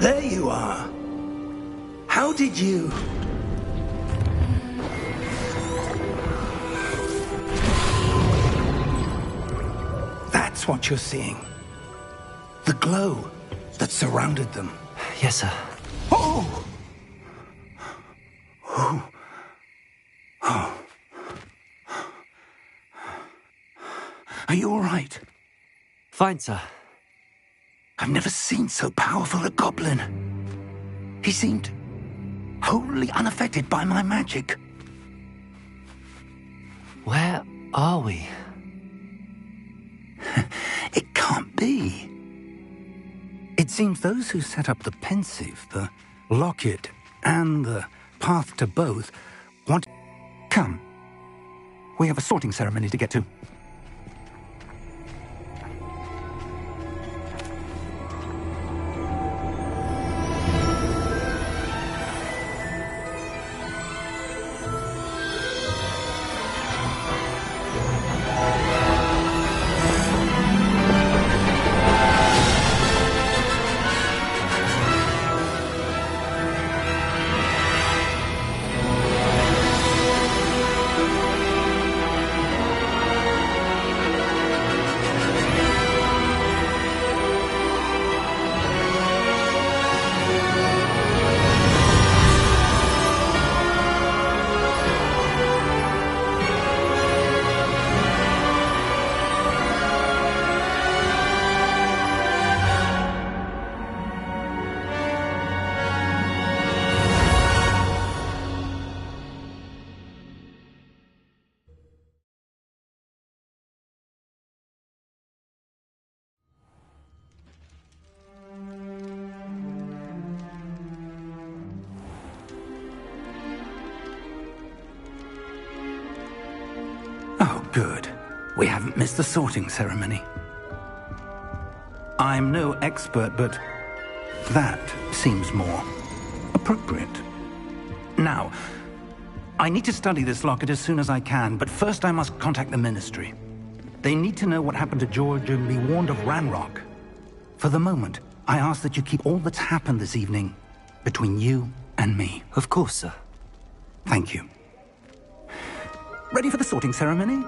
There you are. How did you... That's what you're seeing. The glow that surrounded them. Yes, sir. Oh! Oh. Oh. Are you all right? Fine, sir. I've never seen so powerful a goblin. He seemed wholly unaffected by my magic. Where are we? It can't be. It seems those who set up the pensive, the locket, and the path to both want... Come. We have a sorting ceremony to get to. Oh, good. We haven't missed the sorting ceremony. I'm no expert, but that seems more appropriate. Now, I need to study this locket as soon as I can, but first I must contact the Ministry. They need to know what happened to George and be warned of Ranrock. For the moment, I ask that you keep all that's happened this evening between you and me. Of course, sir. Thank you. Ready for the sorting ceremony?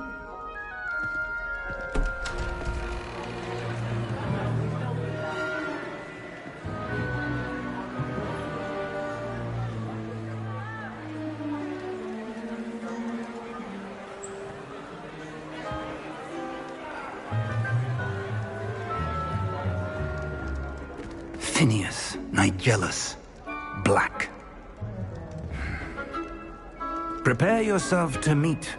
Phineas, Nigellus, Black. Prepare yourself to meet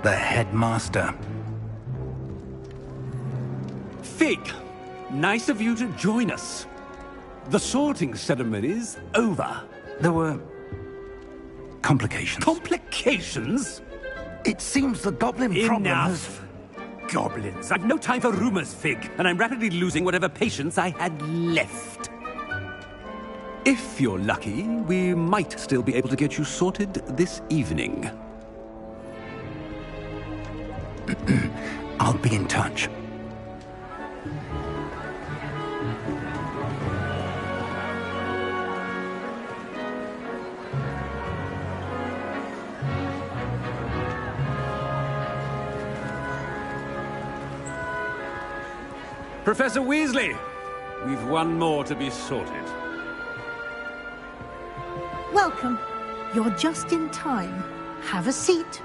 the headmaster. Fig, nice of you to join us. The sorting ceremony's over. There were complications. Complications? It seems the goblin problem has... Enough. Goblins. I've no time for rumors, Fig, and I'm rapidly losing whatever patience I had left. If you're lucky, we might still be able to get you sorted this evening. I'll be in touch. Professor Weasley, we've one more to be sorted. Welcome. You're just in time. Have a seat.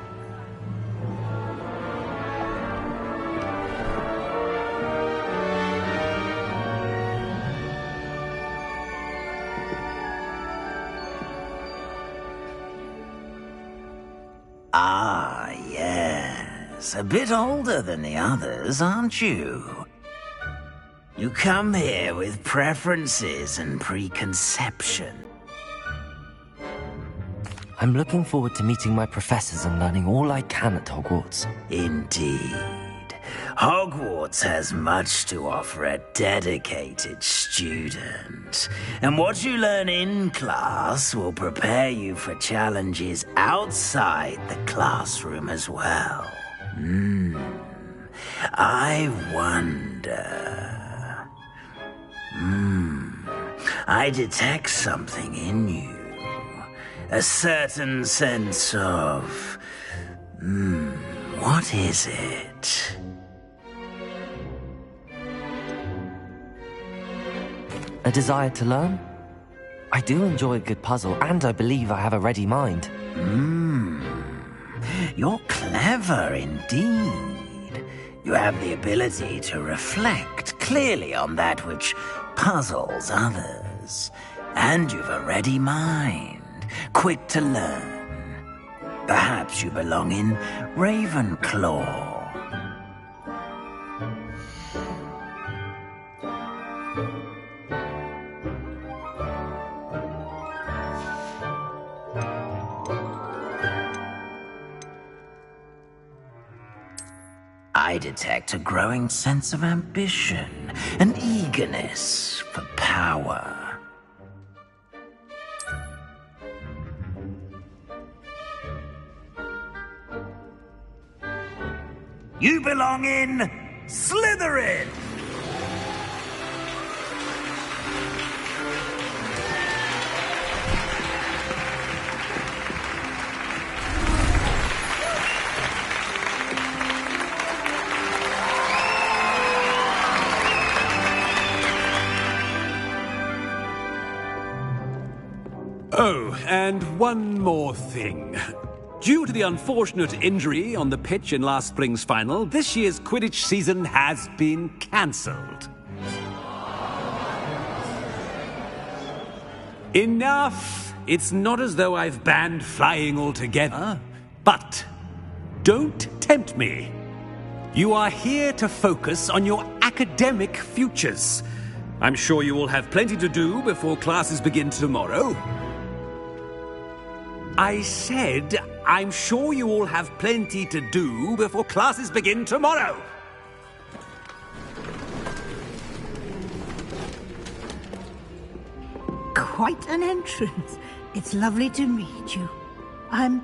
Ah, yes. A bit older than the others, aren't you? You come here with preferences and preconception. I'm looking forward to meeting my professors and learning all I can at Hogwarts. Indeed. Hogwarts has much to offer a dedicated student. And what you learn in class will prepare you for challenges outside the classroom as well. I wonder... I detect something in you. A certain sense of... what is it? A desire to learn? I do enjoy a good puzzle, and I believe I have a ready mind. You're clever indeed. You have the ability to reflect clearly on that which puzzles others. And you've a ready mind, quick to learn. Perhaps you belong in Ravenclaw. I detect a growing sense of ambition, an eagerness for power. You belong in Slytherin! Oh, and one more thing. Due to the unfortunate injury on the pitch in last spring's final, this year's Quidditch season has been cancelled. Enough! It's not as though I've banned flying altogether. But don't tempt me. You are here to focus on your academic futures. I'm sure you will have plenty to do before classes begin tomorrow. I said, I'm sure you all have plenty to do before classes begin tomorrow. Quite an entrance. It's lovely to meet you.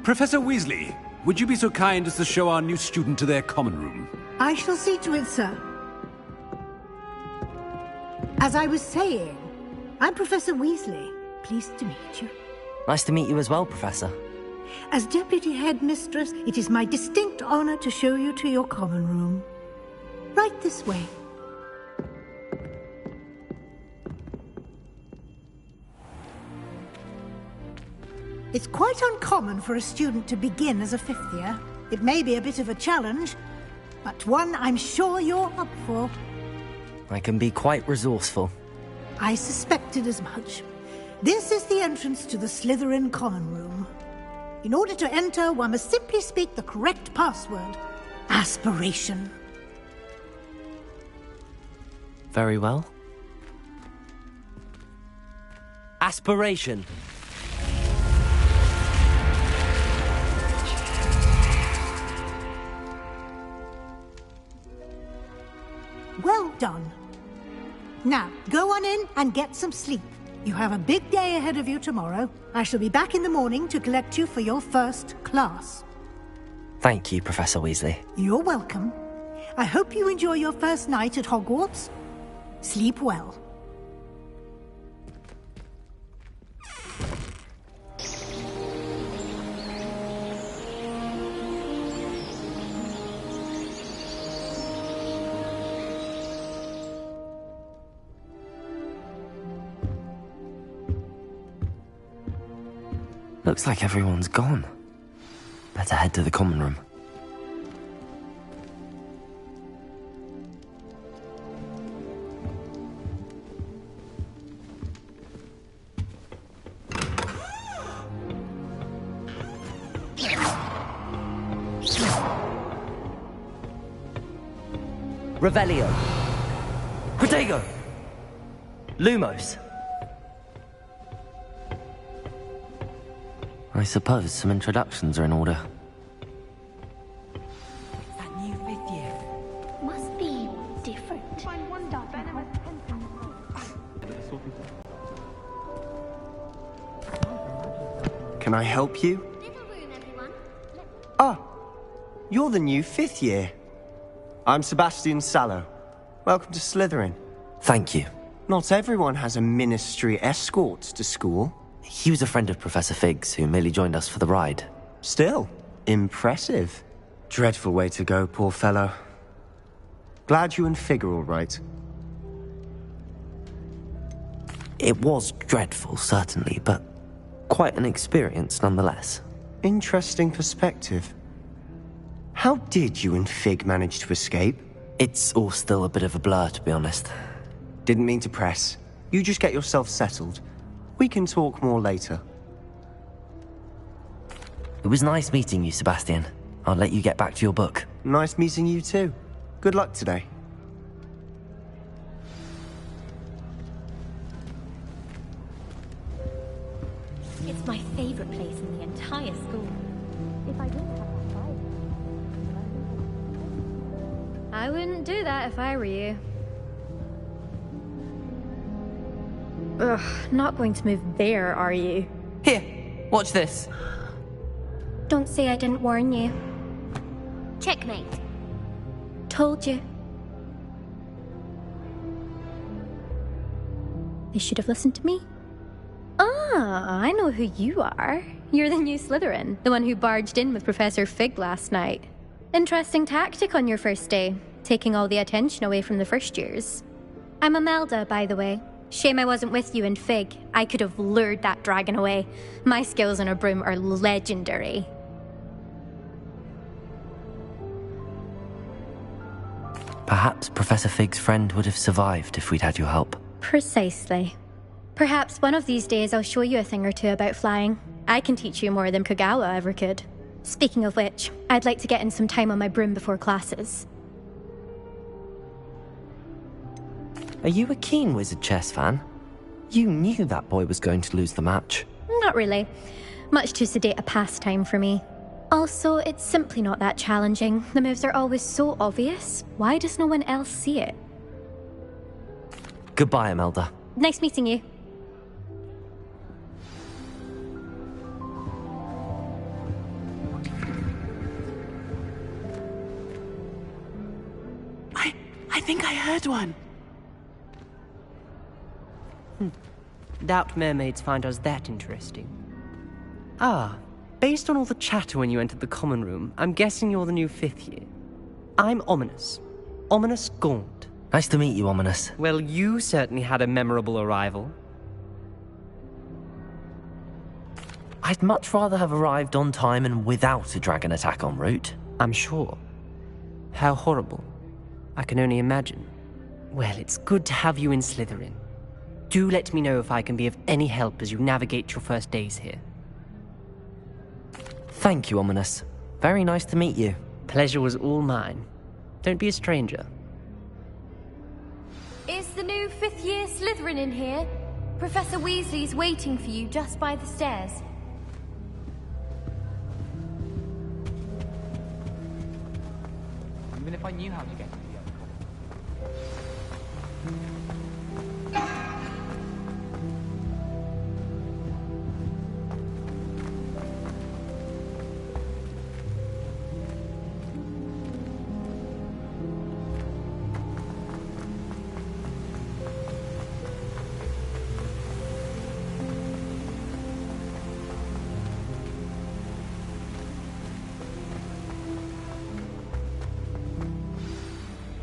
Professor Weasley, would you be so kind as to show our new student to their common room? I shall see to it, sir. As I was saying, I'm Professor Weasley. Pleased to meet you. Nice to meet you as well, Professor. As Deputy Headmistress, it is my distinct honor to show you to your common room. Right this way. It's quite uncommon for a student to begin as a fifth year. It may be a bit of a challenge, but one I'm sure you're up for. I can be quite resourceful. I suspected as much. This is the entrance to the Slytherin common room. In order to enter, one must simply speak the correct password. Aspiration. Very well. Aspiration. Well done. Now, go on in and get some sleep. You have a big day ahead of you tomorrow. I shall be back in the morning to collect you for your first class. Thank you, Professor Weasley. You're welcome. I hope you enjoy your first night at Hogwarts. Sleep well. Looks like everyone's gone. Better head to the common room. Revelio. Protego. Lumos. I suppose some introductions are in order. That new fifth year must be different. Can I help you? Ah, you're the new fifth year. I'm Sebastian Sallow. Welcome to Slytherin. Thank you. Not everyone has a ministry escort to school. He was a friend of Professor Fig's who merely joined us for the ride. Still, impressive. Dreadful way to go, poor fellow. Glad you and Fig are all right. It was dreadful, certainly, but quite an experience nonetheless. Interesting perspective. How did you and Fig manage to escape? It's all still a bit of a blur, to be honest. Didn't mean to press. You just get yourself settled. We can talk more later. It was nice meeting you, Sebastian. I'll let you get back to your book. Nice meeting you too. Good luck today. It's my favorite place in the entire school. If I didn't have that Bible, I wouldn't do that if I were you. Ugh, not going to move there, are you? Here, watch this. don't say I didn't warn you. Checkmate. Told you. They should have listened to me. Ah, I know who you are. You're the new Slytherin, the one who barged in with Professor Fig last night. Interesting tactic on your first day, taking all the attention away from the first years. I'm Imelda, by the way. Shame I wasn't with you and Fig. I could have lured that dragon away. My skills on a broom are legendary. Perhaps Professor Fig's friend would have survived if we'd had your help. Precisely. Perhaps one of these days I'll show you a thing or two about flying. I can teach you more than Kogawa ever could. Speaking of which, I'd like to get in some time on my broom before classes. Are you a keen Wizard chess fan? You knew that boy was going to lose the match. Not really. Much too sedate a pastime for me. Also, it's simply not that challenging. The moves are always so obvious. Why does no one else see it? Goodbye, Imelda. Nice meeting you. I think I heard one. Doubt mermaids find us that interesting. Ah, based on all the chatter when you entered the common room, I'm guessing you're the new 5th year. I'm Ominous. Ominous Gaunt. Nice to meet you, Ominous. Well, you certainly had a memorable arrival. I'd much rather have arrived on time and without a dragon attack en route. I'm sure. How horrible. I can only imagine. Well, it's good to have you in Slytherin. Do let me know if I can be of any help as you navigate your first days here. Thank you, Ominous. Very nice to meet you. Pleasure was all mine. Don't be a stranger. Is the new 5th year Slytherin in here? Professor Weasley's waiting for you just by the stairs. Even if I knew how to get to the other.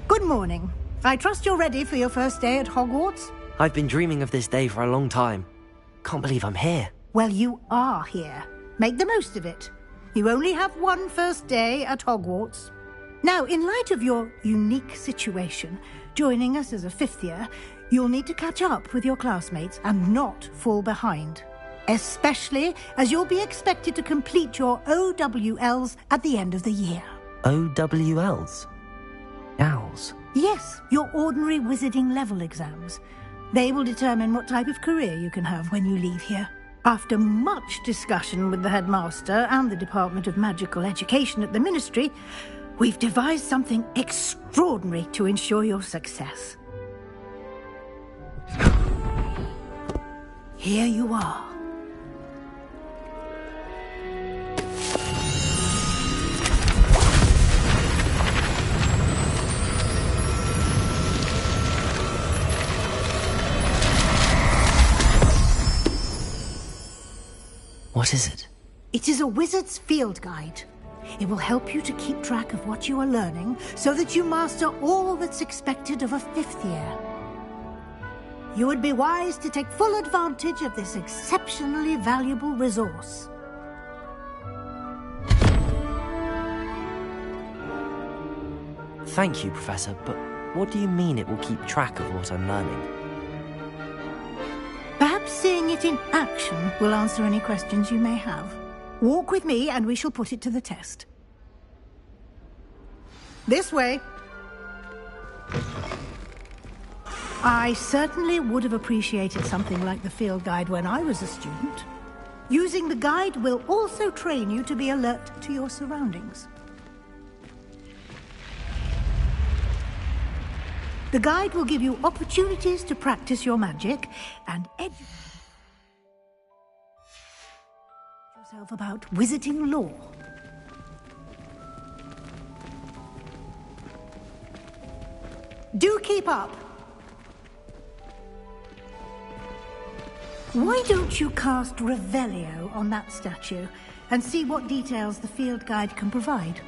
Good morning. I trust you're ready for your first day at Hogwarts? I've been dreaming of this day for a long time. Can't believe I'm here. Well, you are here. Make the most of it. You only have one first day at Hogwarts. Now, in light of your unique situation, joining us as a 5th year, you'll need to catch up with your classmates and not fall behind. Especially as you'll be expected to complete your OWLs at the end of the year. OWLs? Owls? Yes, your ordinary wizarding level exams. They will determine what type of career you can have when you leave here. After much discussion with the headmaster and the Department of Magical Education at the Ministry, we've devised something extraordinary to ensure your success. Here you are. What is it? It is a wizard's field guide. It will help you to keep track of what you are learning so that you master all that's expected of a 5th year. You would be wise to take full advantage of this exceptionally valuable resource. Thank you, Professor, but what do you mean it will keep track of what I'm learning? Perhaps seeing it in action will answer any questions you may have. Walk with me and we shall put it to the test. This way. I certainly would have appreciated something like the field guide when I was a student. Using the guide will also train you to be alert to your surroundings. The guide will give you opportunities to practice your magic and educate yourself about wizarding lore. Do keep up! Why don't you cast Revelio on that statue and see what details the field guide can provide?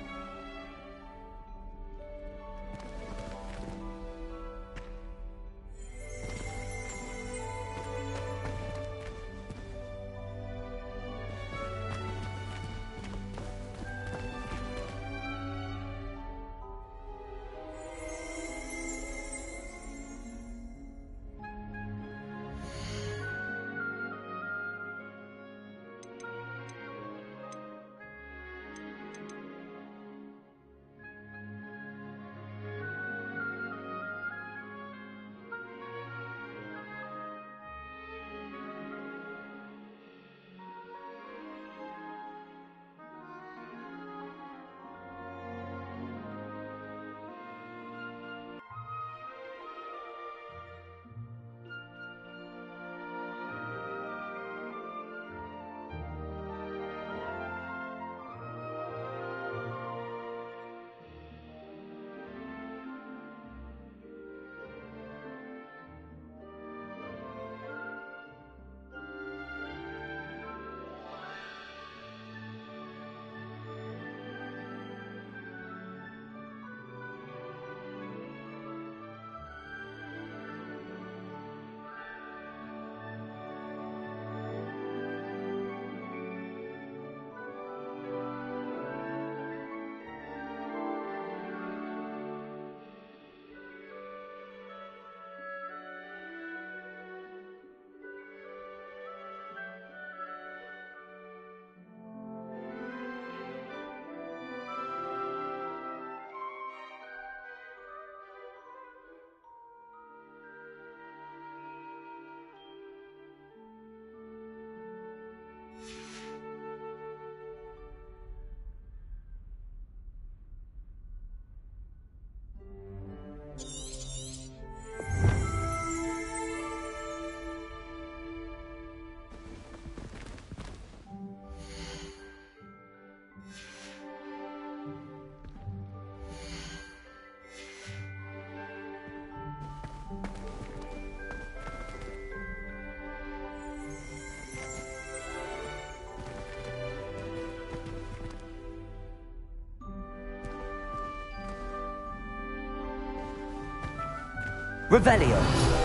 Revelio!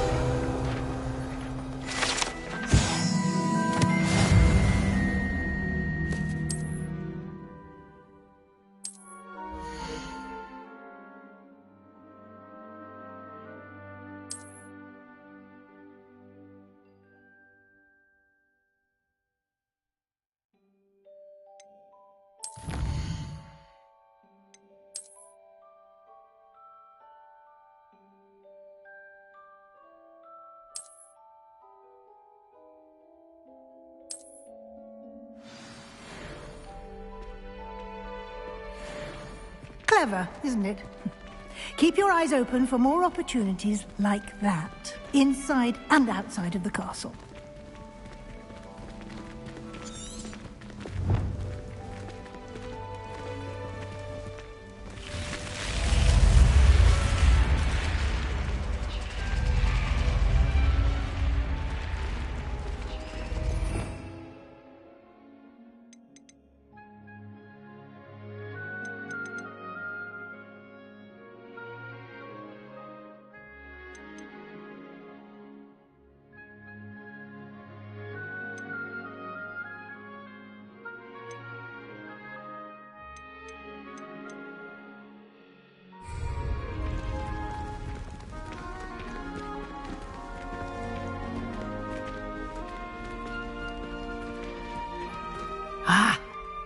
Clever, isn't it? Keep your eyes open for more opportunities like that, inside and outside of the castle.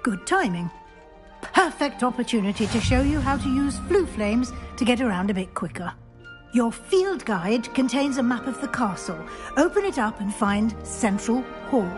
Good timing. Perfect opportunity to show you how to use flue flames to get around a bit quicker. Your field guide contains a map of the castle. Open it up and find Central Hall.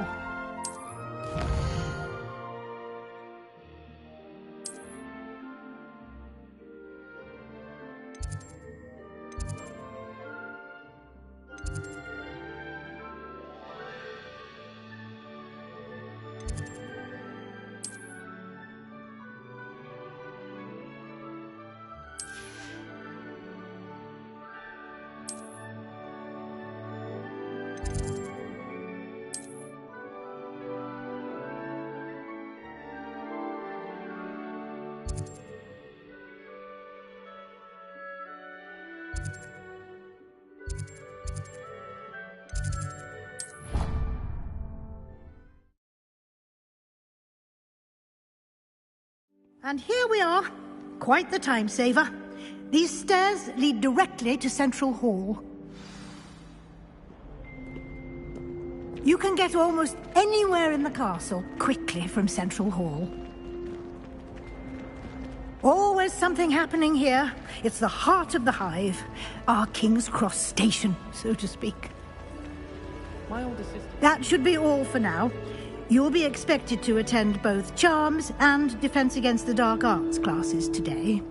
And here we are. Quite the time saver. These stairs lead directly to Central Hall. You can get almost anywhere in the castle quickly from Central Hall. Always something happening here. It's the heart of the hive. Our King's Cross station, so to speak. My older sister... That should be all for now. You'll be expected to attend both Charms and Defense Against the Dark Arts classes today.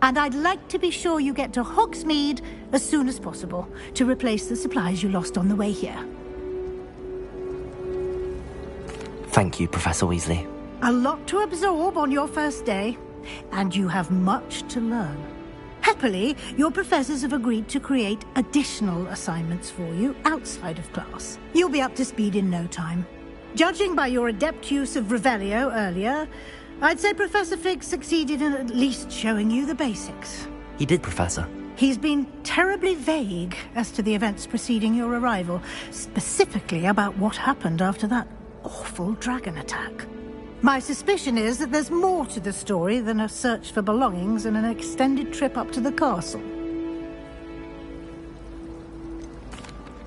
And I'd like to be sure you get to Hogsmeade as soon as possible to replace the supplies you lost on the way here. Thank you, Professor Weasley. A lot to absorb on your first day, and you have much to learn. Happily, your professors have agreed to create additional assignments for you outside of class. You'll be up to speed in no time. Judging by your adept use of Revelio earlier, I'd say Professor Fig succeeded in at least showing you the basics. He did, Professor. He's been terribly vague as to the events preceding your arrival, specifically about what happened after that awful dragon attack. My suspicion is that there's more to the story than a search for belongings and an extended trip up to the castle.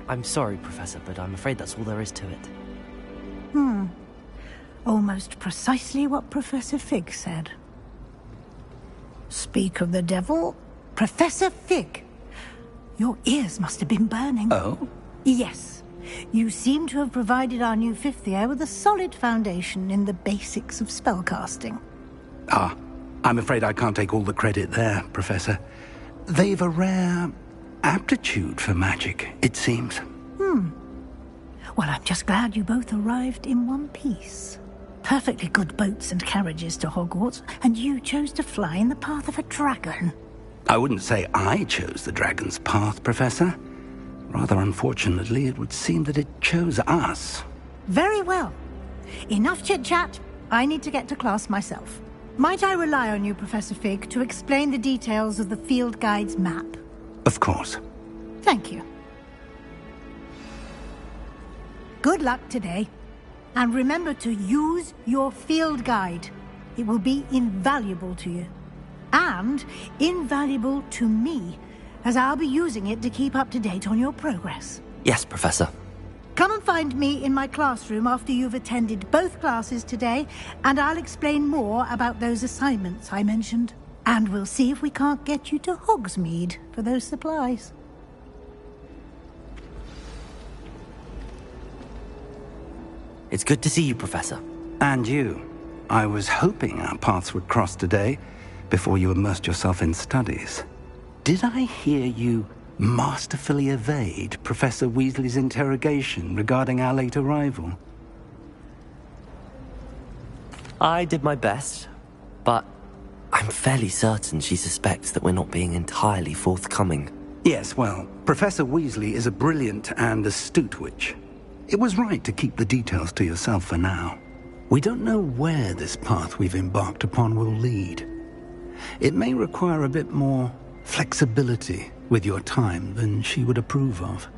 I'm sorry, Professor, but I'm afraid that's all there is to it. Almost precisely what Professor Fig said. Speak of the devil, Professor Fig. Your ears must have been burning. Oh? Yes. You seem to have provided our new fifth year with a solid foundation in the basics of spellcasting. Ah, I'm afraid I can't take all the credit there, Professor. They've a rare aptitude for magic, it seems. Well, I'm just glad you both arrived in one piece. Perfectly good boats and carriages to Hogwarts, and you chose to fly in the path of a dragon. I wouldn't say I chose the dragon's path, Professor. Rather unfortunately, it would seem that it chose us. Very well. Enough chit-chat. I need to get to class myself. Might I rely on you, Professor Fig, to explain the details of the field guide's map? Of course. Thank you. Good luck today. And remember to use your field guide. It will be invaluable to you. And invaluable to me, as I'll be using it to keep up to date on your progress. Yes, Professor. Come and find me in my classroom after you've attended both classes today, and I'll explain more about those assignments I mentioned. And we'll see if we can't get you to Hogsmeade for those supplies. It's good to see you, Professor. And you. I was hoping our paths would cross today, before you immersed yourself in studies. Did I hear you masterfully evade Professor Weasley's interrogation regarding our late arrival? I did my best, but I'm fairly certain she suspects that we're not being entirely forthcoming. Yes, well, Professor Weasley is a brilliant and astute witch. It was right to keep the details to yourself for now. We don't know where this path we've embarked upon will lead. It may require a bit more flexibility with your time than she would approve of.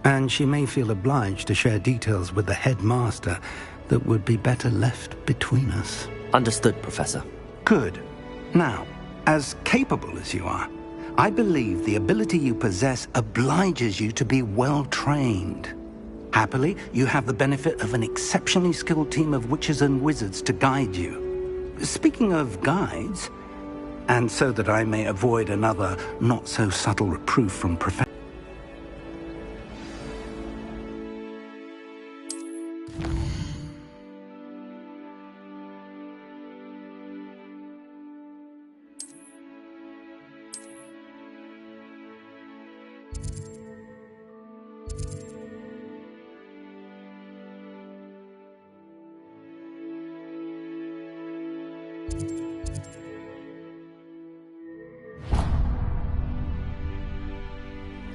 And she may feel obliged to share details with the headmaster that would be better left between us. Understood, Professor. Good. Now, as capable as you are, I believe the ability you possess obliges you to be well-trained. Happily, you have the benefit of an exceptionally skilled team of witches and wizards to guide you. speaking of guides, and so that I may avoid another not-so-subtle reproof from Professor...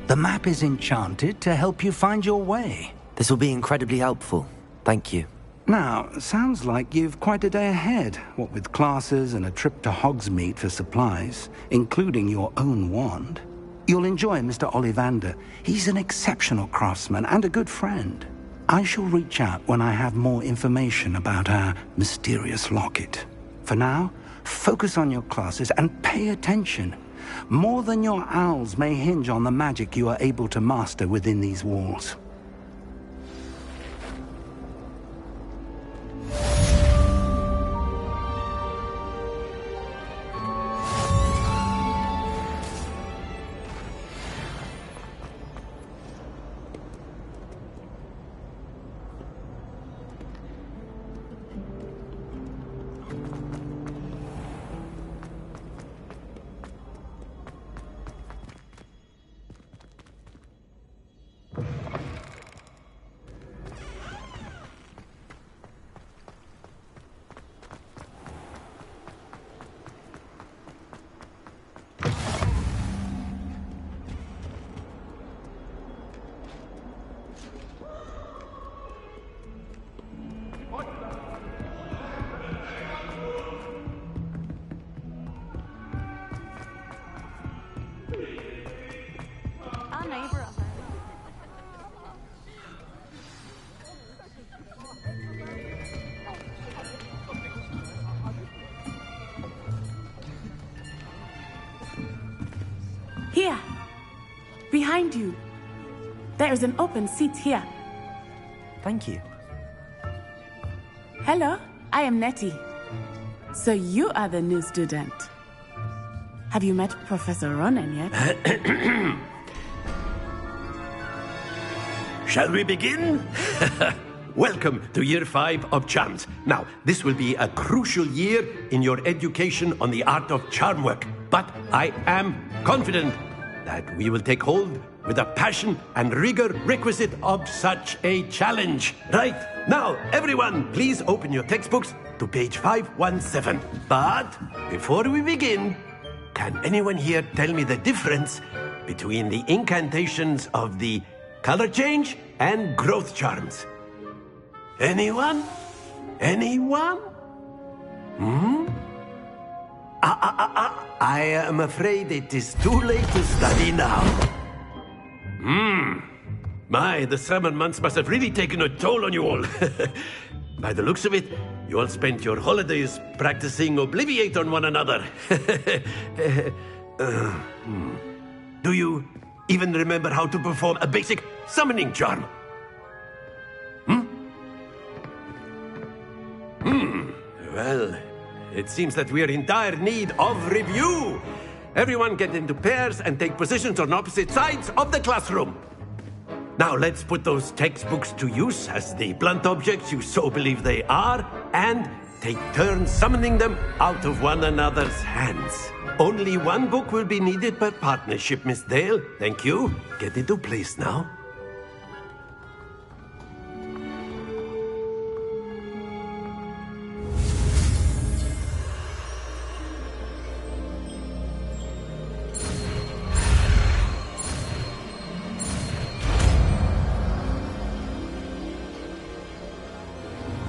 The map is enchanted to help you find your way. This will be incredibly helpful. Thank you. Now, sounds like you've quite a day ahead, what with classes and a trip to Hogsmeade for supplies, including your own wand. You'll enjoy Mr. Ollivander. He's an exceptional craftsman and a good friend. I shall reach out when I have more information about our mysterious locket. For now, focus on your classes and pay attention. More than your owls may hinge on the magic you are able to master within these walls. Here, behind you. There is an open seat here. Thank you. Hello, I am Nettie. So you are the new student. Have you met Professor Ronen yet? Shall we begin? Welcome to Year 5 of Charms. Now, this will be a crucial year in your education on the art of charm work. But I am confident that we will take hold with the passion and rigor requisite of such a challenge. Right, now, everyone, please open your textbooks to page 517. But before we begin, can anyone here tell me the difference between the incantations of the color change and growth charms? Anyone? Anyone? I am afraid it is too late to study now. My, the summer months must have really taken a toll on you all. By the looks of it, you all spent your holidays practicing Obliviate on one another. Do you even remember how to perform a basic summoning charm? Well, it seems that we are in dire need of review. Everyone get into pairs and take positions on opposite sides of the classroom. Now let's put those textbooks to use as the blunt objects you so believe they are, and take turns summoning them out of one another's hands. Only one book will be needed per partnership, Miss Dale. Thank you. Get into place now.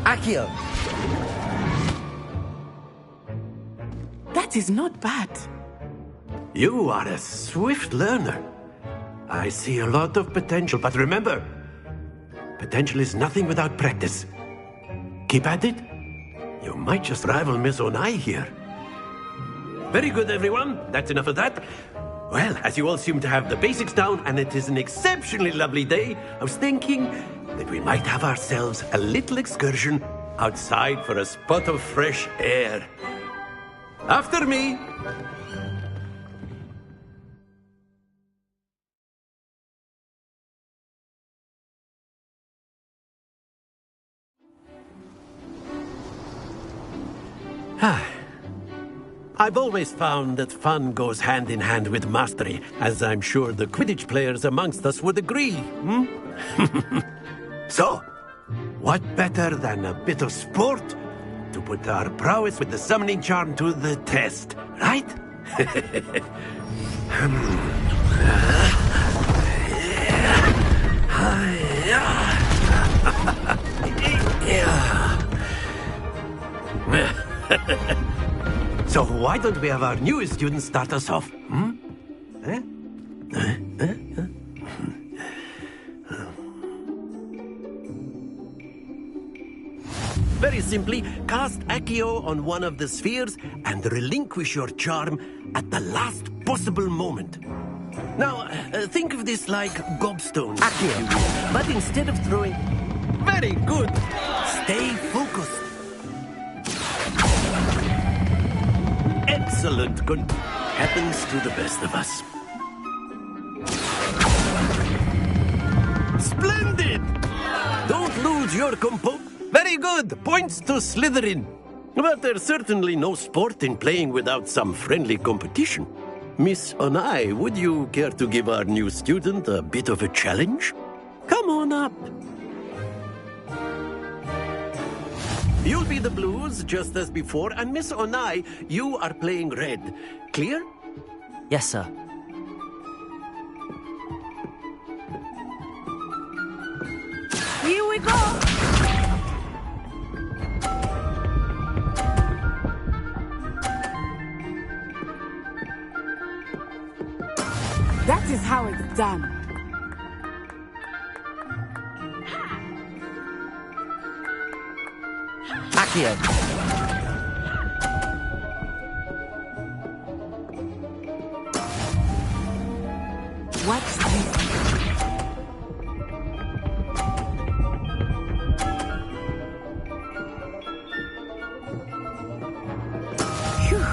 Accio! That is not bad. You are a swift learner. I see a lot of potential, but remember, potential is nothing without practice. Keep at it. You might just rival Miss Onai here. Very good, everyone. That's enough of that. Well, as you all seem to have the basics down, and it is an exceptionally lovely day, I was thinking that we might have ourselves a little excursion outside for a spot of fresh air. After me! I've always found that fun goes hand in hand with mastery, as I'm sure the Quidditch players amongst us would agree. So, what better than a bit of sport to put our prowess with the summoning charm to the test, right? So why don't we have our newest student start us off? Very simply, cast Accio on one of the spheres and relinquish your charm at the last possible moment. Now, think of this like gobstone, Accio, but instead of throwing... Very good! Stay focused. Excellent. Good. Happens to the best of us. Splendid! Don't lose your compo... Very good! Points to Slytherin. But there's certainly no sport in playing without some friendly competition. Miss Onai, would you care to give our new student a bit of a challenge? Come on up. You'll be the blues, just as before, and Miss Onai, you are playing red. Clear? Yes, sir. Here we go! That is how it's done. Accio. Watch this. Phew.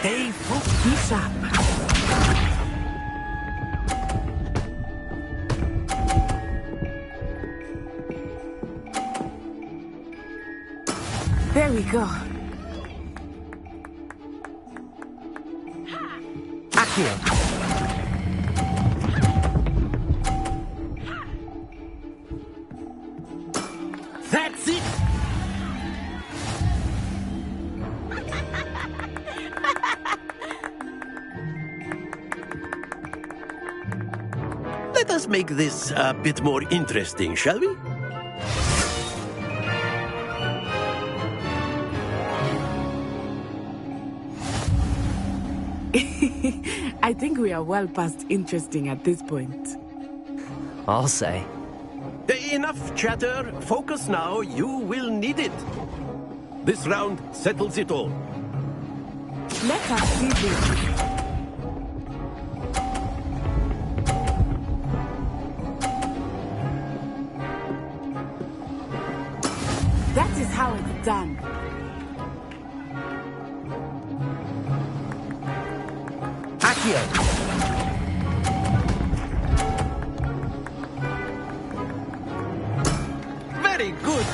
Stay focused. Be sharp. There we go. Accio. That's it! Let us make this a bit more interesting, shall we? I think we are well past interesting at this point. I'll say. Enough chatter. Focus now. You will need it. This round settles it all. Let us see this. That is how it's done. Accio. Very good.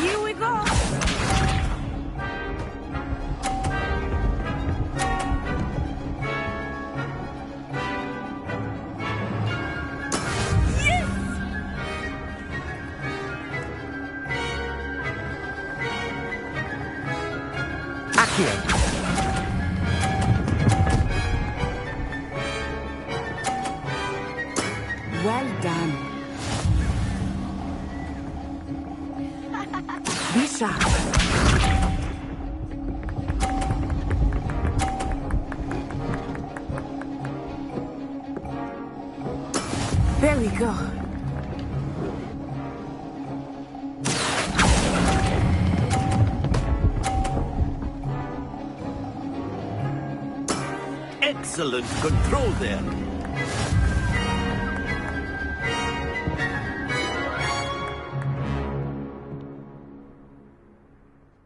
Here we go. Accio. Well done. Be sharp. There we go. excellent control there.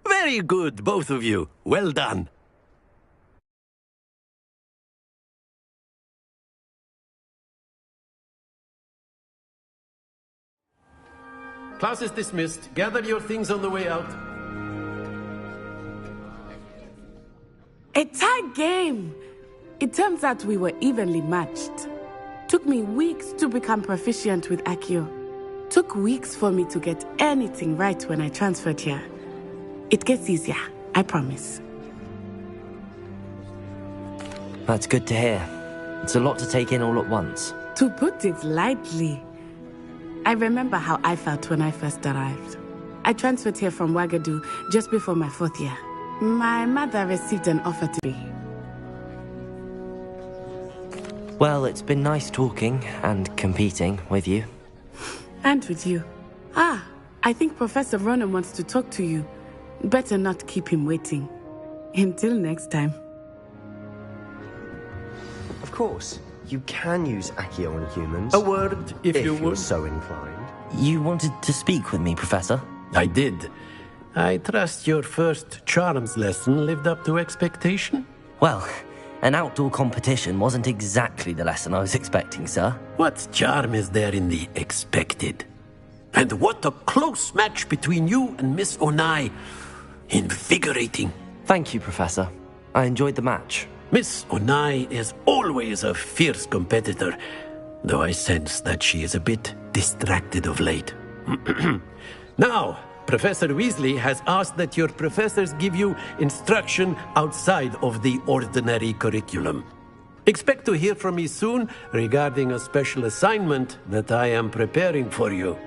Very good, both of you. Well done. Class is dismissed. Gather your things on the way out. A tight game! It turns out we were evenly matched. Took me weeks to become proficient with Accio. Took weeks for me to get anything right when I transferred here. It gets easier, I promise. That's good to hear. It's a lot to take in all at once. To put it lightly, I remember how I felt when I first arrived. I transferred here from Ouagadougou just before my 4th year. My mother received an offer to be. Well, it's been nice talking and competing with you. And with you. Ah, I think Professor Ronan wants to talk to you. Better not keep him waiting. Until next time. Of course, you can use Accio on humans. A word, if you would. You're so inclined. You wanted to speak with me, Professor? I did. I trust your first charms lesson lived up to expectation? Well, an outdoor competition wasn't exactly the lesson I was expecting, sir. What charm is there in the expected? And what a close match between you and Miss Onai. Invigorating. Thank you, Professor. I enjoyed the match. Miss Onai is always a fierce competitor, though I sense that she is a bit distracted of late. Now, Professor Weasley has asked that your professors give you instruction outside of the ordinary curriculum. Expect to hear from me soon regarding a special assignment that I am preparing for you.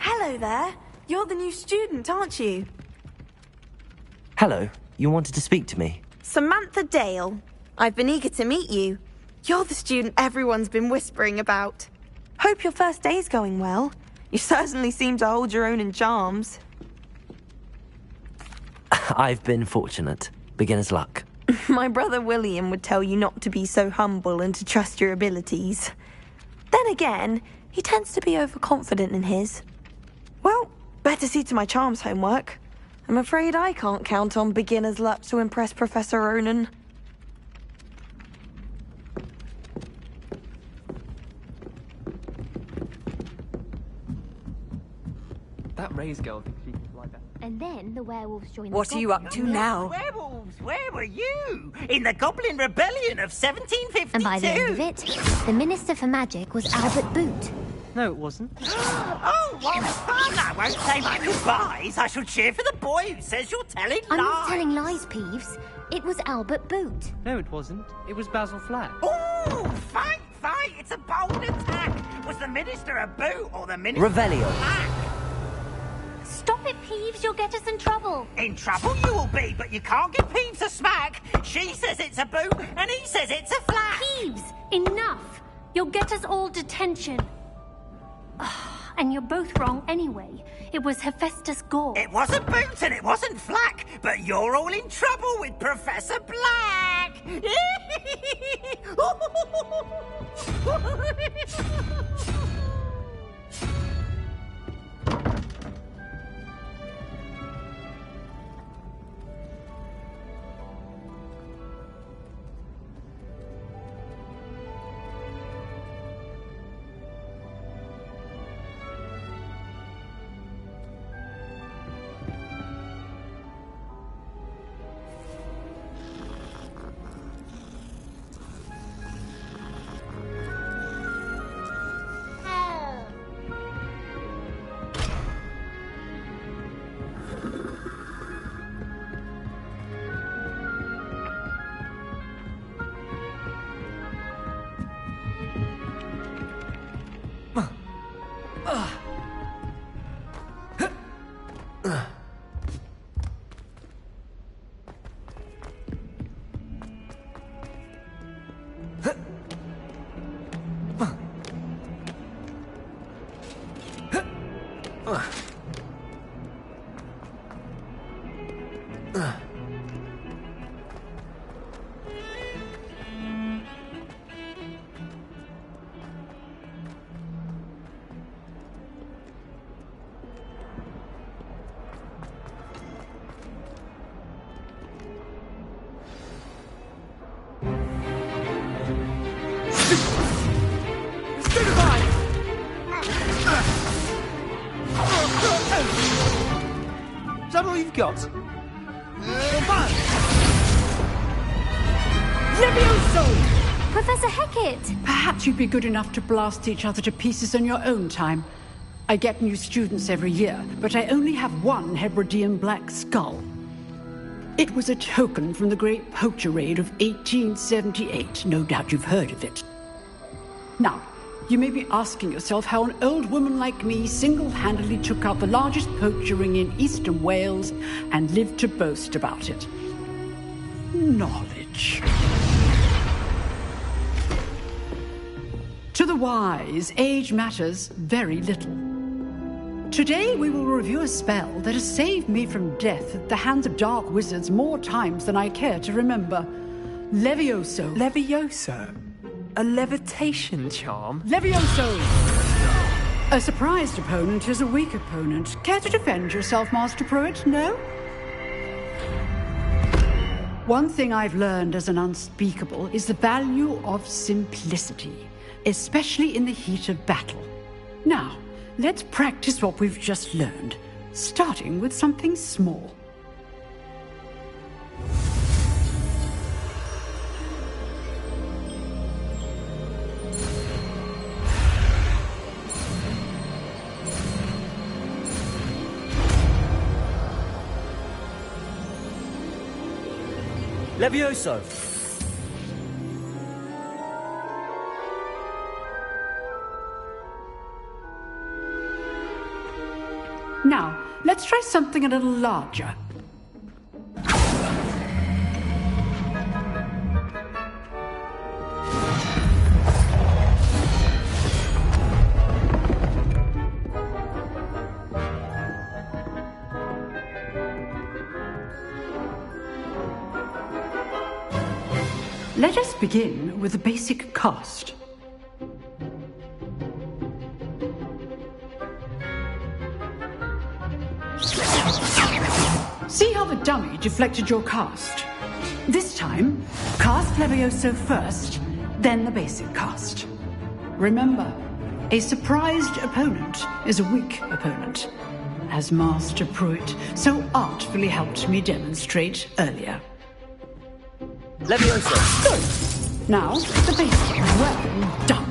Hello there. You're the new student, aren't you? Hello. You wanted to speak to me? Samantha Dale. I've been eager to meet you. You're the student everyone's been whispering about. Hope your first day's going well. You certainly seem to hold your own in charms. I've been fortunate. Beginner's luck. My brother William would tell you not to be so humble and to trust your abilities. Then again, he tends to be overconfident in his. Well, better see to my charms homework. I'm afraid I can't count on beginner's luck to impress Professor Ronan. That Ray's girl thinks she can fly better. And then the werewolves joined What the are you up to now? Werewolves, where were you? In the Goblin Rebellion of 1752? And by the end of it, the Minister for Magic was Albert Boot. No, it wasn't. Oh, what fun! I won't say my goodbyes. I shall cheer for the boy who says you're telling lies. I'm not telling lies, Peeves. It was Albert Boot. No, it wasn't. It was Basil Flack. Oh, fight! It's a bold attack. Was the Minister a boot or the Minister Revelio. a flack? Stop it, Peeves. You'll get us in trouble. In trouble you will be, but you can't give Peeves a smack. She says it's a boot, and he says it's a flack. Peeves, enough. You'll get us all detention. And you're both wrong anyway. It was Hephaestus Gore. It wasn't boot and it wasn't flack, but you're all in trouble with Professor Black. Is that all you've got? Levioso! Professor Hecat! Perhaps you'd be good enough to blast each other to pieces in your own time. I get new students every year, but I only have one Hebridean black skull. It was a token from the Great Poacher Raid of 1878. No doubt you've heard of it. Now, you may be asking yourself how an old woman like me single-handedly took out the largest poacher ring in eastern Wales and lived to boast about it. Knowledge. To the wise, age matters very little. Today we will review a spell that has saved me from death at the hands of dark wizards more times than I care to remember. Levioso. Levioso? A levitation charm? Levioso! A surprised opponent is a weak opponent. Care to defend yourself, Master Pruitt? No? One thing I've learned as an unspeakable is the value of simplicity, especially in the heat of battle. Now, let's practice what we've just learned, starting with something small. Levioso! Now, let's try something a little larger. Let us begin with the basic cast. See how the dummy deflected your cast? This time, cast Levioso first, then the basic cast. Remember, a surprised opponent is a weak opponent. as Master Pruitt so artfully helped me demonstrate earlier. Levioso! Good! Now, the basic. Well done.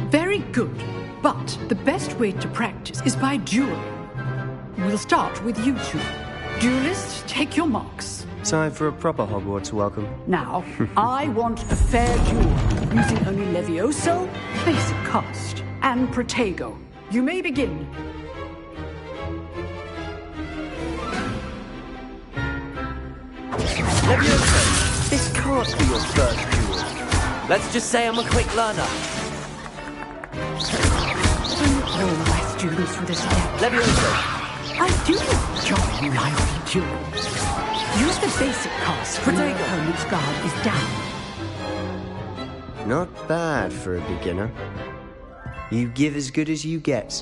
Very good. But the best way to practice is by dueling. We'll start with you two. Duelists, take your marks. Time for a proper Hogwarts welcome. Now, I want a fair duel, using only Levioso, basic cast, and Protego. You may begin. Levioso, this can't be your first duel. Let's just say I'm a quick learner. All my students for this year. Levioso. I do enjoy lively duels. Use the basic cast when your opponent's guard is down. Not bad for a beginner. You give as good as you get.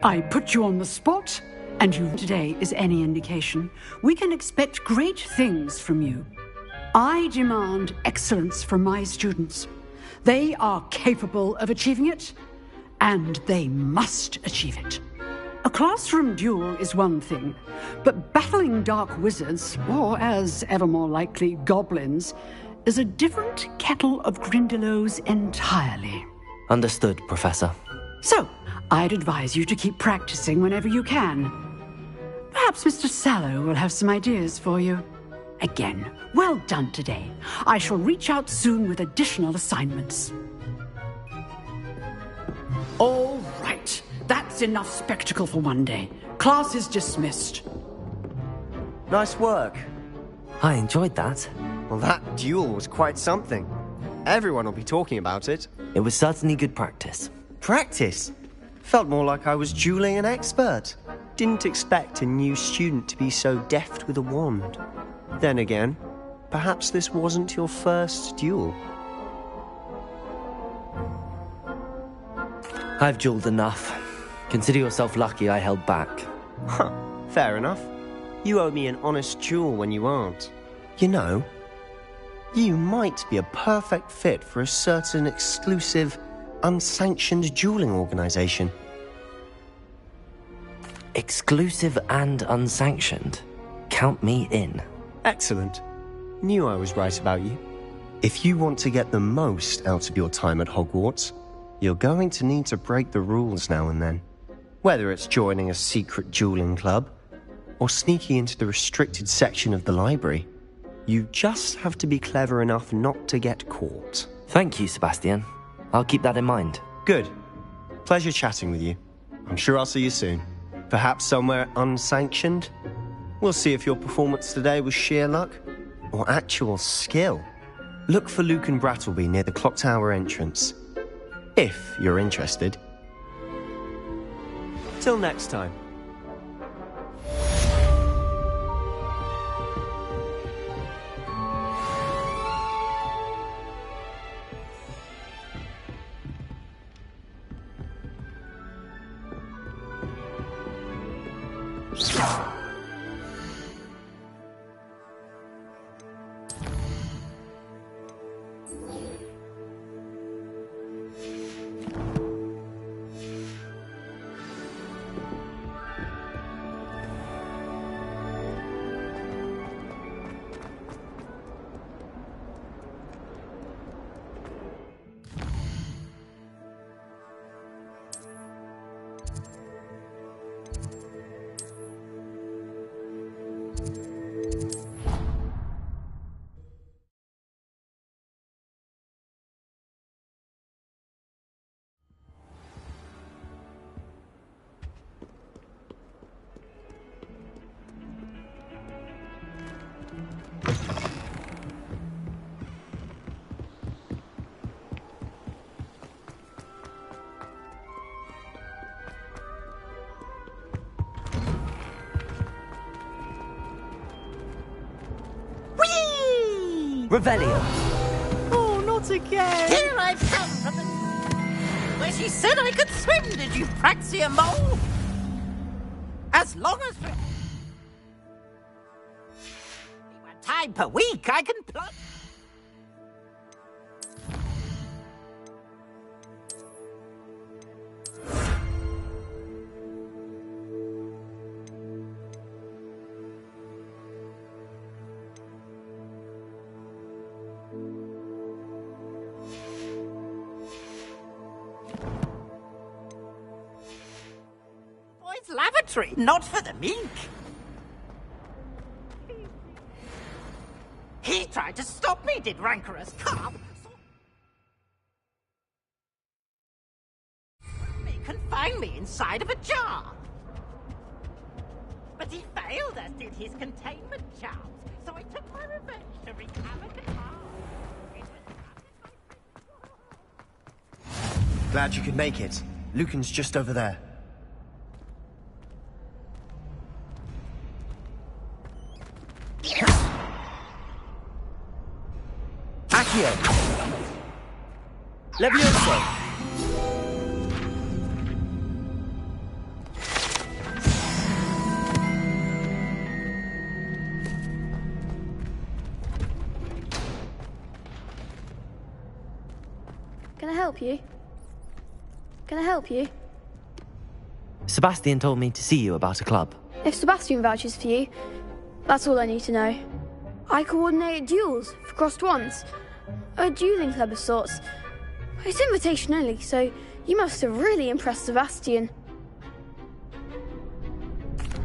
I put you on the spot, and you today is any indication. We can expect great things from you. I demand excellence from my students. They are capable of achieving it, and they must achieve it. A classroom duel is one thing, but battling dark wizards, or as ever more likely, goblins, is a different kettle of Grindylows entirely. Understood, Professor. So, I'd advise you to keep practicing whenever you can. Perhaps Mr. Sallow will have some ideas for you. Again, well done today. I shall reach out soon with additional assignments. All right. That's enough spectacle for one day. Class is dismissed. Nice work. I enjoyed that. Well, that duel was quite something. Everyone will be talking about it. It was certainly good practice. Practice? Felt more like I was dueling an expert. Didn't expect a new student to be so deft with a wand. Then again, perhaps this wasn't your first duel. I've dueled enough. Consider yourself lucky I held back. Huh, fair enough. You owe me an honest duel when you aren't. You know, you might be a perfect fit for a certain exclusive, unsanctioned dueling organization. Exclusive and unsanctioned? Count me in. Excellent. Knew I was right about you. If you want to get the most out of your time at Hogwarts, you're going to need to break the rules now and then. Whether it's joining a secret dueling club, or sneaking into the restricted section of the library, you just have to be clever enough not to get caught. Thank you, Sebastian. I'll keep that in mind. Good. Pleasure chatting with you. I'm sure I'll see you soon. Perhaps somewhere unsanctioned? We'll see if your performance today was sheer luck or actual skill. Look for Luke and Brattleby near the clock tower entrance, if you're interested. Till next time. Revelio. Oh, not again. Here I've come from the... where she said I could swim, did you praxia mole? As long as... one time per week, I can plug... Lavatory, not for the meek. He tried to stop me, did rancorous carp. He confined me inside of a jar. But he failed, as did his containment charms. So I took my revenge to wreak havoc at home. Glad you could make it. Lucan's just over there. Accio! Levioso! Can I help you? Can I help you? Sebastian told me to see you about a club. If Sebastian vouches for you, that's all I need to know. I coordinate duels for crossed ones. A dueling club of sorts. It's invitation only, so you must have really impressed Sebastian.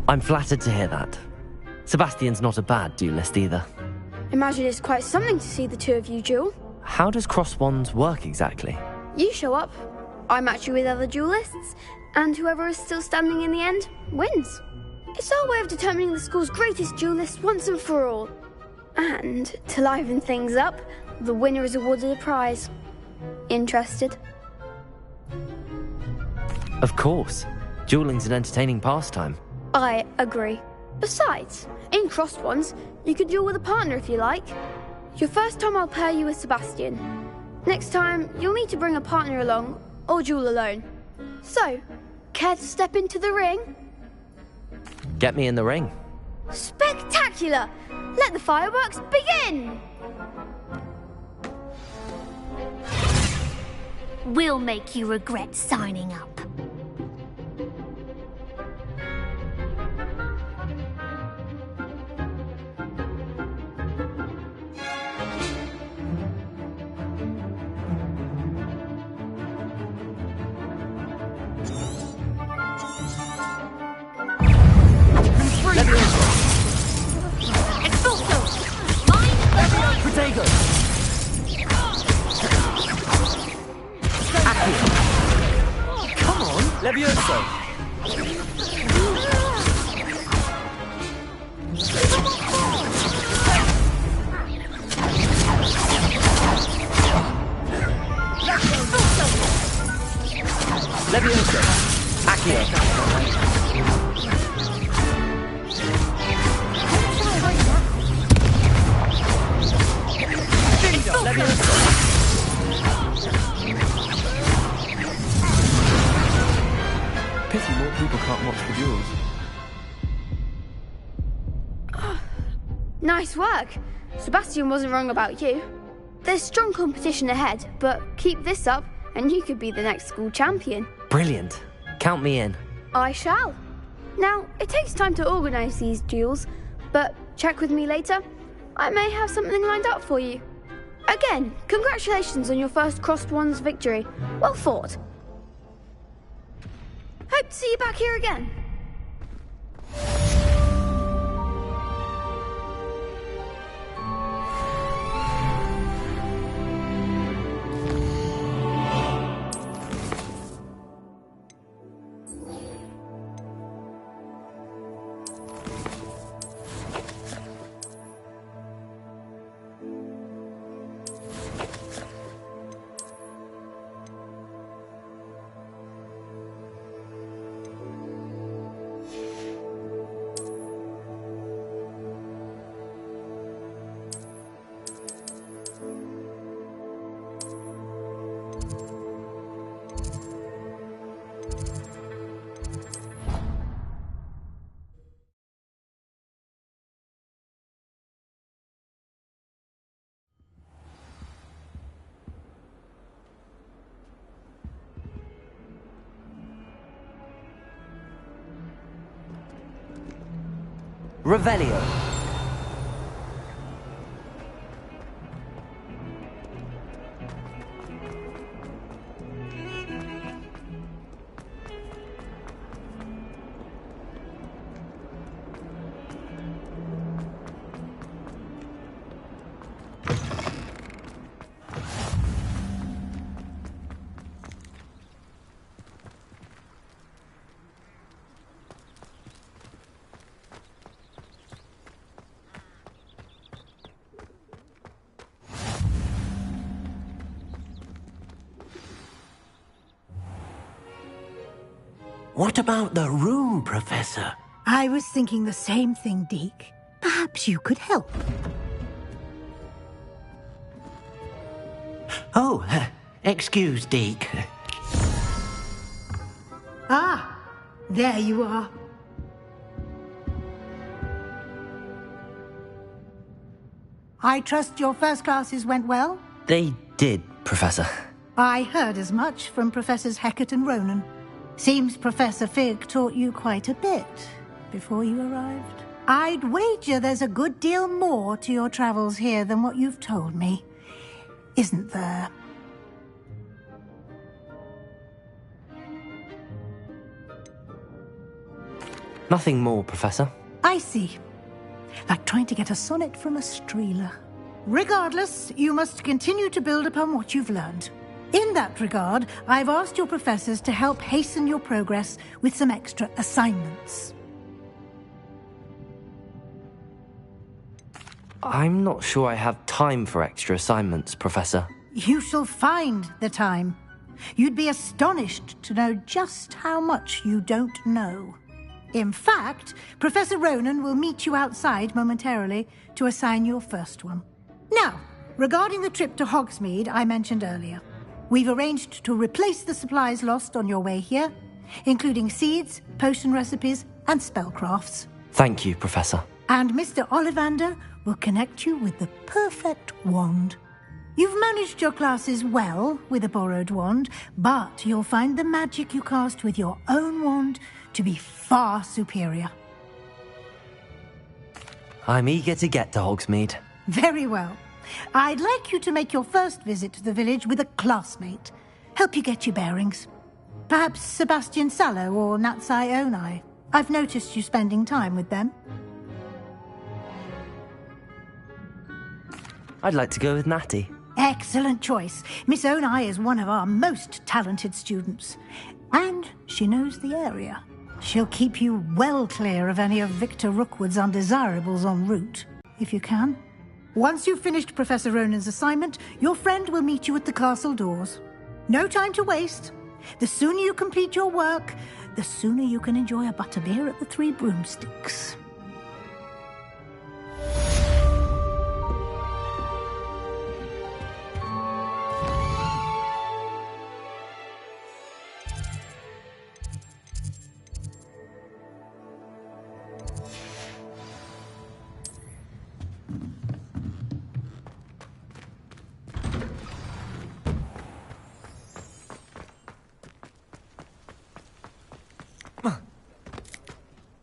I'm flattered to hear that. Sebastian's not a bad duelist either. Imagine it's quite something to see the two of you duel. How does cross wands work exactly? You show up, I match you with other duelists, and whoever is still standing in the end wins. It's our way of determining the school's greatest duelist once and for all. And to liven things up, the winner is awarded a prize. Interested? Of course. Dueling's an entertaining pastime. I agree. Besides, in crossed ones, you could duel with a partner if you like. Your first time I'll pair you with Sebastian. Next time, you'll need to bring a partner along, or duel alone. So, care to step into the ring? Get me in the ring. Spectacular! Let the fireworks begin! We'll make you regret signing up. Levioso! Levioso! Accio! Levioso! Pity more people can't watch the duels. Nice work. Sebastian wasn't wrong about you. There's strong competition ahead, but keep this up and you could be the next school champion. Brilliant. Count me in. I shall. Now, it takes time to organise these duels, but check with me later. I may have something lined up for you. Again, congratulations on your first crossed ones victory. Well fought. Hope to see you back here again. Revelio. What about the room, Professor? I was thinking the same thing, Deke. Perhaps you could help. Oh, excuse, Deke. Ah, there you are. I trust your first classes went well? They did, Professor. I heard as much from Professors Hecat and Ronan. Seems Professor Fig taught you quite a bit before you arrived. I'd wager there's a good deal more to your travels here than what you've told me. Isn't there? Nothing more, Professor. I see. Like trying to get a sonnet from a streeler. Regardless, you must continue to build upon what you've learned. In that regard, I've asked your professors to help hasten your progress with some extra assignments. I'm not sure I have time for extra assignments, Professor. You shall find the time. You'd be astonished to know just how much you don't know. In fact, Professor Ronan will meet you outside momentarily to assign your first one. Now, regarding the trip to Hogsmeade I mentioned earlier, we've arranged to replace the supplies lost on your way here, including seeds, potion recipes, and spellcrafts. Thank you, Professor. And Mr. Ollivander will connect you with the perfect wand. You've managed your classes well with a borrowed wand, but you'll find the magic you cast with your own wand to be far superior. I'm eager to get to Hogsmeade. Very well. I'd like you to make your first visit to the village with a classmate. Help you get your bearings. Perhaps Sebastian Sallow or Natsai Onai. I've noticed you spending time with them. I'd like to go with Natty. Excellent choice. Miss Onai is one of our most talented students. And she knows the area. She'll keep you well clear of any of Victor Rookwood's undesirables en route, if you can. Once you've finished Professor Ronan's assignment, your friend will meet you at the castle doors. No time to waste. The sooner you complete your work, the sooner you can enjoy a butterbeer at the Three Broomsticks.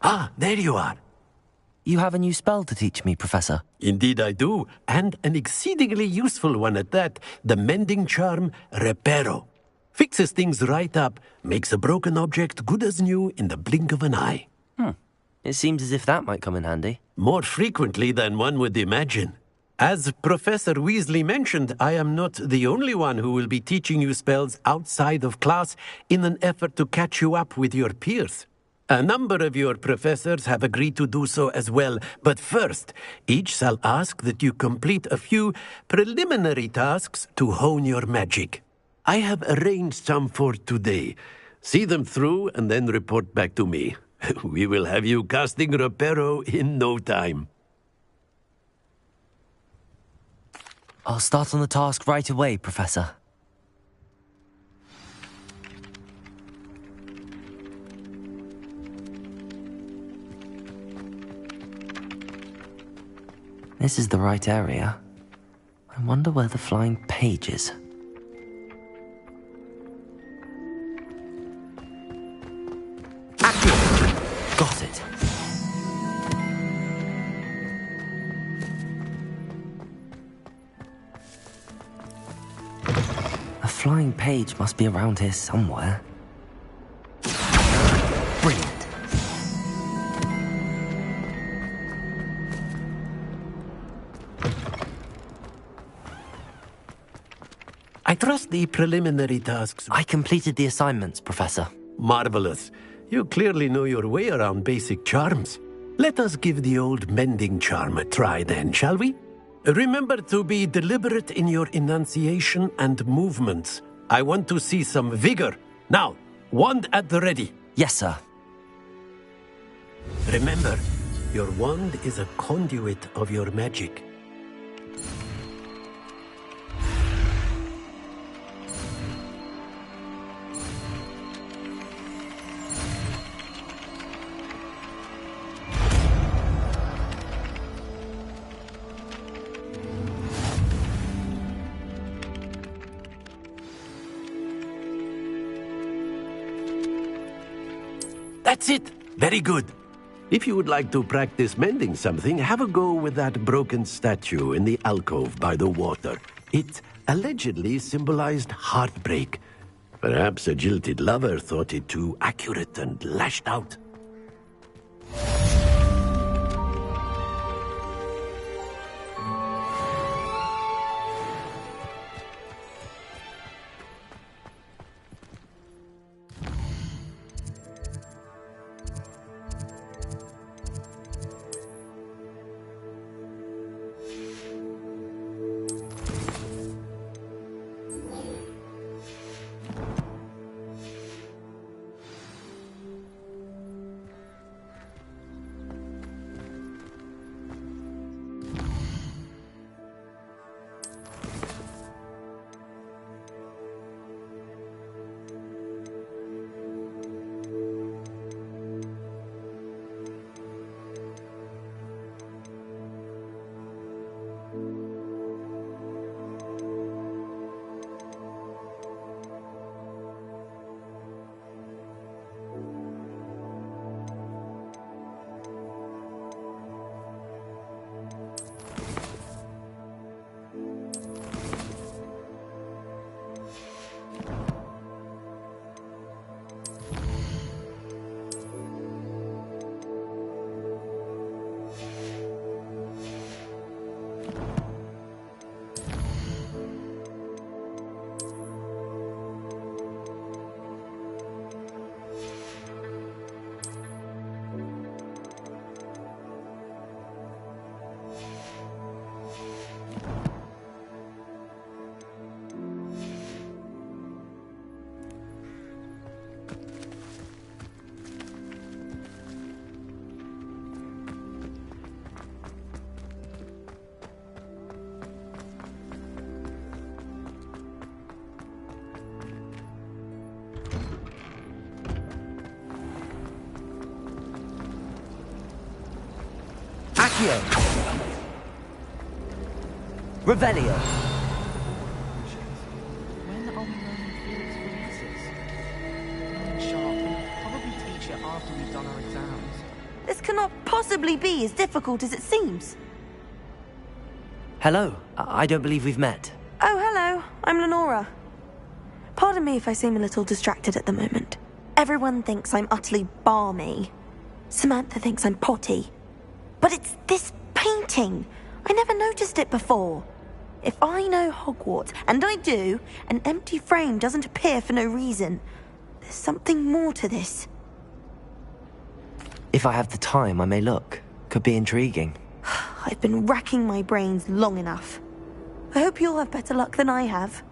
Ah, there you are. You have a new spell to teach me, Professor. Indeed I do, and an exceedingly useful one at that. The mending charm, Reparo. Fixes things right up, makes a broken object good as new in the blink of an eye. It seems as if that might come in handy. More frequently than one would imagine. As Professor Weasley mentioned, I am not the only one who will be teaching you spells outside of class in an effort to catch you up with your peers. A number of your professors have agreed to do so as well, but first, each shall ask that you complete a few preliminary tasks to hone your magic. I have arranged some for today. See them through and then report back to me. We will have you casting Reparo in no time. I'll start on the task right away, Professor. This is the right area. I wonder where the flying page is. Got it. flying page must be around here somewhere. Brilliant. I trust the preliminary tasks. I completed the assignments, Professor. Marvelous. You clearly know your way around basic charms. Let us give the old mending charm a try then, shall we? Remember to be deliberate in your enunciation and movements. I want to see some vigor. Now, wand at the ready. Yes, sir. Remember, your wand is a conduit of your magic. That's it. Very good. If you would like to practice mending something, have a go with that broken statue in the alcove by the water. It allegedly symbolized heartbreak. Perhaps a jilted lover thought it too accurate and lashed out. Accio! Revelio! When are we learning Felix releases? Sharp will probably teach it after we've done our exams. This cannot possibly be as difficult as it seems. Hello. I don't believe we've met. Oh, hello. I'm Lenora. Pardon me if I seem a little distracted at the moment. Everyone thinks I'm utterly balmy. Samantha thinks I'm potty. But it's this painting. I never noticed it before. If I know Hogwarts, and I do, an empty frame doesn't appear for no reason. There's something more to this. If I have the time, I may look. Could be intriguing. I've been racking my brains long enough. I hope you'll have better luck than I have.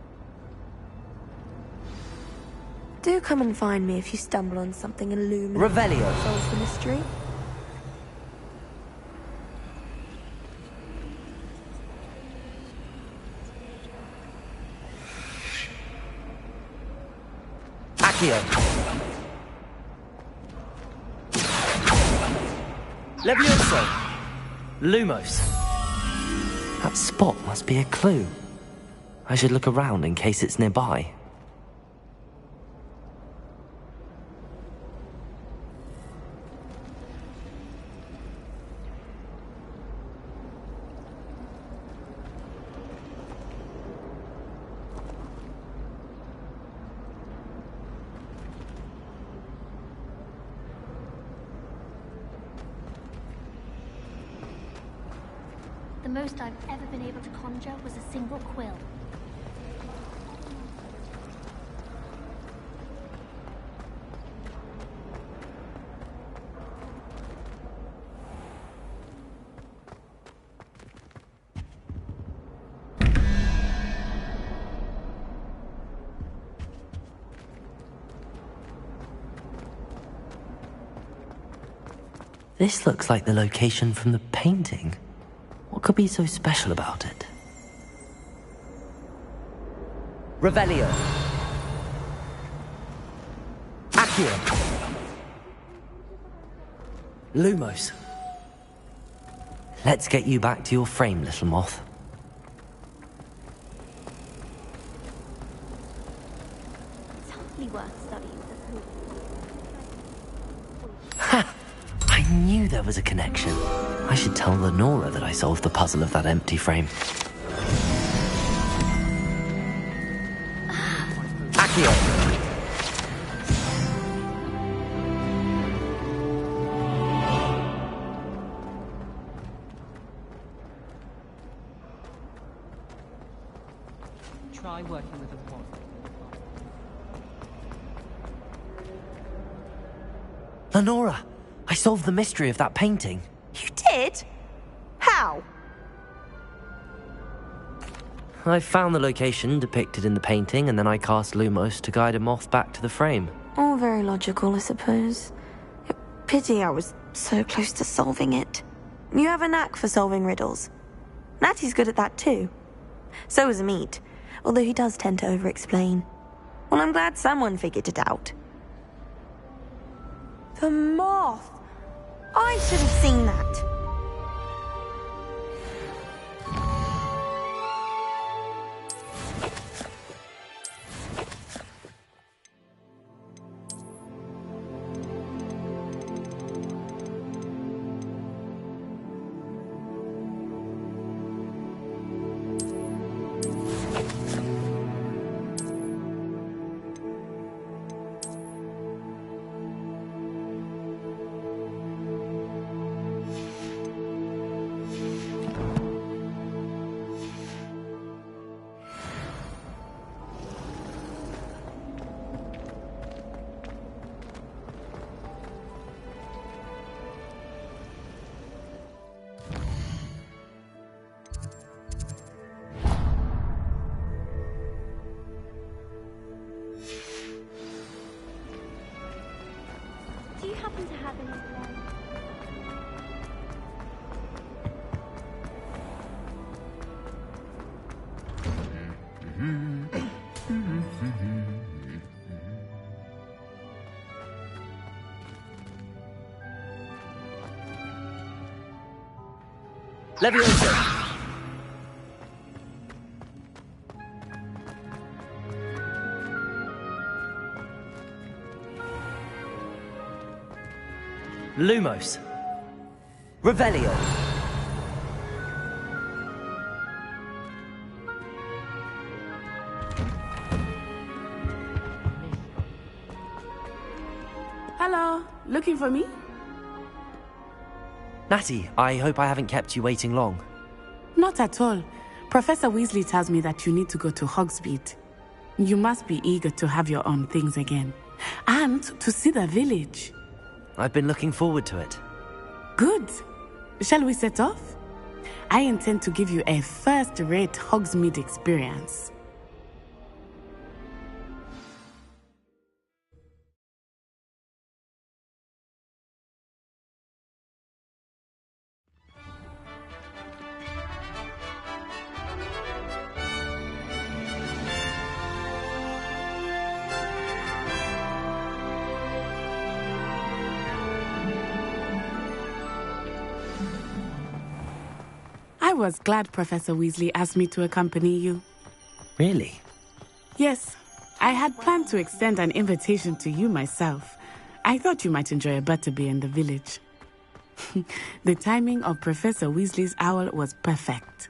Do come and find me if you stumble on something illuminating. Revelio. Solves the mystery. Accio! Levioso! Lumos! That spot must be a clue. I should look around in case it's nearby. The most I've ever been able to conjure was a single quill. This looks like the location from the painting. What could be so special about it? Revelio. Accio. Lumos. Let's get you back to your frame, little moth. It's hardly worth studying for. Ha! I knew there was a connection. I should tell ㅎㅍ that I solved the puzzle of that empty frame. Accio! Try working with a wand. ㅎㅍ! I solved the mystery of that painting. You did? How? I found the location depicted in the painting, and then I cast Lumos to guide a moth back to the frame. All very logical, I suppose. Pity I was so close to solving it. You have a knack for solving riddles. Natty's good at that too. So is Meat, although he does tend to over-explain. Well, I'm glad someone figured it out. The moth! I should have seen that. Do you happen to have any blend? Leviosa! Lumos. Revelio. Hello, looking for me? Natty, I hope I haven't kept you waiting long. Not at all. Professor Weasley tells me that you need to go to Hogsmeade. You must be eager to have your own things again. And to see the village. I've been looking forward to it. Good. Shall we set off? I intend to give you a first-rate Hogsmeade experience. I was glad Professor Weasley asked me to accompany you. Really? Yes, I had planned to extend an invitation to you myself. I thought you might enjoy a butterbeer in the village. The timing of Professor Weasley's owl was perfect.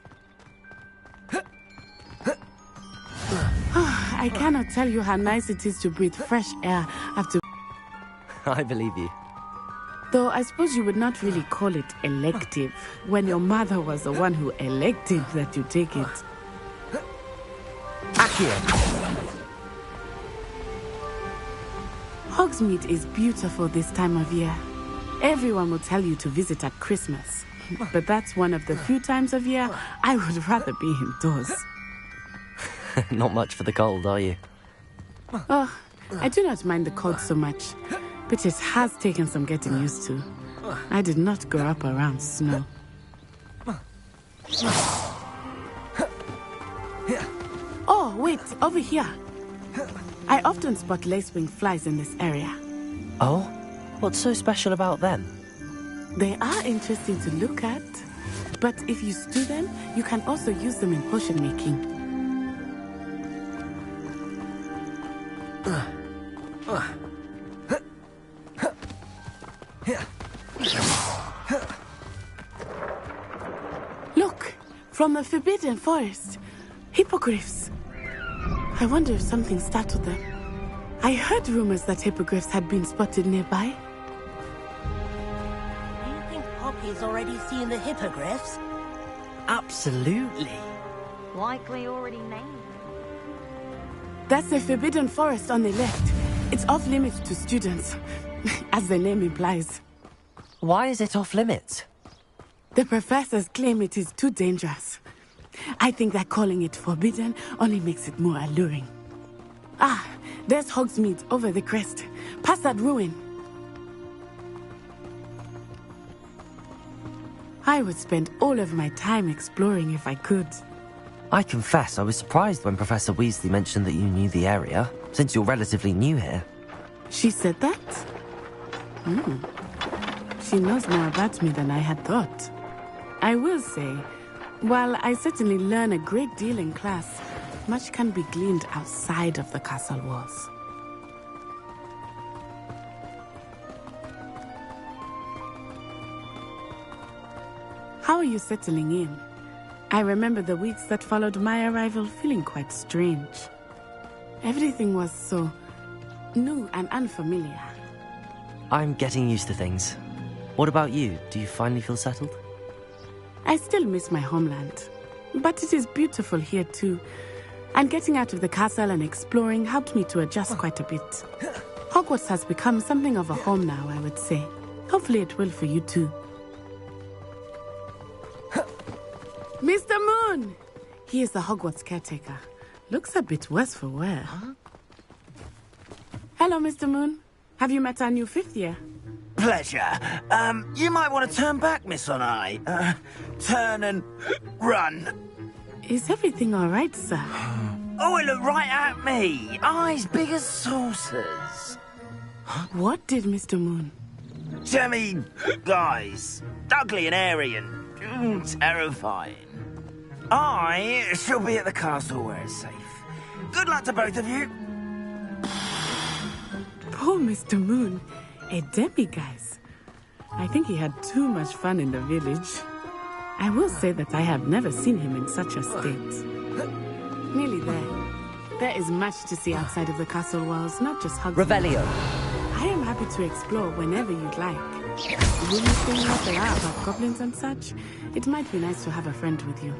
I cannot tell you how nice it is to breathe fresh air after... I believe you. Though I suppose you would not really call it elective when your mother was the one who elected that you take it. Accio! Hogsmeade is beautiful this time of year. Everyone will tell you to visit at Christmas. But that's one of the few times of year I would rather be indoors. Not much for the cold, are you? Oh, I do not mind the cold so much, but it has taken some getting used to. I did not grow up around snow. Oh, wait, over here. I often spot lacewing flies in this area. Oh? What's so special about them? They are interesting to look at, but if you stew them, you can also use them in potion making. Look, from the Forbidden Forest, hippogriffs. I wonder if something startled them. I heard rumors that hippogriffs had been spotted nearby. Do you think Poppy's already seen the hippogriffs? Absolutely. Like we already named. That's the Forbidden Forest on the left. It's off limits to students, as the name implies. Why is it off limits? The professors claim it is too dangerous. I think that calling it forbidden only makes it more alluring. Ah, there's Hogsmeade over the crest, past that ruin. I would spend all of my time exploring if I could. I confess I was surprised when Professor Weasley mentioned that you knew the area, since you're relatively new here. She said that? She knows more about me than I had thought. I will say, while I certainly learn a great deal in class, much can be gleaned outside of the castle walls. How are you settling in? I remember the weeks that followed my arrival feeling quite strange. Everything was so new and unfamiliar. I'm getting used to things. What about you? Do you finally feel settled? I still miss my homeland, but it is beautiful here too. And getting out of the castle and exploring helped me to adjust quite a bit. Hogwarts has become something of a home now, I would say. Hopefully it will for you too. Mr. Moon! He is the Hogwarts caretaker. Looks a bit worse for wear. Hello, Mr. Moon. Have you met our new 5th year? Pleasure. You might want to turn back, Miss Onai. Turn and run. Is everything all right, sir? Oh, it looked right at me. Eyes big as saucers. What did Mr. Moon? Jemmy, guys. Ugly and airy and terrifying. I shall be at the castle where it's safe. Good luck to both of you. Poor Mr. Moon. A demiguise. I think he had too much fun in the village. I will say that I have never seen him in such a state. Nearly there. There is much to see outside of the castle walls, not just Hogsmeade. Revelio. I am happy to explore whenever you'd like. Rumors saying what there are about goblins and such, it might be nice to have a friend with you.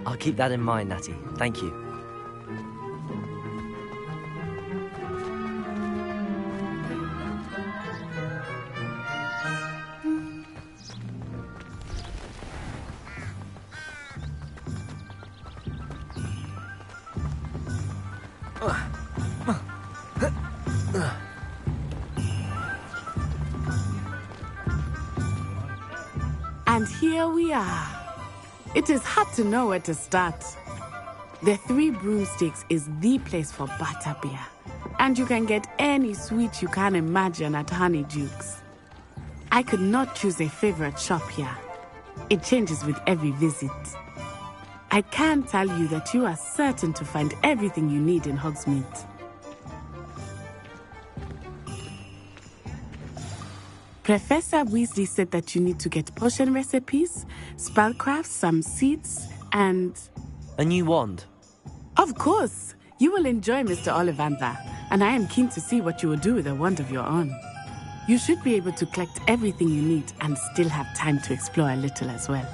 I'll keep that in mind, Natty. Thank you. And here we are. It is hard to know where to start. The 3 Broomsticks is the place for butterbeer. And you can get any sweet you can imagine at Honeydukes. I could not choose a favorite shop here. It changes with every visit. I can tell you that you are certain to find everything you need in Hogsmeade. Professor Weasley said that you need to get potion recipes, spellcrafts, some seeds, and... A new wand? Of course! You will enjoy Mr. Ollivander, and I am keen to see what you will do with a wand of your own. You should be able to collect everything you need and still have time to explore a little as well.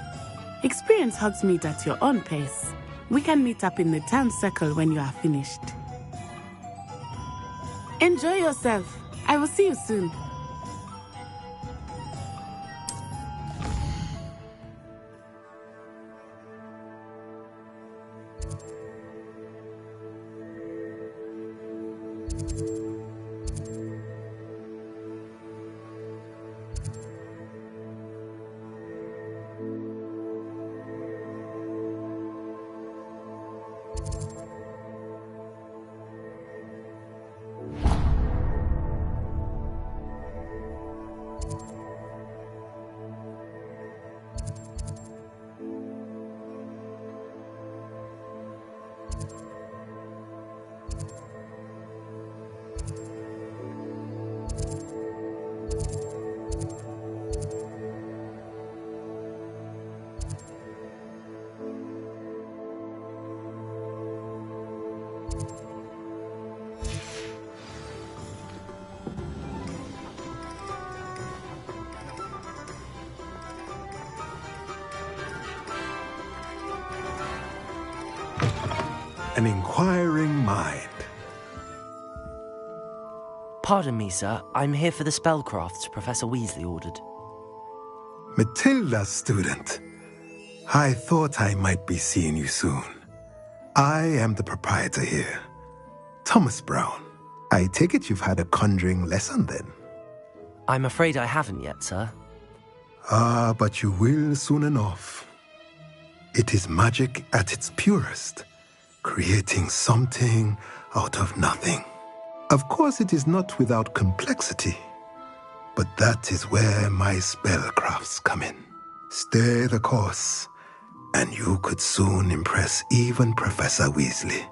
Experience Hogsmeade at your own pace. We can meet up in the town circle when you are finished. Enjoy yourself. I will see you soon. An inquiring mind. Pardon me, sir. I'm here for the spellcrafts Professor Weasley ordered. Matilda's student. I thought I might be seeing you soon. I am the proprietor here, Thomas Brown. I take it you've had a conjuring lesson then? I'm afraid I haven't yet, sir. Ah, but you will soon enough. It is magic at its purest, creating something out of nothing. Of course, it is not without complexity, but that is where my spellcrafts come in. Stay the course, and you could soon impress even Professor Weasley.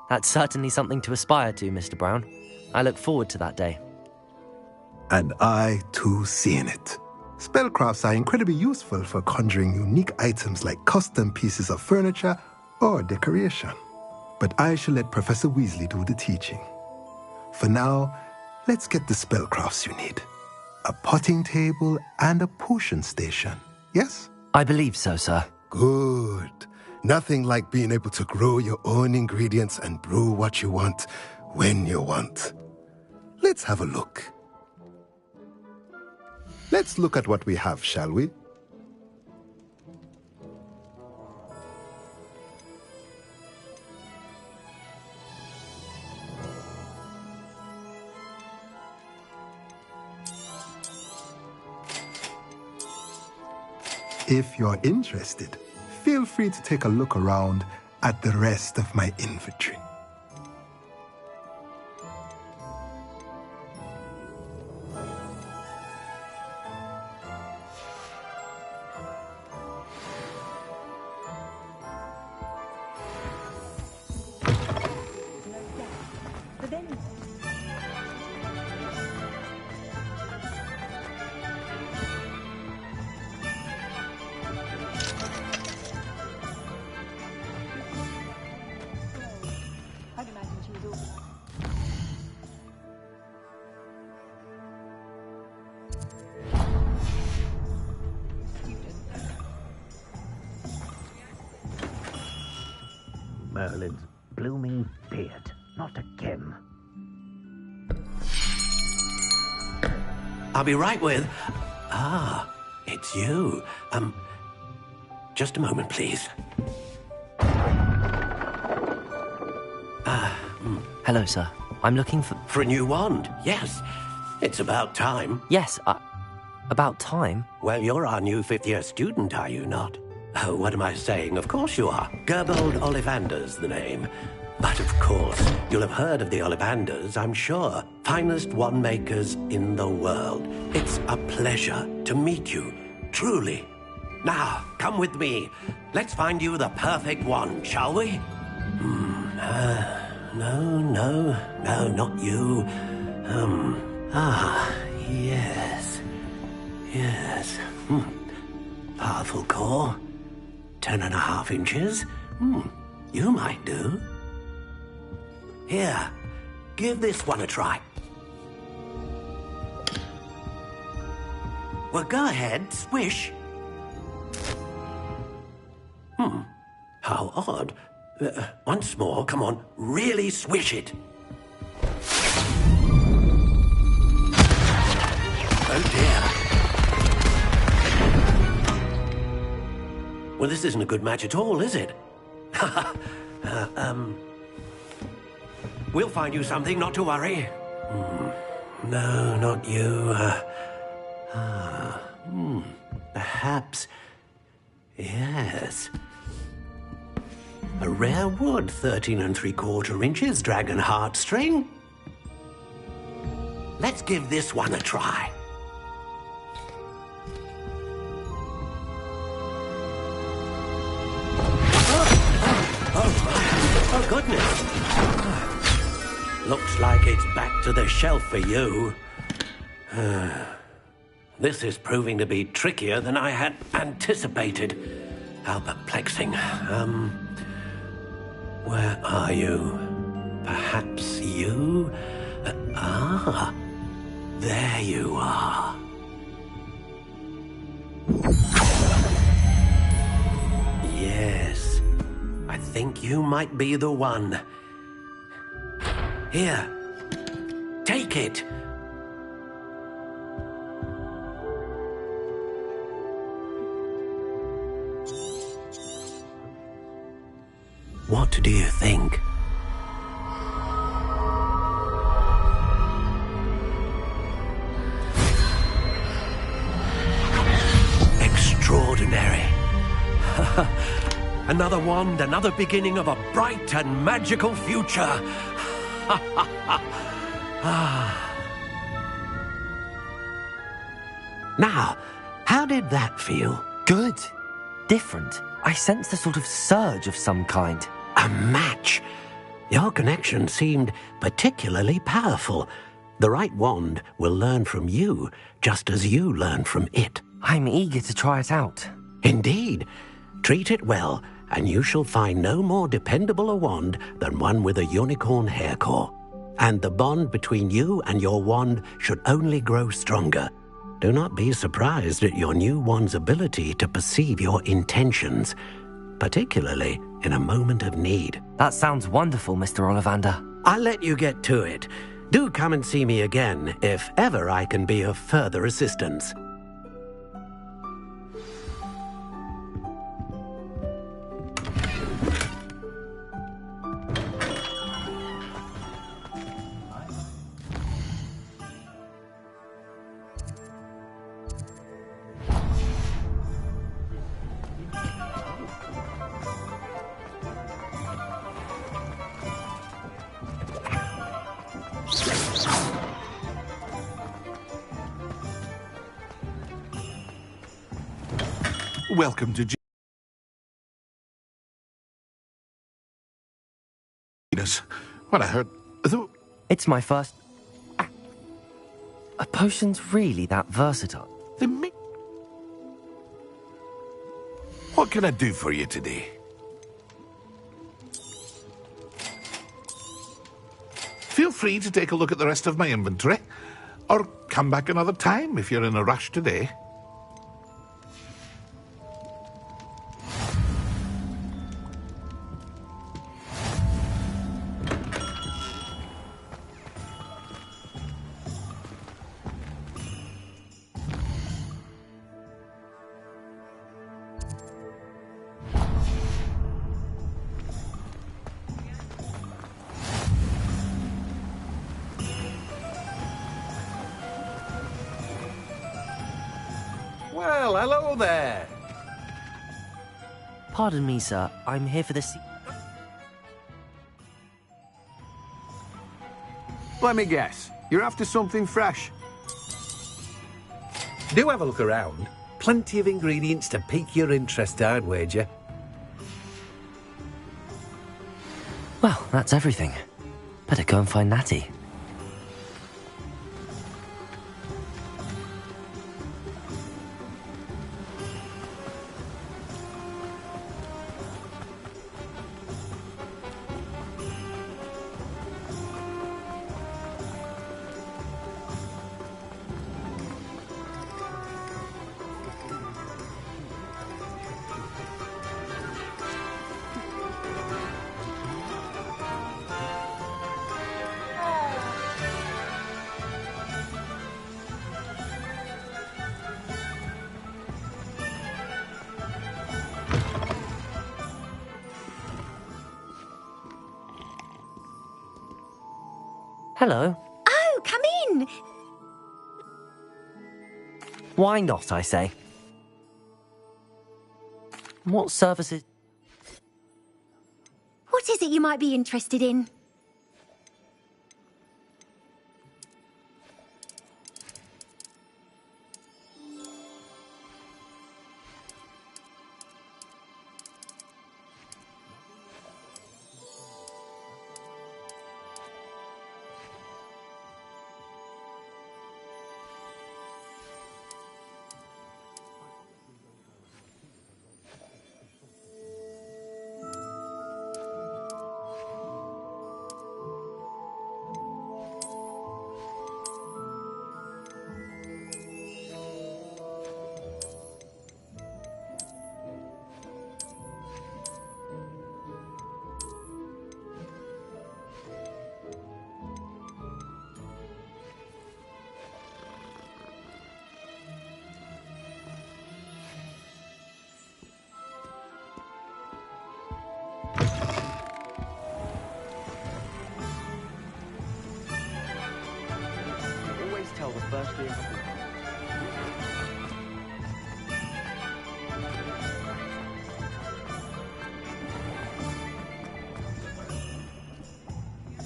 That's certainly something to aspire to, Mr. Brown. I look forward to that day. And I, too, seeing it. Spellcrafts are incredibly useful for conjuring unique items like custom pieces of furniture or decoration. But I shall let Professor Weasley do the teaching. For now, let's get the spellcrafts you need. A potting table and a potion station, yes? I believe so, sir. Good. Nothing like being able to grow your own ingredients and brew what you want when you want. Let's have a look. Let's look at what we have, shall we? If you're interested, feel free to take a look around at the rest of my inventory. Merlin's blooming beard. Not again. I'll be right with... Ah, it's you. Just a moment, please. Hello, sir. I'm looking for... For a new wand, yes. It's about time. Yes, about time? Well, you're our new fifth-year student, are you not? Oh, what am I saying? Of course you are. Gerbold Ollivander's the name. But of course, you'll have heard of the Ollivanders, I'm sure. Finest wand makers in the world. It's a pleasure to meet you, truly. Now, come with me. Let's find you the perfect wand, shall we? No, not you. Yes. Powerful core. 10.5 inches. You might do. Here, give this one a try. Well, go ahead, swish. How odd. Once more, come on, really swish it. Oh dear. Well, this isn't a good match at all, is it? We'll find you something, not to worry. No, not you. Perhaps... Yes. A rare wood, 13 3/4 inches, dragon heartstring. Let's give this one a try. Oh, goodness. Looks like it's back to the shelf for you. This is proving to be trickier than I had anticipated. How perplexing. Where are you? Perhaps you? There you are. Yes, I think you might be the one. Here, take it. What do you think? Extraordinary. Another wand, another beginning of a bright and magical future. Now, how did that feel? Good. Different. I sensed a sort of surge of some kind. A match. Your connection seemed particularly powerful. The right wand will learn from you, just as you learn from it. I'm eager to try it out. Indeed. Treat it well, and you shall find no more dependable a wand than one with a unicorn hair core. And the bond between you and your wand should only grow stronger. Do not be surprised at your new wand's ability to perceive your intentions, particularly in a moment of need. That sounds wonderful, Mr. Ollivander. I'll let you get to it. Do come and see me again if ever I can be of further assistance. Welcome to Genus. What I heard... It's my first... Are potions really that versatile? What can I do for you today? Feel free to take a look at the rest of my inventory, or come back another time if you're in a rush today. Well, hello there. Pardon me, sir. I'm here for the... Let me guess. You're after something fresh. Do have a look around. Plenty of ingredients to pique your interest, I'd wager. Well, that's everything. Better go and find Natty. Hello. Oh, come in. Why not, I say? What services... What is it you might be interested in? Always tell the first year...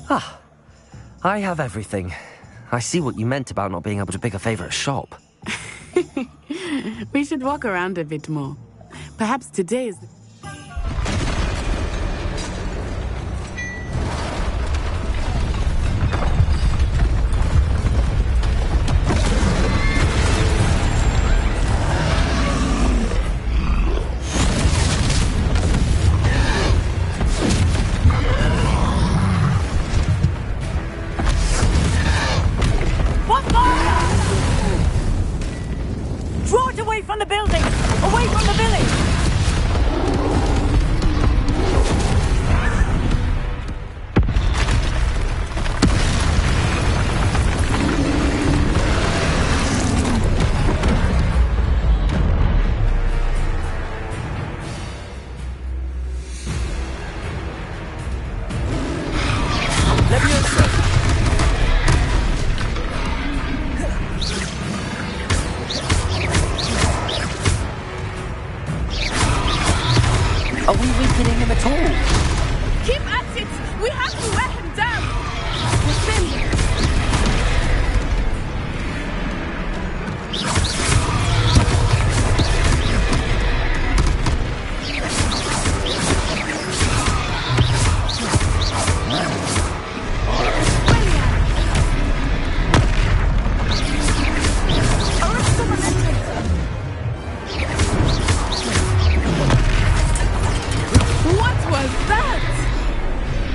Ah, I have everything. I see what you meant about not being able to pick a favorite shop. We should walk around a bit more. Perhaps today is... Draw it away from the building! Away from the village! Are we weakening him at all? Keep at it! We have to wear him down! Defend!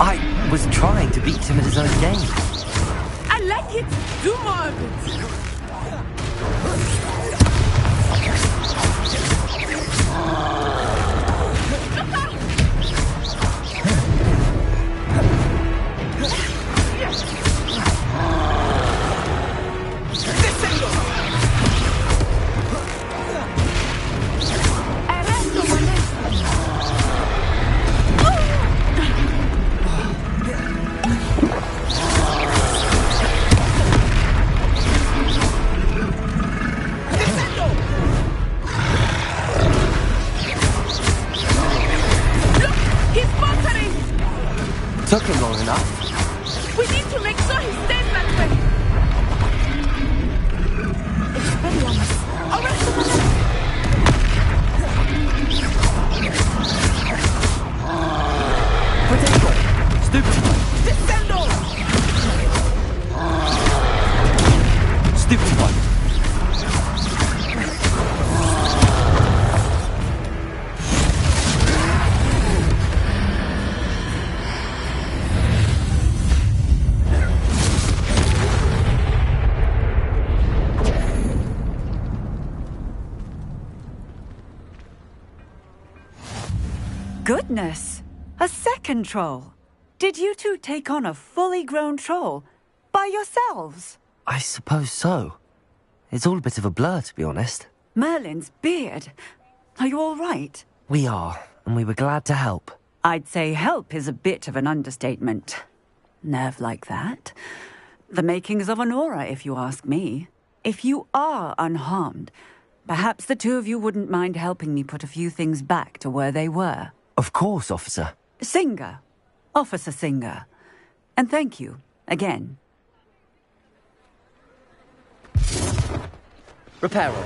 I was trying to beat him at his own game. I like it! Do more of it! Took him long enough. We need to make sure he stays that way. Expelliarmus. Arrest him on Potato. Stupid one. Descendo. Stupid one. Goodness! A second troll! Did you two take on a fully grown troll? By yourselves? I suppose so. It's all a bit of a blur, to be honest. Merlin's beard. Are you all right? We are, and we were glad to help. I'd say help is a bit of an understatement. Nerve like that. The makings of an aura, if you ask me. If you are unharmed, perhaps the two of you wouldn't mind helping me put a few things back to where they were. Of course, officer. Singer. Officer Singer. And thank you, again. Reparo.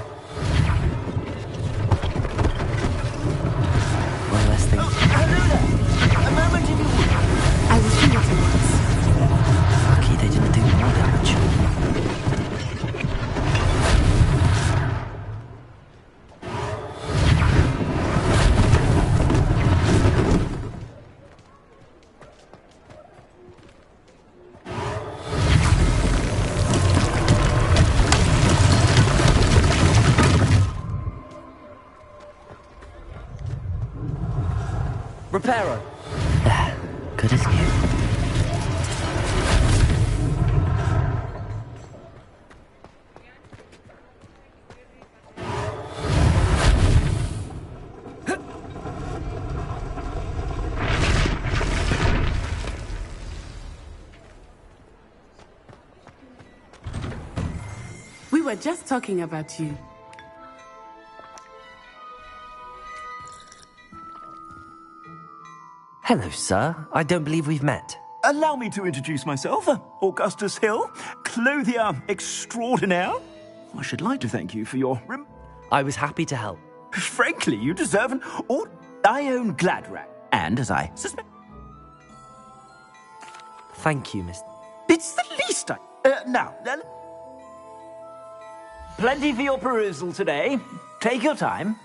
One less thing. Hello there! A moment if you would. I will see what it was. Lucky they didn't do more damage. Reparo. Good as new. We were just talking about you. Hello, sir. I don't believe we've met. Allow me to introduce myself, Augustus Hill, clothier extraordinaire. I should like to thank you for your... I was happy to help. Frankly, you deserve an... I own Gladrak, and as I suspect... Thank you, Miss... It's the least I... now, plenty for your perusal today. Take your time.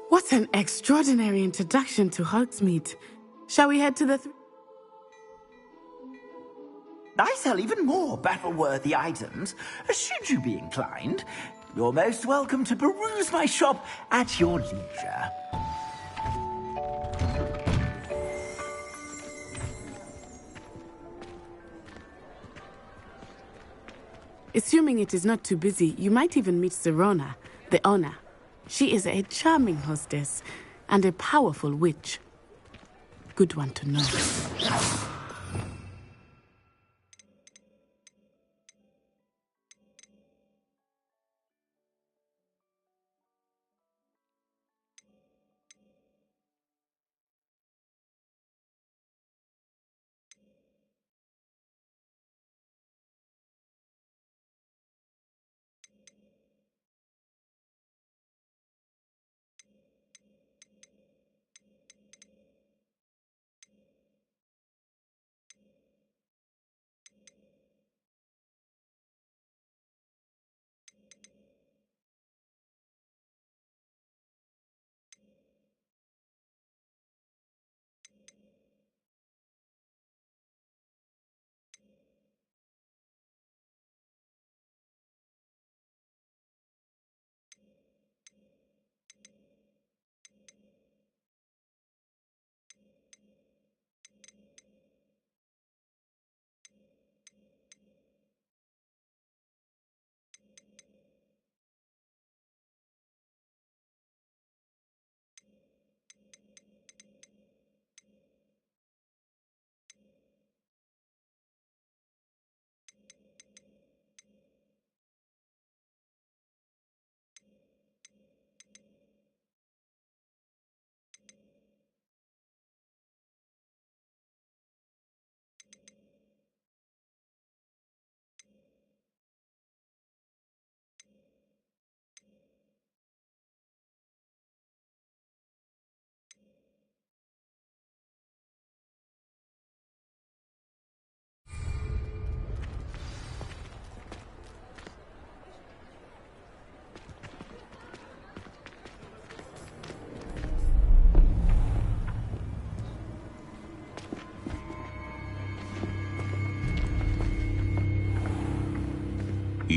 What an extraordinary introduction to Hogsmeade. Shall we head to the... I sell even more battle-worthy items, should you be inclined. You're most welcome to peruse my shop at your leisure. Assuming it is not too busy, you might even meet Serona, the owner. She is a charming hostess and a powerful witch. Good one to know.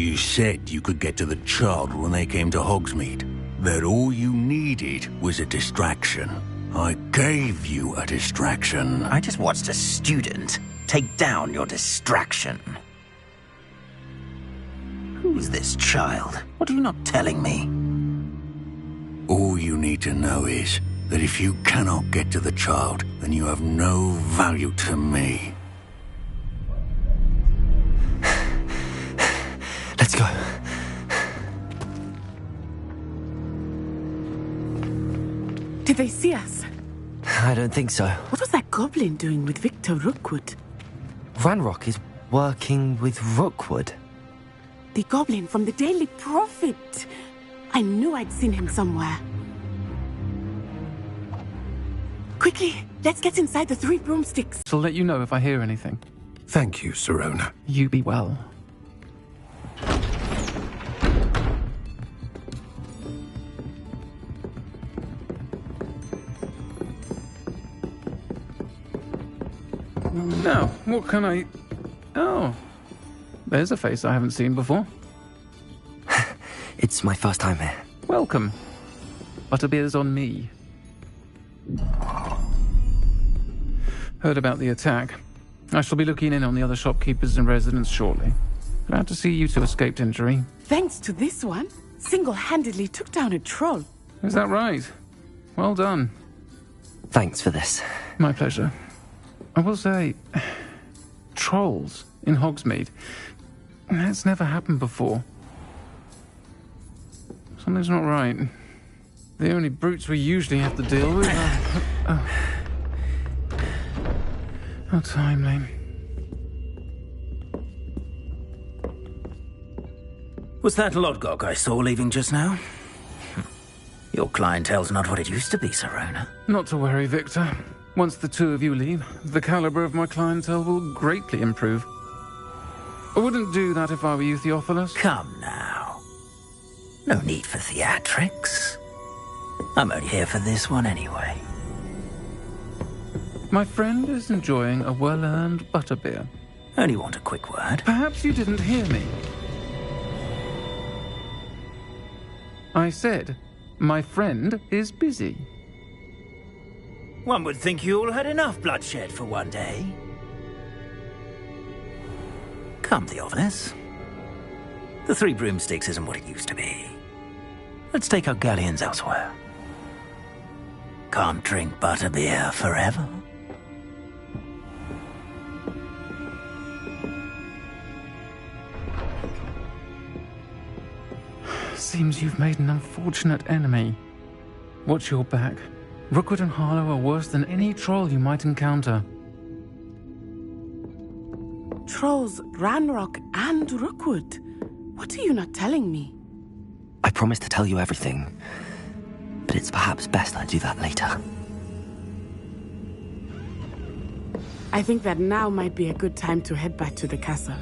You said you could get to the child when they came to Hogsmeade. That all you needed was a distraction. I gave you a distraction. I just watched a student take down your distraction. Who's this child? What are you not telling me? All you need to know is that if you cannot get to the child, then you have no value to me. Let's go. Did they see us? I don't think so. What was that goblin doing with Victor Rookwood? Ranrock is working with Rookwood. The goblin from the Daily Prophet. I knew I'd seen him somewhere. Quickly, let's get inside the 3 broomsticks. I'll let you know if I hear anything. Thank you, Sirona. You be well. Now, what can I... Oh, there's a face I haven't seen before. It's my first time here. Welcome. Butterbeer's on me. Heard about the attack. I shall be looking in on the other shopkeepers and residents shortly. Glad to see you two escaped injury. Thanks to this one, single-handedly took down a troll. Is that right? Well done. Thanks for this. My pleasure. I will say, trolls in Hogsmeade. That's never happened before. Something's not right. The only brutes we usually have to deal with are... How timely. Was that Lodgok I saw leaving just now? Your clientele's not what it used to be, Sirona. Not to worry, Victor. Once the 2 of you leave, the caliber of my clientele will greatly improve. I wouldn't do that if I were you, Theophilus. Come now. No need for theatrics. I'm only here for this one anyway. My friend is enjoying a well-earned butterbeer. Only want a quick word. Perhaps you didn't hear me. I said, my friend is busy. One would think you all had enough bloodshed for one day. Come, Theophilus. The 3 broomsticks isn't what it used to be. Let's take our galleons elsewhere. Can't drink butterbeer forever. Seems you've made an unfortunate enemy. Watch your back. Rookwood and Harlow are worse than any troll you might encounter. Trolls, Ranrock, and Rookwood. What are you not telling me? I promise to tell you everything, but it's perhaps best I do that later. I think that now might be a good time to head back to the castle.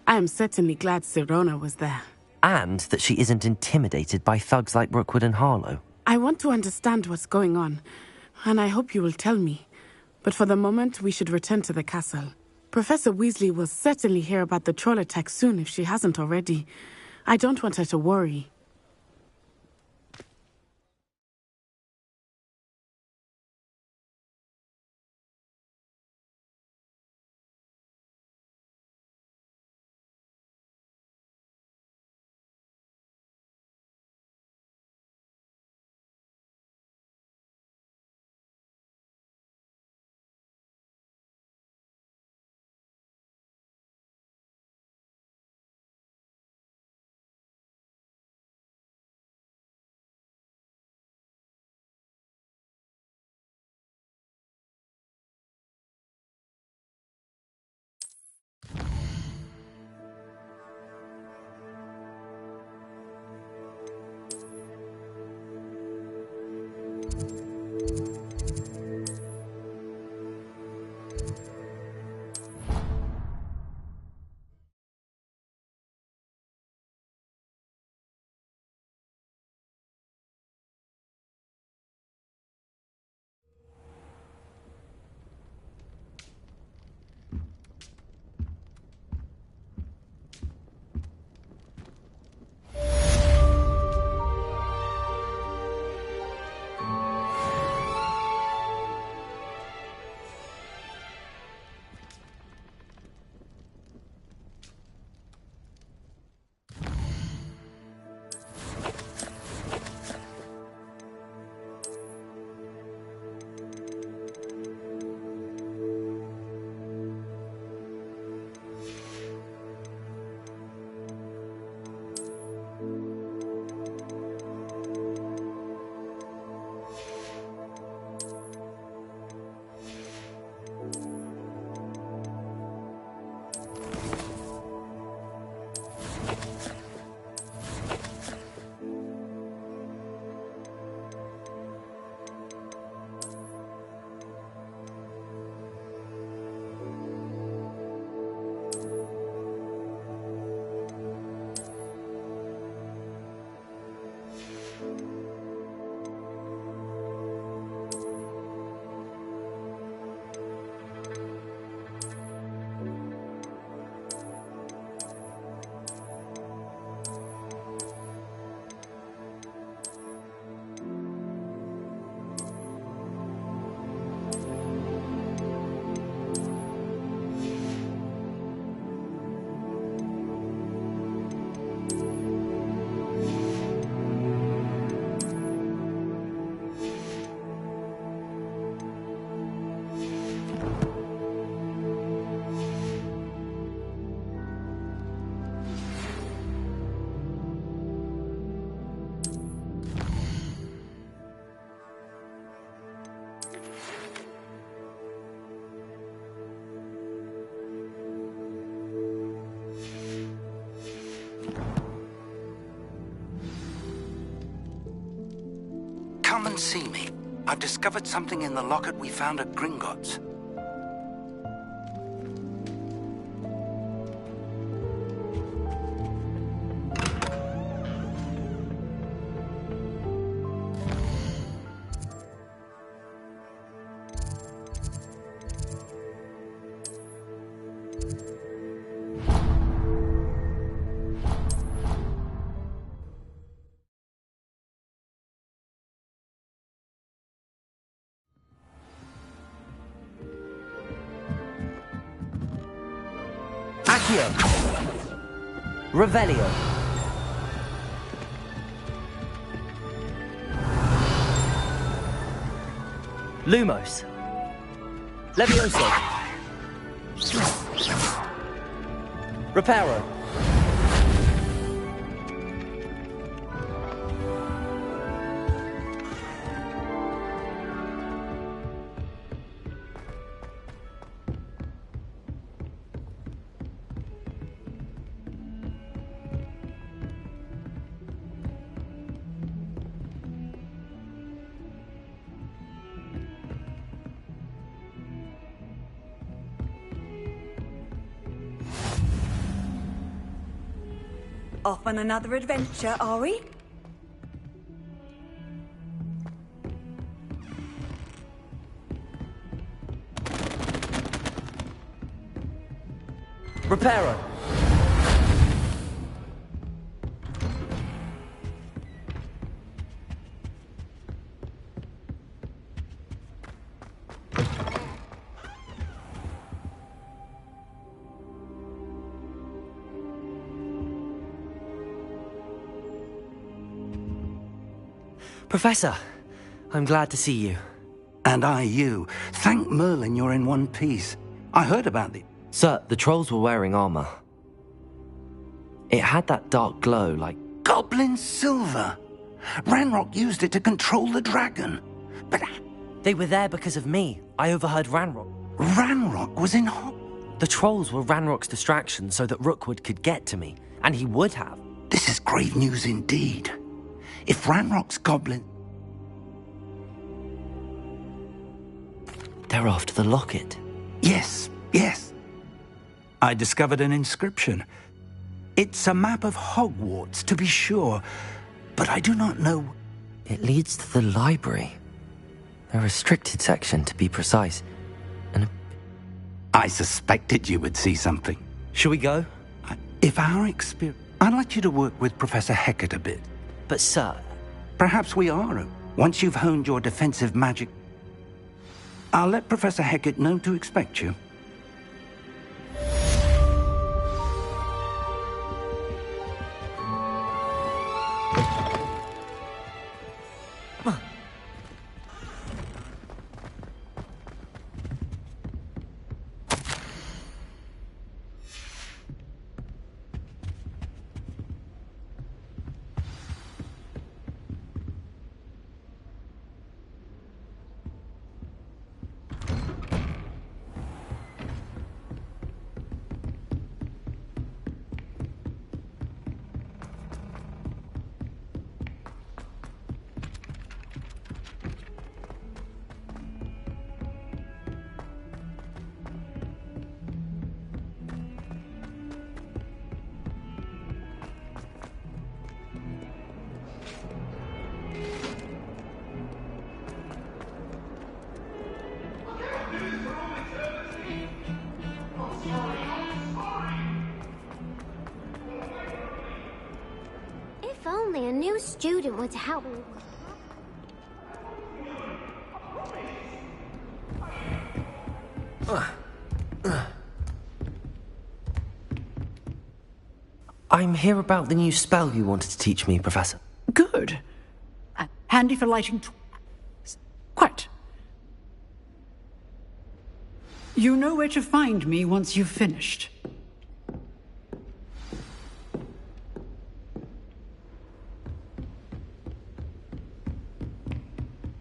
I am certainly glad Sirona was there. And that she isn't intimidated by thugs like Rookwood and Harlow. I want to understand what's going on, and I hope you will tell me. But for the moment, we should return to the castle. Professor Weasley will certainly hear about the troll attack soon if she hasn't already. I don't want her to worry. see me. I've discovered something in the locket we found at Gringotts. Accio. Revelio. Lumos. Levioso. Reparo. Off on another adventure, are we? Reparo. Professor, I'm glad to see you. And I you. Thank Merlin you're in one piece. I heard about the... Sir, the trolls were wearing armor. It had that dark glow like... Goblin silver! Ranrock used it to control the dragon. But... They were there because of me. I overheard Ranrock. Ranrock was in... The trolls were Ranrock's distraction so that Rookwood could get to me. And he would have. This is grave news indeed. If Ranrock's goblin... They're after the locket. Yes, yes. I discovered an inscription. It's a map of Hogwarts, to be sure, but I do not know... It leads to the library. A restricted section, to be precise. And I suspected you would see something. Shall we go? If our experience... I'd like you to work with Professor Hecat a bit. But, sir... Perhaps we are. Once you've honed your defensive magic... I'll let Professor Hecat know to expect you. If only a new student would help. I'm here about the new spell you wanted to teach me, Professor. Good. Handy for lighting Quite. You know where to find me once you've finished.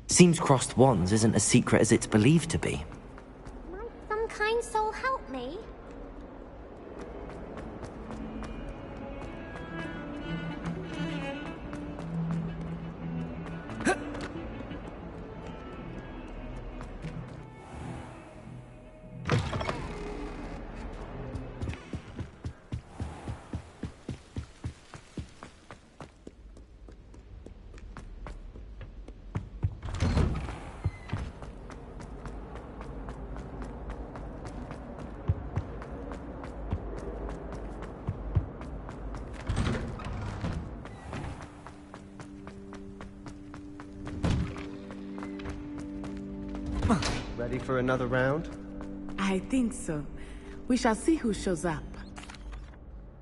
Seems crossed wands isn't as secret as it's believed to be. Might some kind soul help me? Ready for another round? I think so. We shall see who shows up.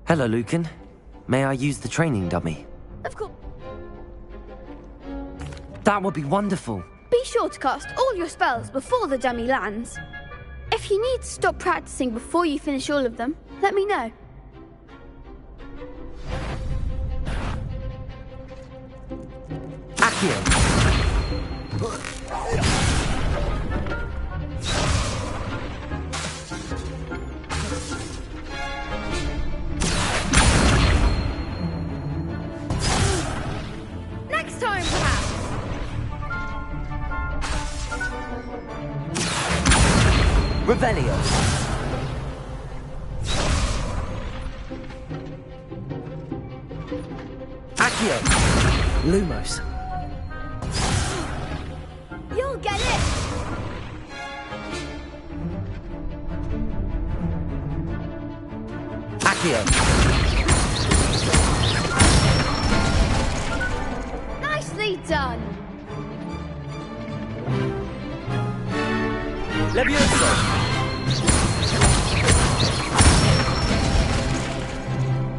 Hello, Lucan. May I use the training dummy? Of course. That would be wonderful. Be sure to cast all your spells before the dummy lands. If you need to stop practicing before you finish all of them, let me know. Accio. Next time, perhaps. Revelio. Accio. Lumos. You'll get it. Accio. Nicely done. Levioso.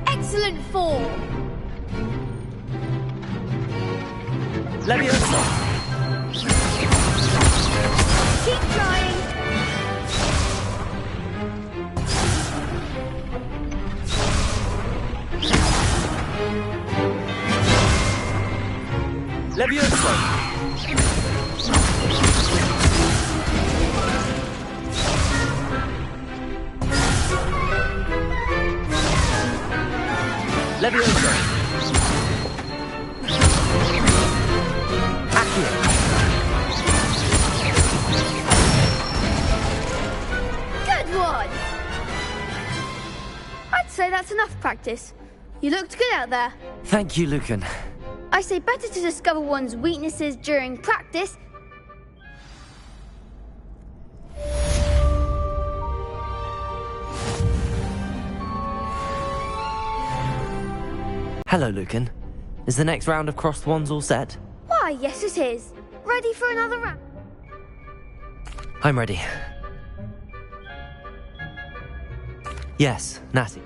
Excellent form. Levioso. Keep trying. Levioso. Levioso. Accio. Good one. I'd say that's enough practice. You looked good out there. Thank you, Lucan. I say better to discover one's weaknesses during practice. Hello, Lucan. Is the next round of crossed wands all set? Why, yes it is. Ready for another round? I'm ready. Yes, Natty.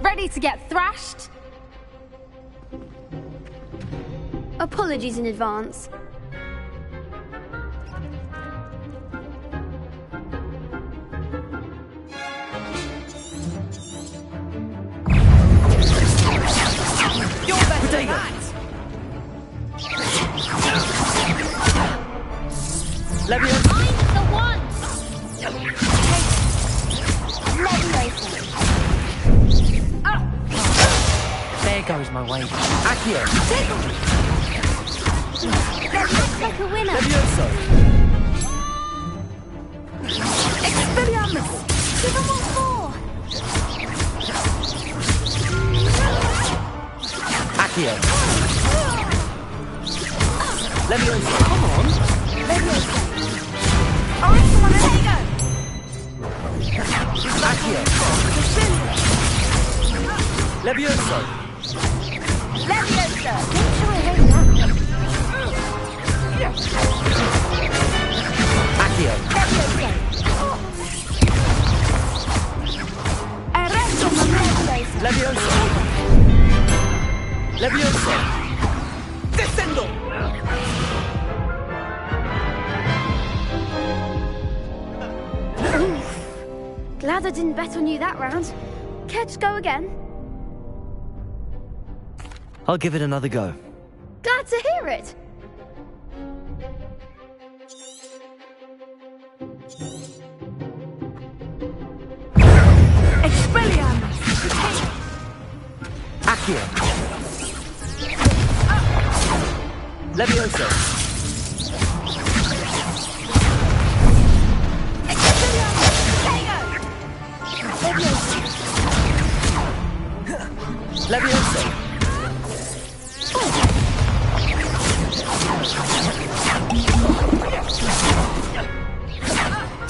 Ready to get thrashed? Apologies in advance. You're better than that! Levioso. I'm the one! Levioso. There goes my way. Accio. That looks like a winner. Levioso. Expelliarmus. Give them all four. Accio. Levioso. Come on. Levioso. Alright, come on, there you go. Accio. Levioso. Levioso. Make sure I hate that. Accio. Levioso. Arresto con Levioso. Levioso. Levioso. Descendo. Glad I didn't bet on you that round. Care to go again? I'll give it another go. Glad to hear it. Expelliarmus. Accio. Levioso. Levioso.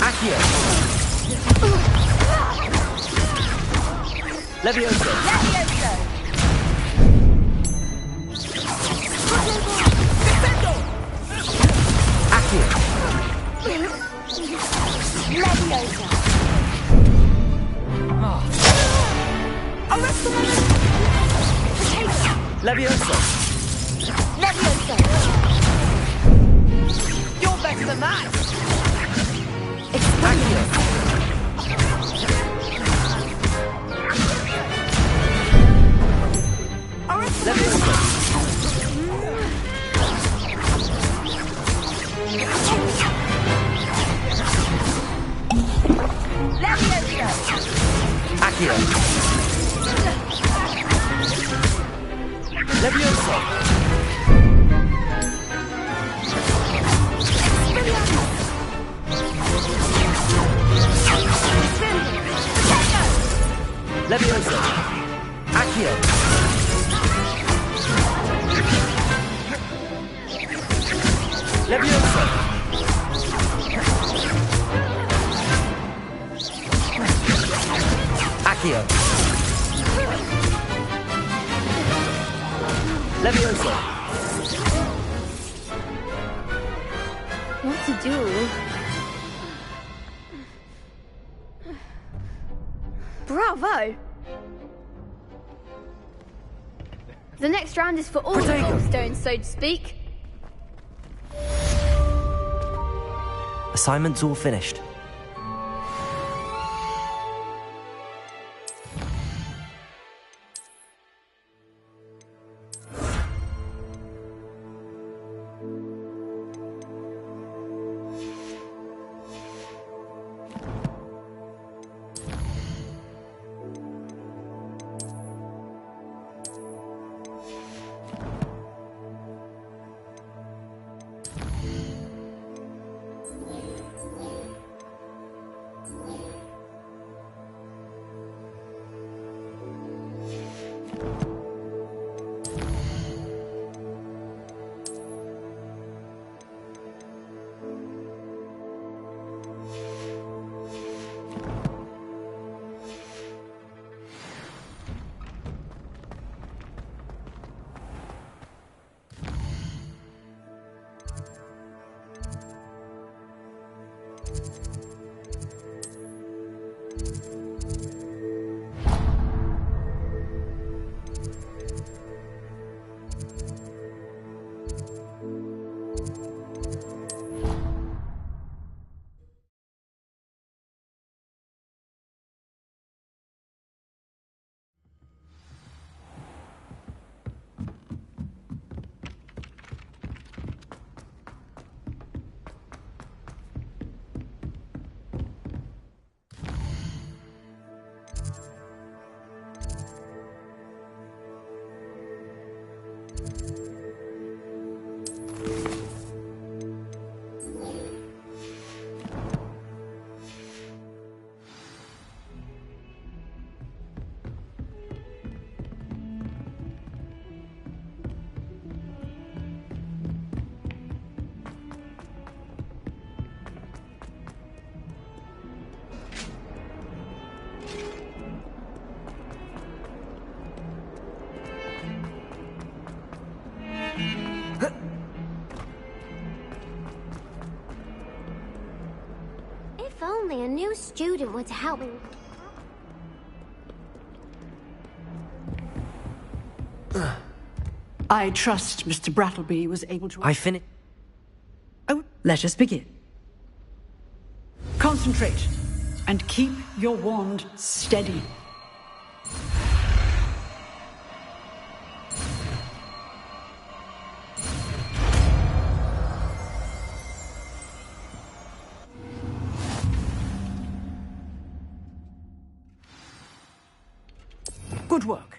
Accio. Levioso. Leviosa! Leviosa! Leviosa! You're better than that! Accio! Leviosa! Accio! Leviosa! Leviosa! Accio! Leviosa! Accio! Leviosa! What to do? Bravo! The next round is for all the gallstones, so to speak. Assignment's all finished. If only a new student were to help me. I trust Mr. Brattleby was able to... I finished. Oh, let us begin. Concentrate and keep your wand steady. Good work.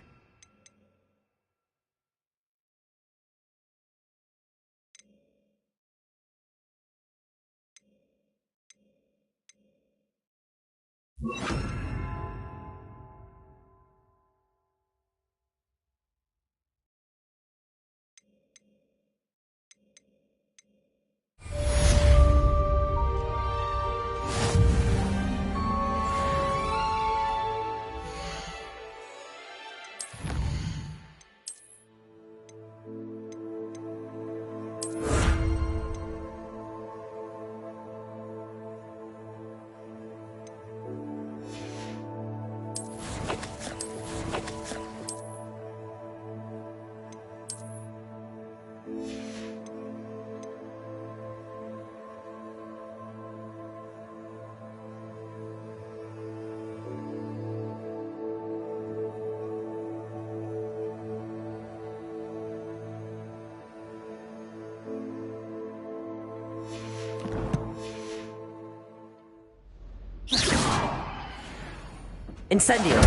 Incendio!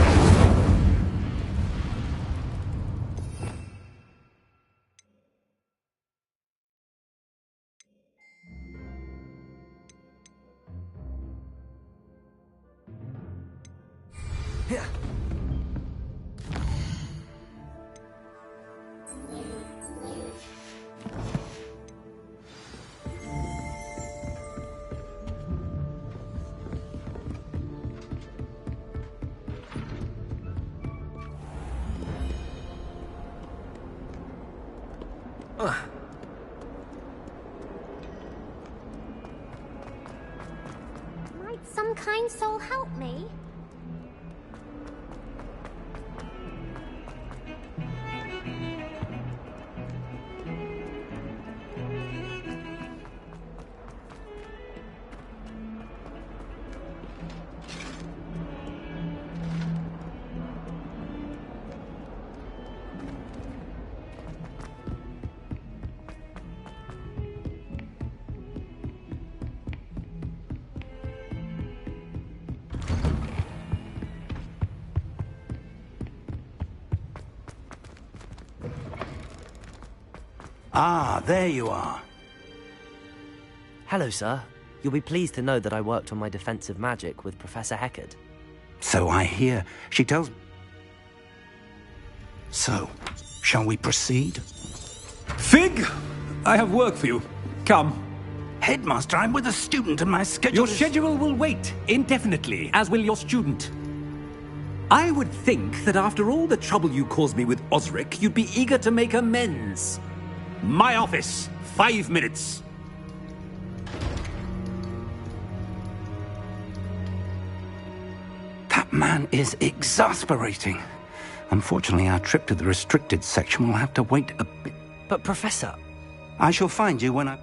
Might some kind soul help me? Ah, there you are. Hello, sir. You'll be pleased to know that I worked on my defensive magic with Professor ㅍㅍ. So I hear. She tells... So, shall we proceed? Fig! I have work for you. Come. Headmaster, I'm with a student and my schedule Your schedule will wait indefinitely, as will your student. I would think that after all the trouble you caused me with Osric, you'd be eager to make amends. My office, 5 minutes. That man is exasperating. Unfortunately, our trip to the restricted section will have to wait a bit. But, Professor... I shall find you when I...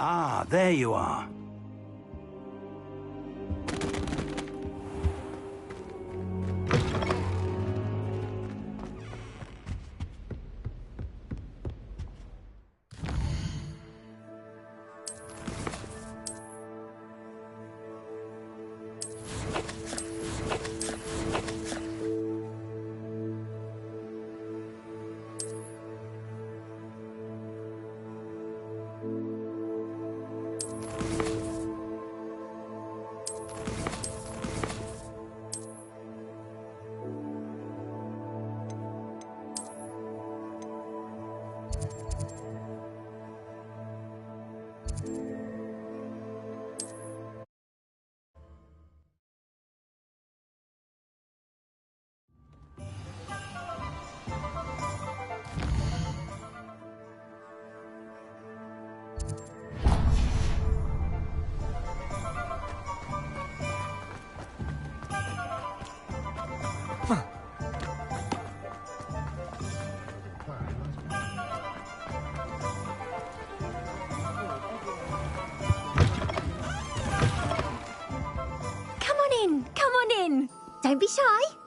Ah, there you are. Don't be shy.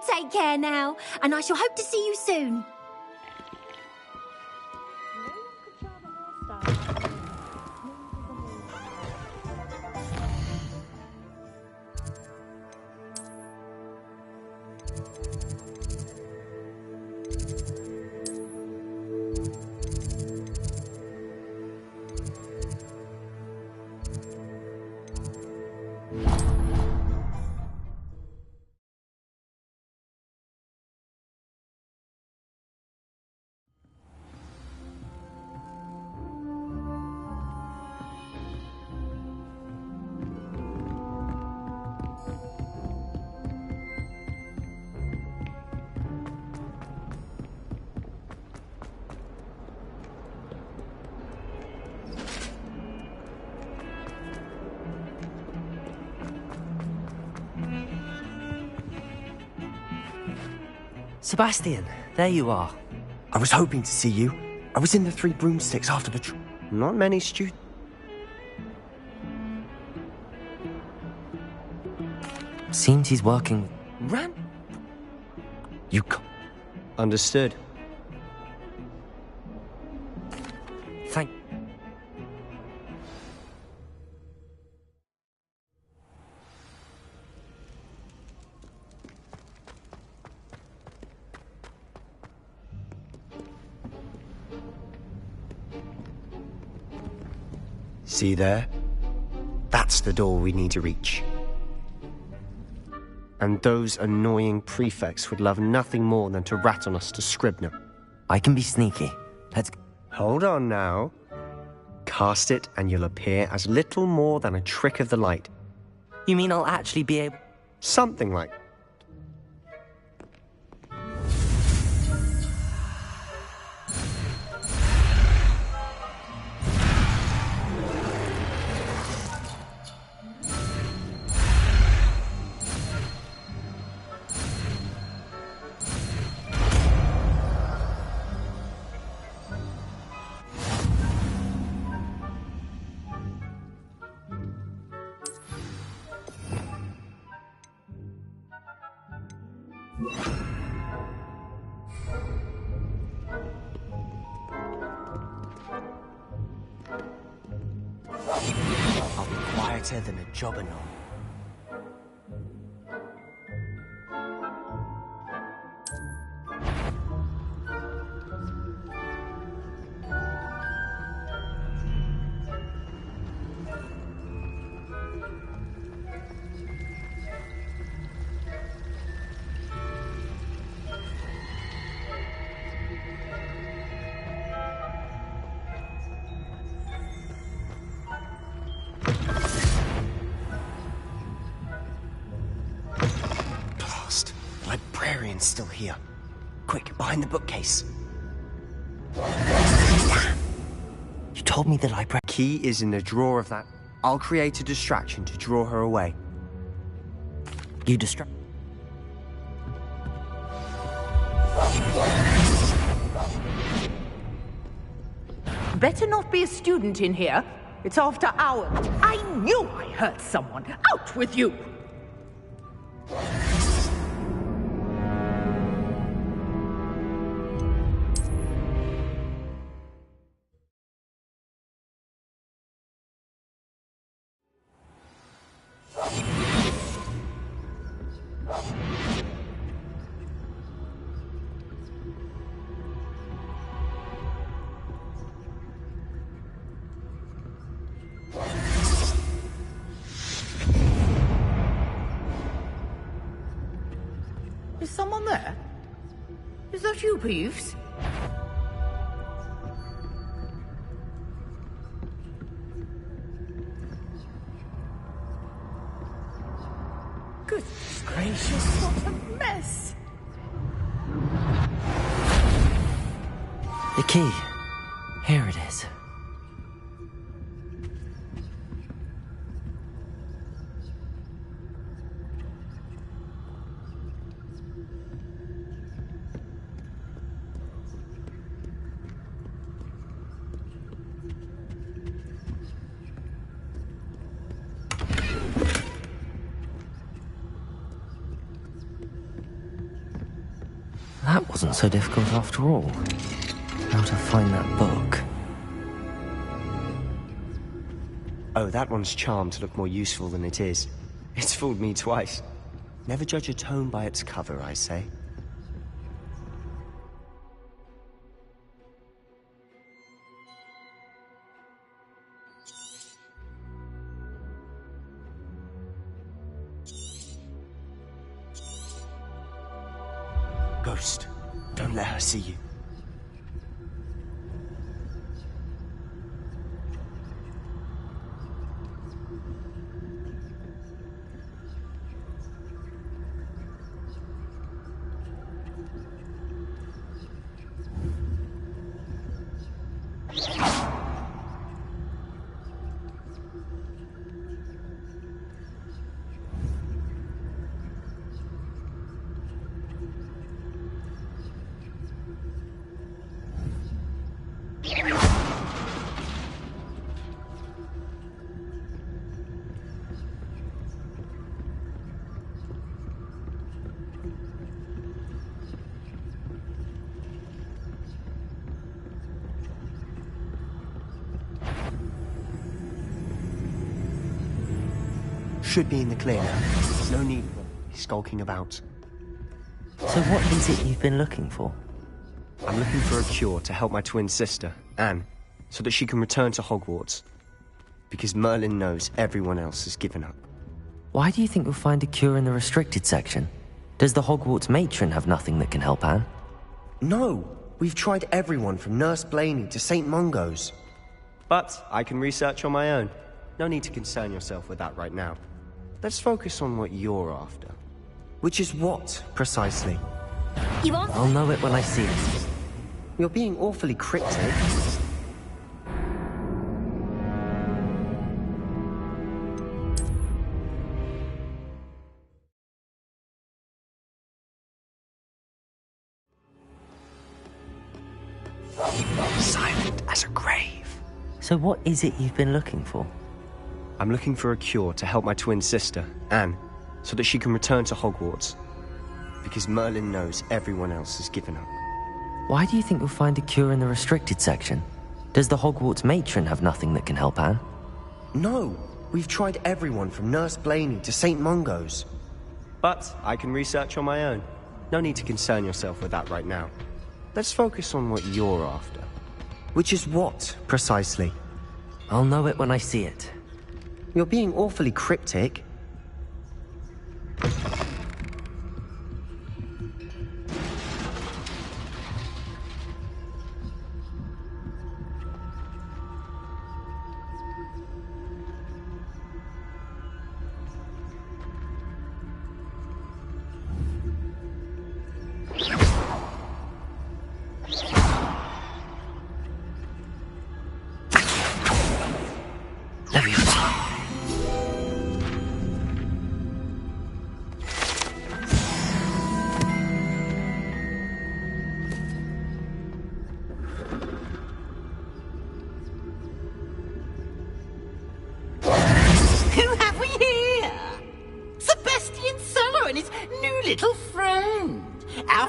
take care now, and I shall hope to see you soon. Sebastian, there you are. I was hoping to see you. I was in the Three Broomsticks after the Not many students. Seems he's working... Ran? You Understood. Thank... See there? That's the door we need to reach. And those annoying prefects would love nothing more than to rat on us to Scribner. I can be sneaky. Let's... Hold on now. Cast it and you'll appear as little more than a trick of the light. You mean I'll actually be able... Something like... I'll be quieter than a jobberknoll. Librarian's still here. Quick, behind the bookcase. You told me the library... Key is in the drawer of that. I'll create a distraction to draw her away. You distract... Better not be a student in here. It's after hours. I knew I heard someone. Out with you! Is someone there? Is that you, Peeves? Goodness gracious, what a mess! The key. Here it is. That wasn't so difficult after all. How to find that book. Oh, that one's charmed to look more useful than it is. It's fooled me twice. Never judge a tome by its cover, I say. Ghost, don't let her see you. Should be in the clear now. No need for skulking about. So what is it you've been looking for? I'm looking for a cure to help my twin sister, Anne, so that she can return to Hogwarts. Because Merlin knows everyone else has given up. Why do you think you'll find a cure in the restricted section? Does the Hogwarts matron have nothing that can help Anne? No! We've tried everyone from Nurse Blainey to St. Mungo's. But I can research on my own. No need to concern yourself with that right now. Let's focus on what you're after. Which is what, precisely? I'll know it when I see it. You're being awfully cryptic. Silent as a grave. So what is it you've been looking for? I'm looking for a cure to help my twin sister, Anne, so that she can return to Hogwarts. Because Merlin knows everyone else has given up. Why do you think you'll find a cure in the restricted section? Does the Hogwarts matron have nothing that can help Anne? No! We've tried everyone from Nurse Blainey to St. Mungo's. But I can research on my own. No need to concern yourself with that right now. Let's focus on what you're after. Which is what, precisely? I'll know it when I see it. You're being awfully cryptic.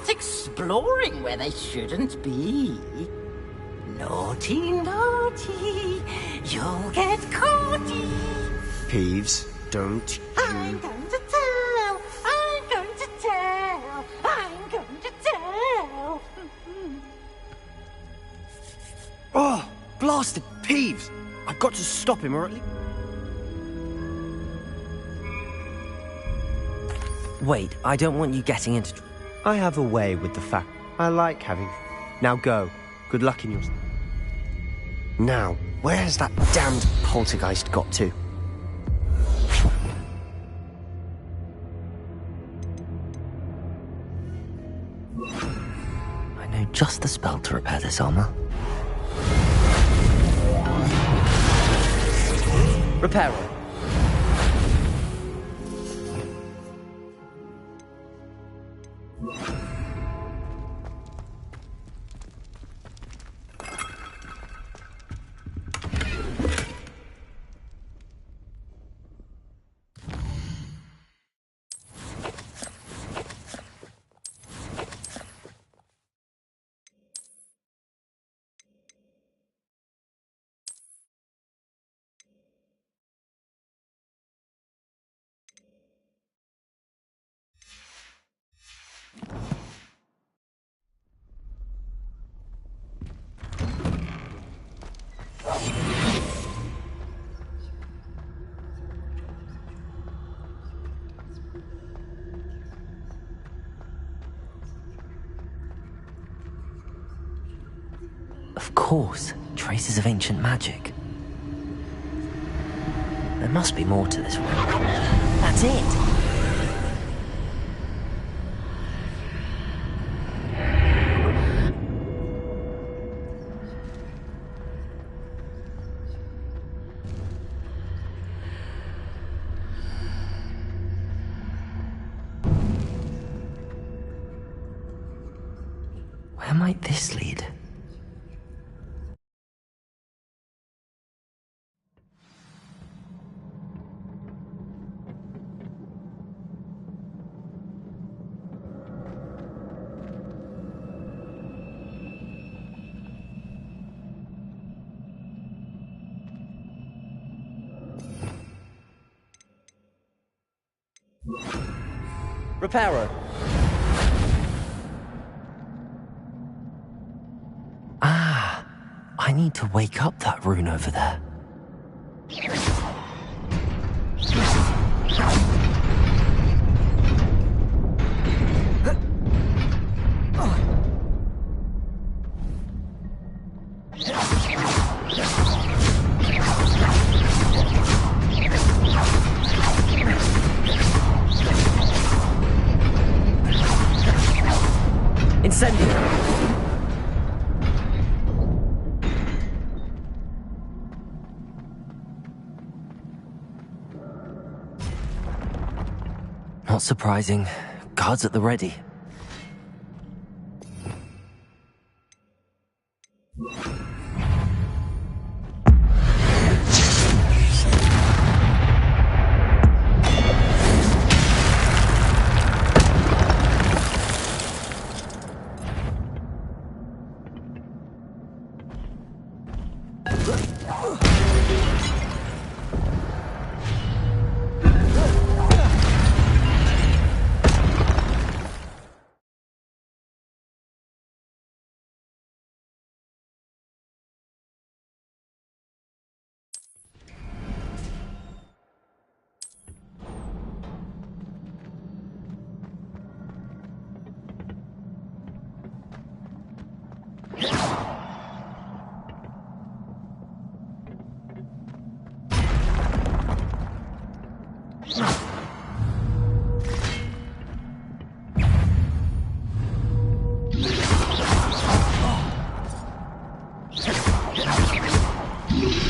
Exploring where they shouldn't be. Naughty, naughty, you'll get caughty. Peeves, don't you... I'm going to tell, I'm going to tell, I'm going to tell. Oh, blasted Peeves! I've got to stop him or at least... Wait, I don't want you getting into... I have a way with the fact. I like having... Now go. Good luck in your... Now, where has that damned poltergeist got to? I know just the spell to repair this armor. Repair it. Of course, traces of ancient magic. There must be more to this room. That's it! Where might this lead? Reparo. Ah, I need to wake up that rune over there. Incendio. Not surprising. Guards at the ready.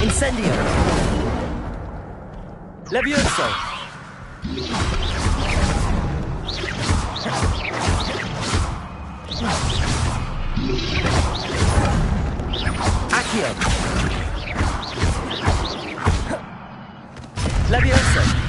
Incendio. Levioso. Accio. Levioso.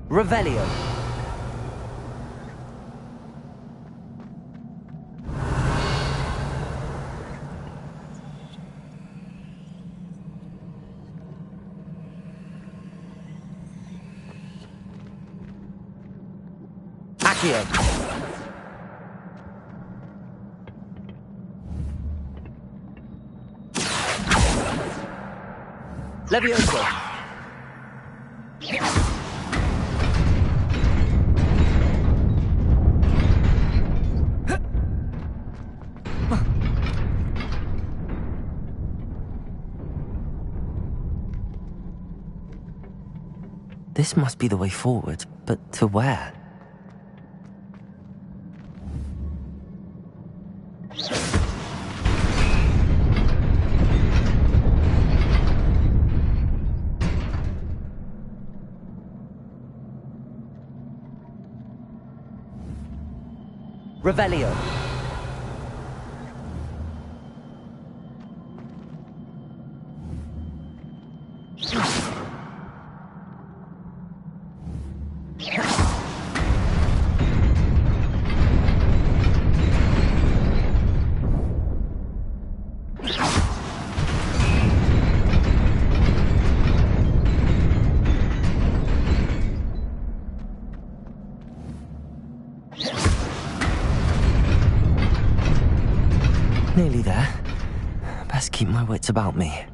Revelio. Accio. Levioso. This must be the way forward, but to where? Revelio. Nearly there. Best keep my wits about me.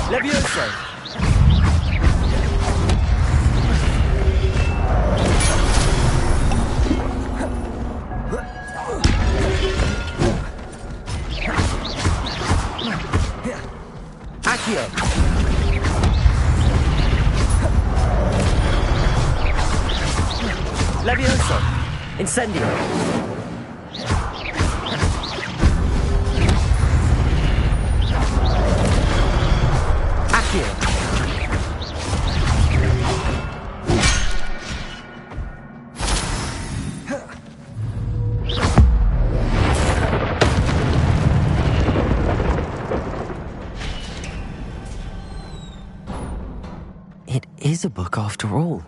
Levioso. Accio. Levioso. Incendio. Accio. It is a book after all.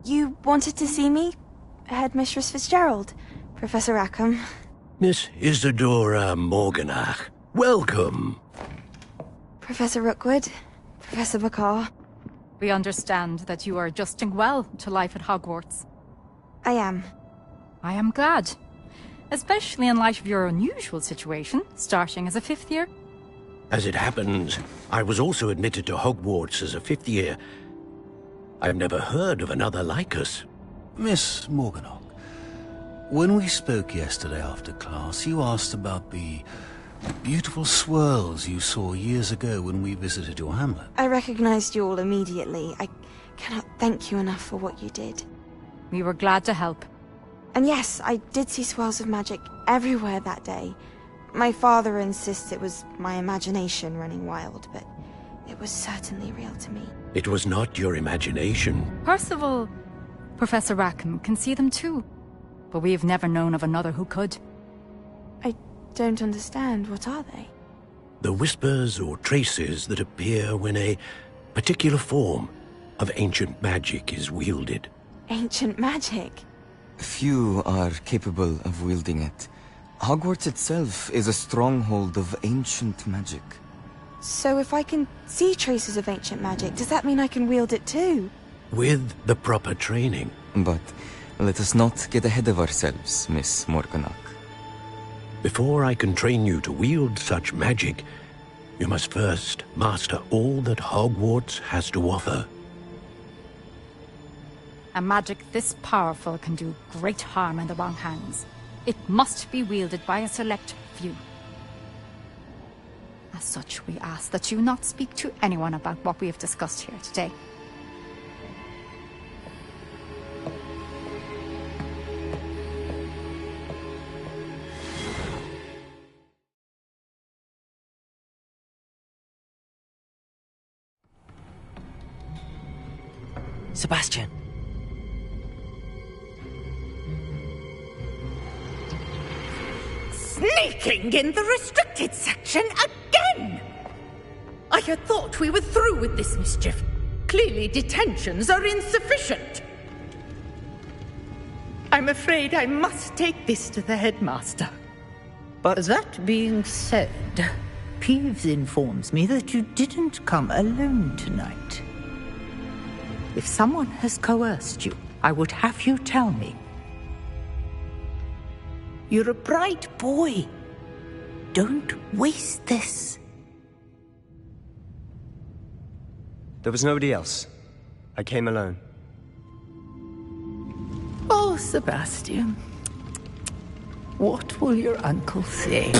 You wanted to see me? Headmistress Fitzgerald, Professor Rackham. Miss Isadora Morganach, welcome. Professor Rookwood, Professor Bakar. We understand that you are adjusting well to life at Hogwarts. I am. I am glad. Especially in light of your unusual situation, starting as a 5th year. As it happens, I was also admitted to Hogwarts as a 5th year. I've never heard of another like us. Miss Morganach, when we spoke yesterday after class, you asked about the beautiful swirls you saw years ago when we visited your hamlet. I recognized you all immediately. I cannot thank you enough for what you did. We were glad to help. And yes, I did see swirls of magic everywhere that day. My father insists it was my imagination running wild, but it was certainly real to me. It was not your imagination. Percival, Professor Rackham can see them too. But we have never known of another who could. I don't understand. What are they? The whispers or traces that appear when a particular form of ancient magic is wielded. Ancient magic? Few are capable of wielding it. Hogwarts itself is a stronghold of ancient magic. So if I can see traces of ancient magic, does that mean I can wield it too? With the proper training. But let us not get ahead of ourselves, Miss Morganach. Before I can train you to wield such magic, you must first master all that Hogwarts has to offer. A magic this powerful can do great harm in the wrong hands. It must be wielded by a select few. As such, we ask that you not speak to anyone about what we have discussed here today. Sebastian. Sneaking in the restricted section again! I had thought we were through with this mischief. Clearly detentions are insufficient. I'm afraid I must take this to the headmaster. But that being said, Peeves informs me that you didn't come alone tonight. If someone has coerced you, I would have you tell me. You're a bright boy. Don't waste this. There was nobody else. I came alone. Oh, Sebastian. What will your uncle say?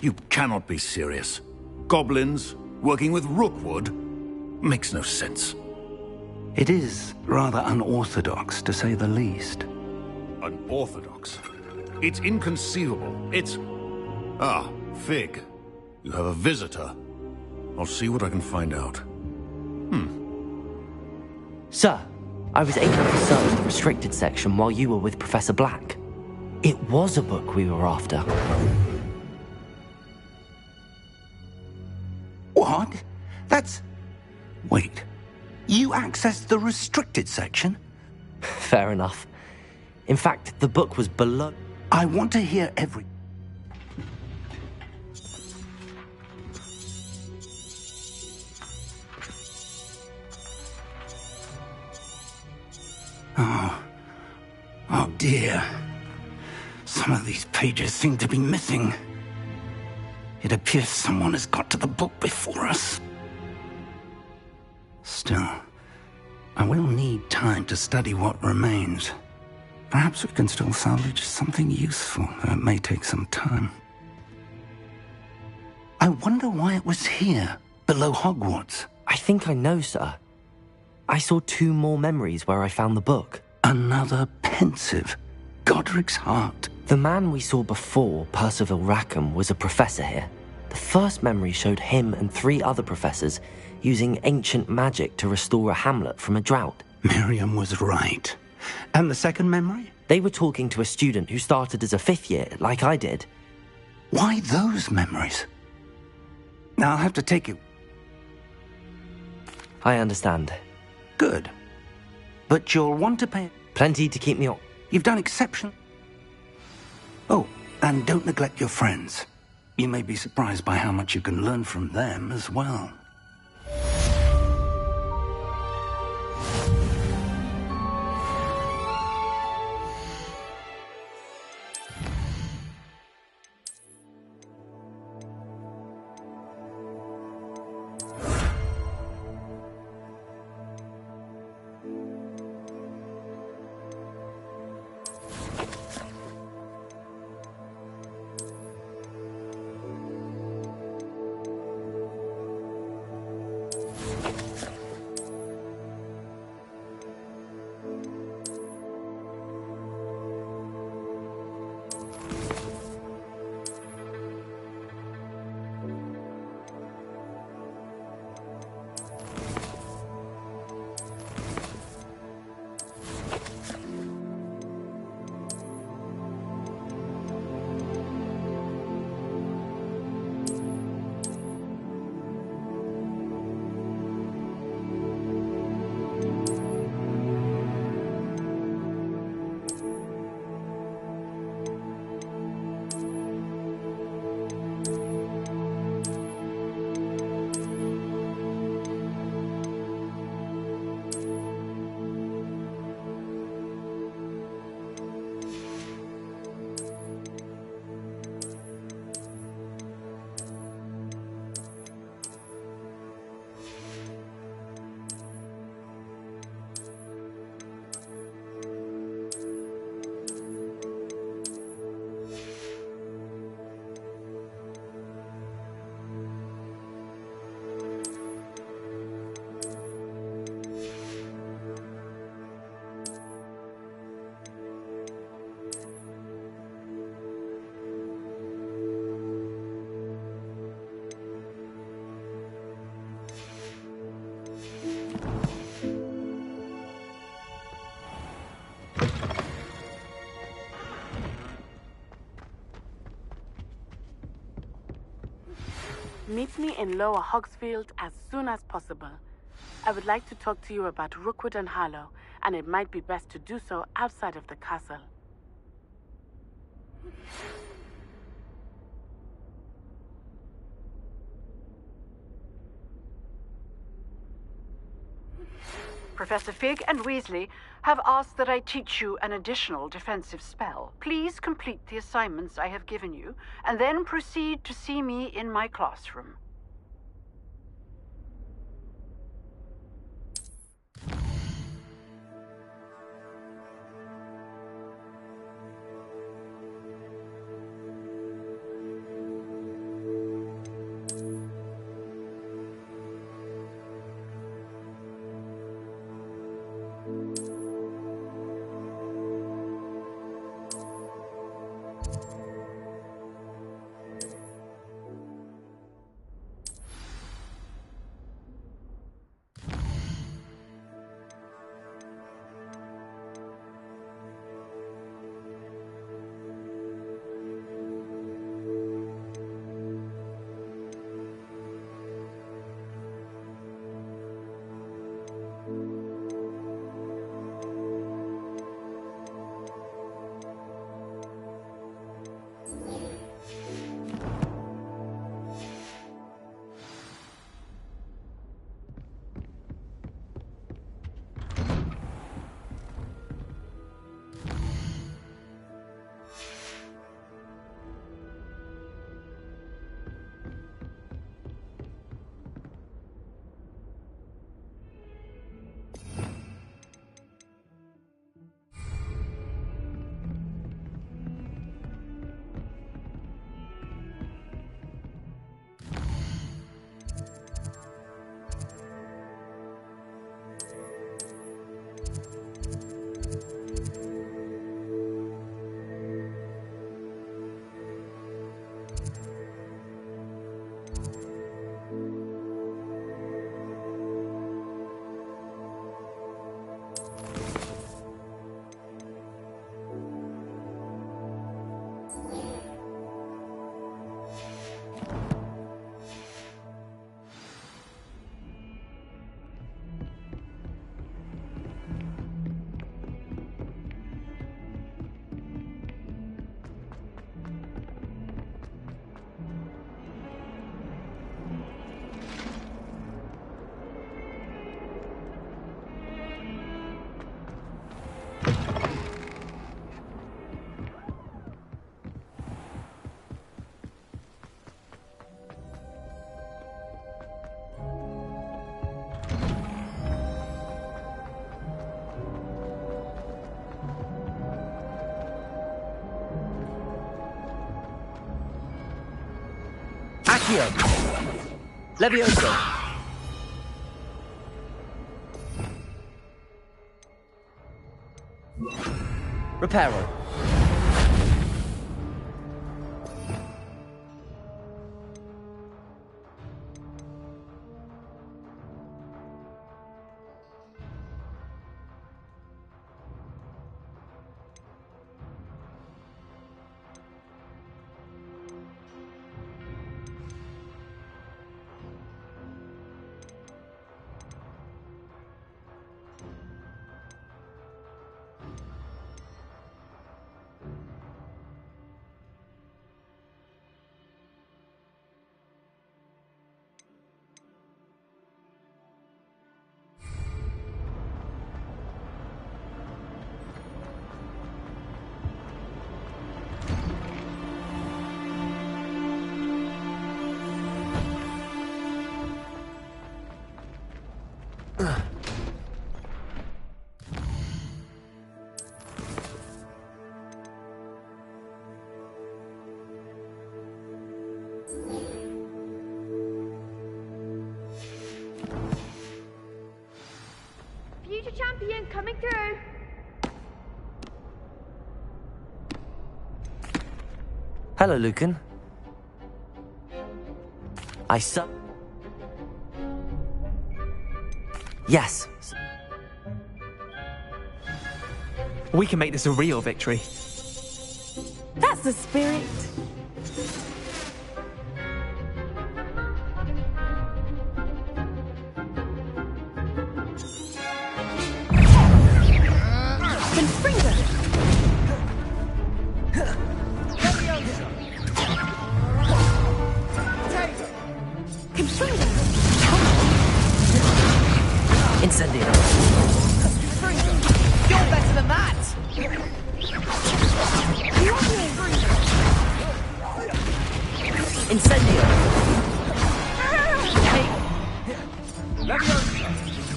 You cannot be serious. Goblins working with Rookwood? Makes no sense. It is rather unorthodox, to say the least. Unorthodox? It's inconceivable. It's... Ah, Fig. You have a visitor. I'll see what I can find out. Sir, I was able to search the restricted section while you were with Professor Black. It was a book we were after. What? That's... Wait. You accessed the restricted section? Fair enough. In fact, the book was below... I want to hear every... Oh dear. Some of these pages seem to be missing. It appears someone has got to the book before us. Still, I will need time to study what remains. Perhaps we can still salvage something useful, though it may take some time. I wonder why it was here, below Hogwarts. I think I know, sir. I saw 2 more memories where I found the book. Another pensive. Godric's heart. The man we saw before, Percival Rackham, was a professor here. The first memory showed him and 3 other professors using ancient magic to restore a hamlet from a drought. Miriam was right. And the second memory? They were talking to a student who started as a 5th year, like I did. Why those memories? Now I'll have to take you. I understand. Good. But you'll want to pay... Plenty to keep me on. You've done exception. Oh, and don't neglect your friends. You may be surprised by how much you can learn from them as well. Meet me in Lower Hogsfield as soon as possible. I would like to talk to you about Rookwood and Harlow, and it might be best to do so outside of the castle. Professor Fig and Weasley have asked that I teach you an additional defensive spell. Please complete the assignments I have given you, and then proceed to see me in my classroom. Accio. Levioso. Reparo. Future champion coming through. Hello, Lucan. I suck. Yes. We can make this a real victory. That's the spirit. Incendio. You're better than that! Incendio.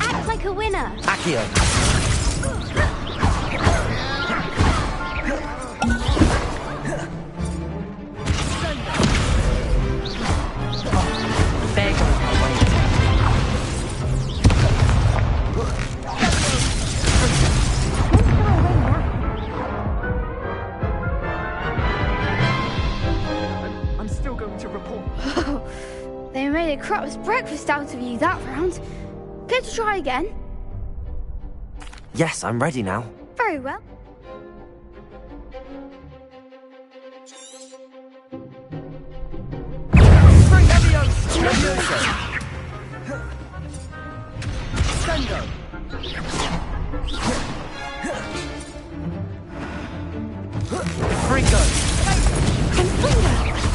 Act like a winner. Accio. There goes my weight. I'm still going to report. They made a crap's breakfast out of you that round. Care to try again? Yes, I'm ready now. Very well. Frigo.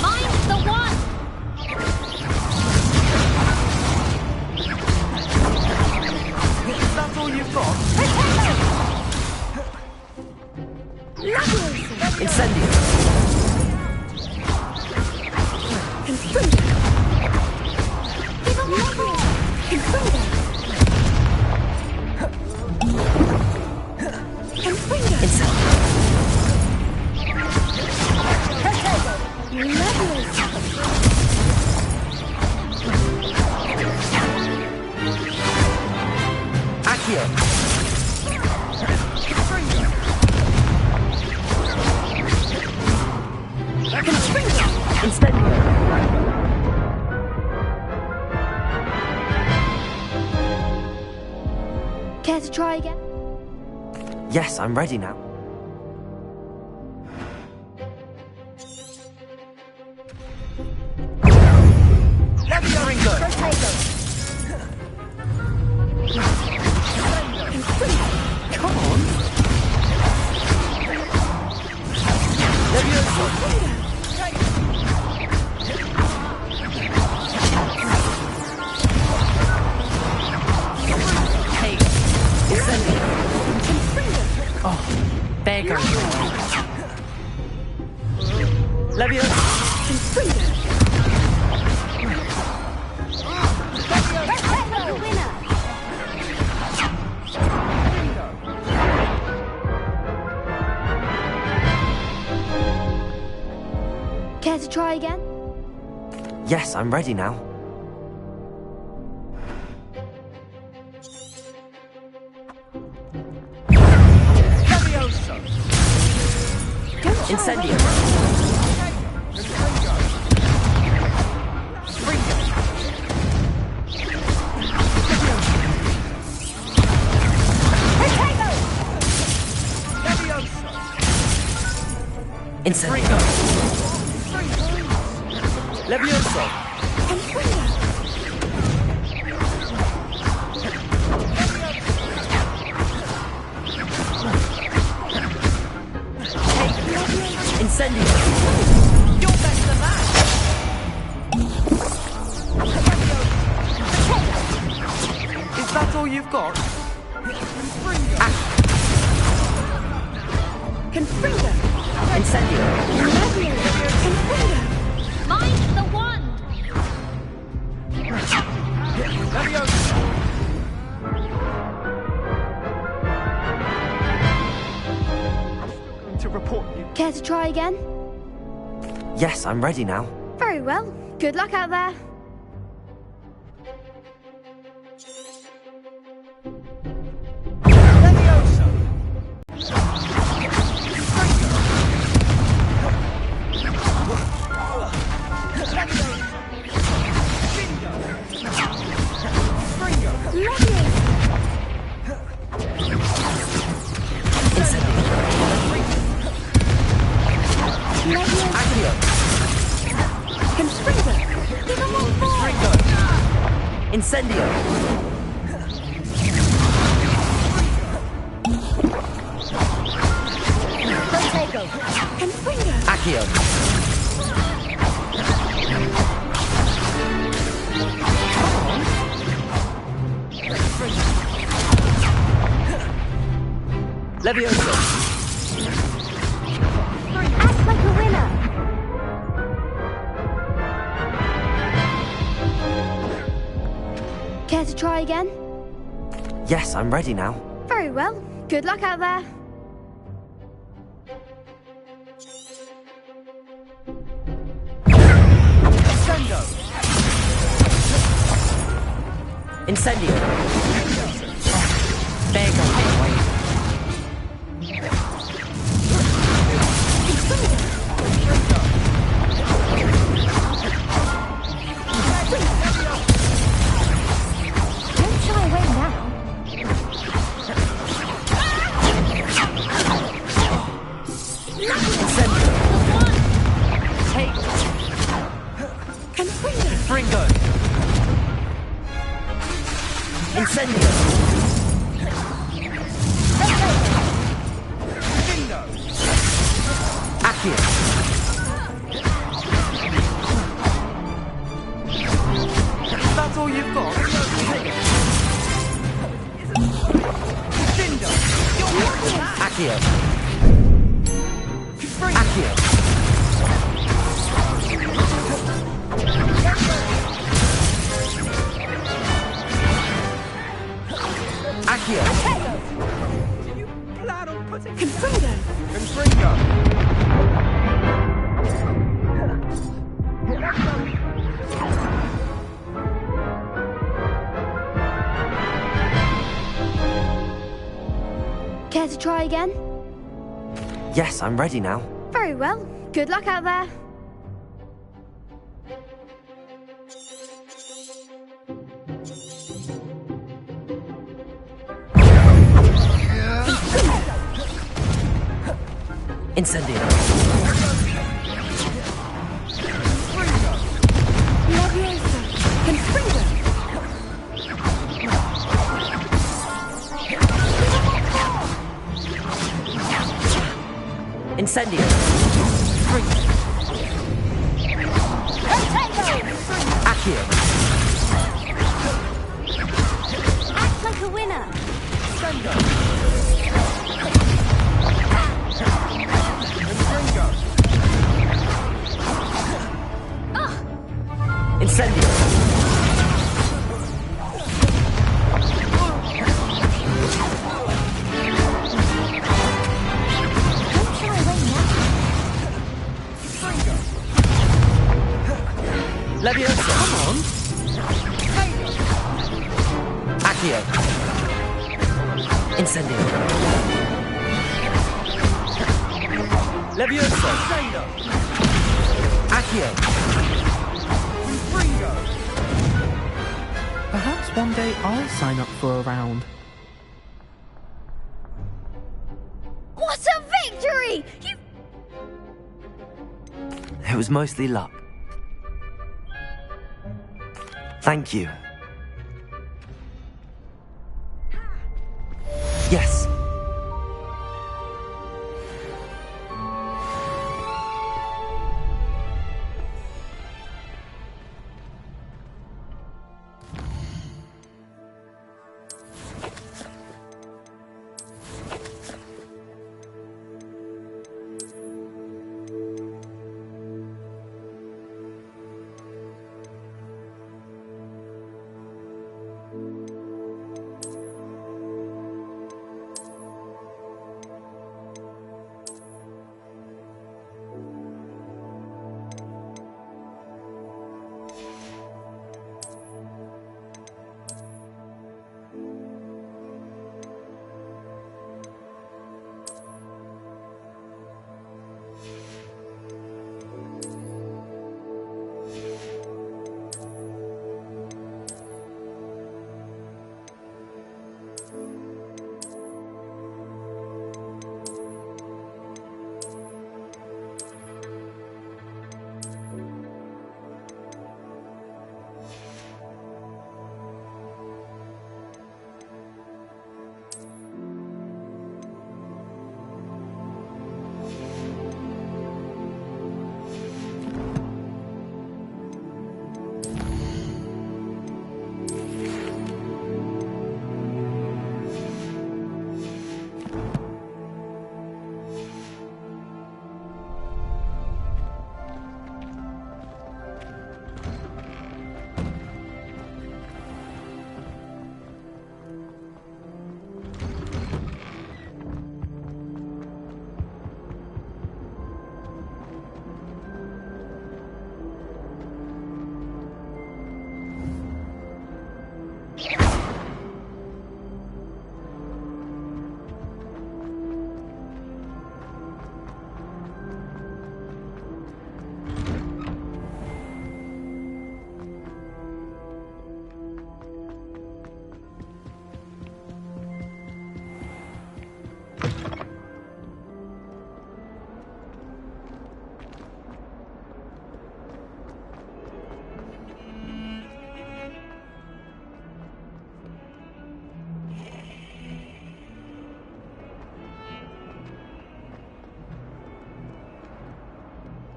Mine's the one! Is that all you've got? Incendio. Accio. Incendio. Care to try again? Yes, I'm ready now. Come on. Oh, there goes your weight. Levioso. Care to try again? Yes, I'm ready now. Incendio. Incendio. Levioso. Incendio. You're better than that. Is that all you've got? Confringo. Incendio. Confringo. Mind the wand! To report you. Care to try again? Yes, I'm ready now. Very well. Good luck out there. Incendio. Protego. Confringo. Accio. Levioso. Act like a winner. Care to try again? Yes, I'm ready now. Very well. Good luck out there. Incendio. There you go. Don't shy away now. Take. Confringo. Incendio. Accio. That's all you've got? Accio. Accio. Accio. You plan on putting Confringo. Confringo. Care to try again? Yes, I'm ready now. Very well. Good luck out there. Incendio. Levioso. Confringo. Incendio. Accio. Act like a winner. Incendio. Don't shy away now. Leviosa! Come on! Accio! Incendio! Leviosa! Accio! Perhaps one day I'll sign up for a round. What a victory! You... It was mostly luck. Thank you. Yes.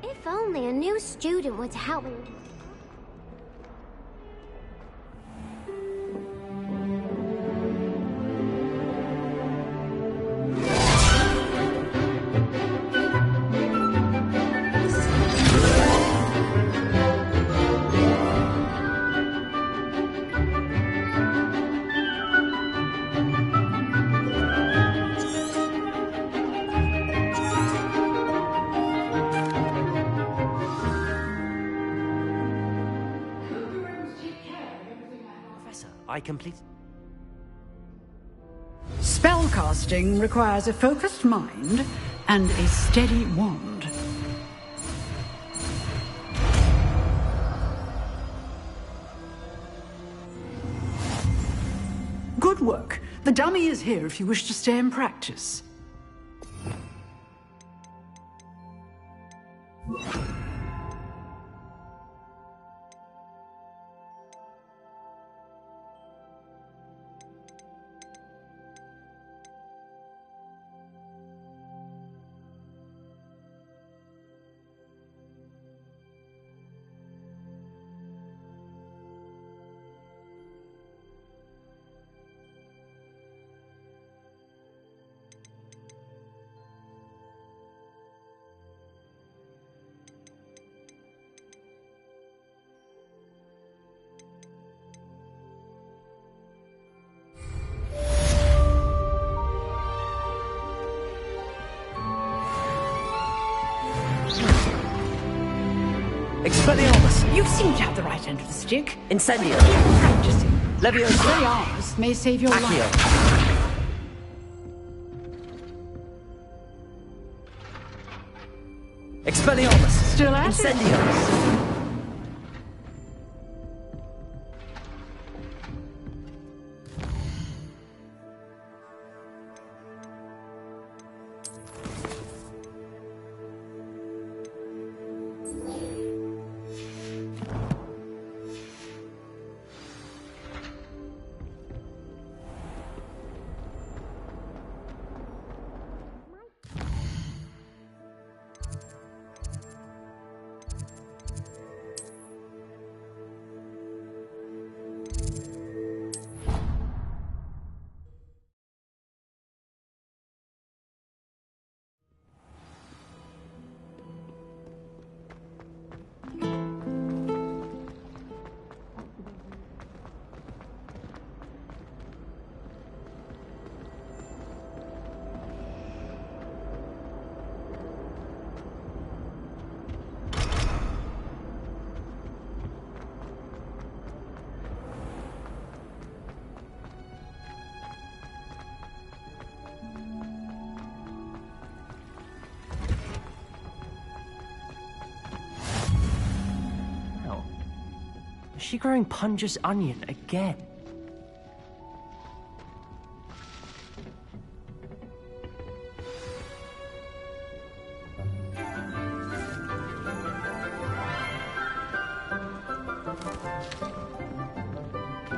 If only a new student were to help me. I complete. Spellcasting requires a focused mind and a steady wand. Good work. The dummy is here if you wish to stay and practice. Expelliarmus! You seem to have the right end of the stick. Incendio! Practicing. Leviosa! Expelliarmus may save your Accio! life. Expelliarmus! Still at it? Incendio! Is she growing Punja's onion again?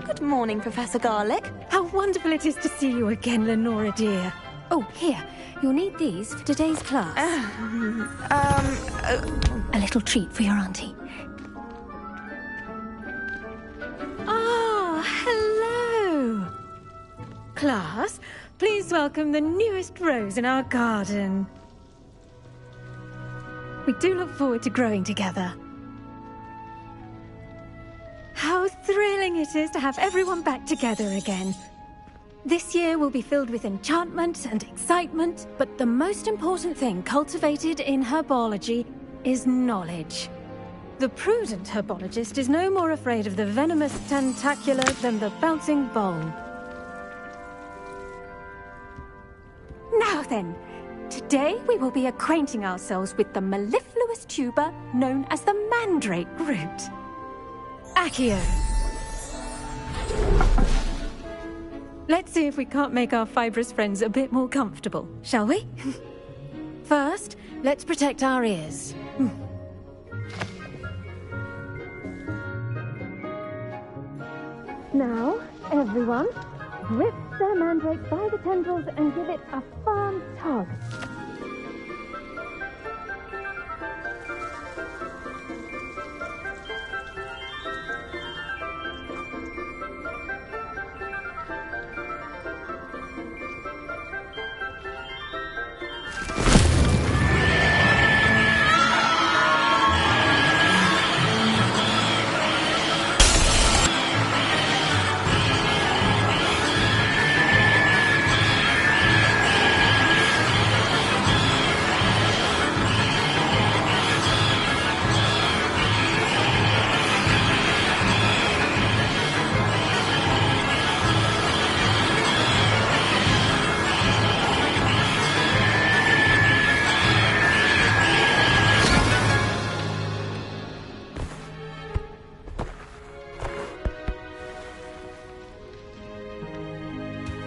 Good morning, Professor Garlic. How wonderful it is to see you again, Lenora dear. Oh, here. You'll need these for today's class. A little treat for your auntie. Ah, hello. Class, please welcome the newest rose in our garden. We do look forward to growing together. How thrilling it is to have everyone back together again. This year will be filled with enchantment and excitement, but the most important thing cultivated in herbology is knowledge. The prudent herbologist is no more afraid of the venomous tentacula than the bouncing vole. Now then, today we will be acquainting ourselves with the mellifluous tuber known as the mandrake root. Accio. Let's see if we can't make our fibrous friends a bit more comfortable, shall we? First, let's protect our ears. Now, everyone, grip their mandrake by the tendrils and give it a firm tug.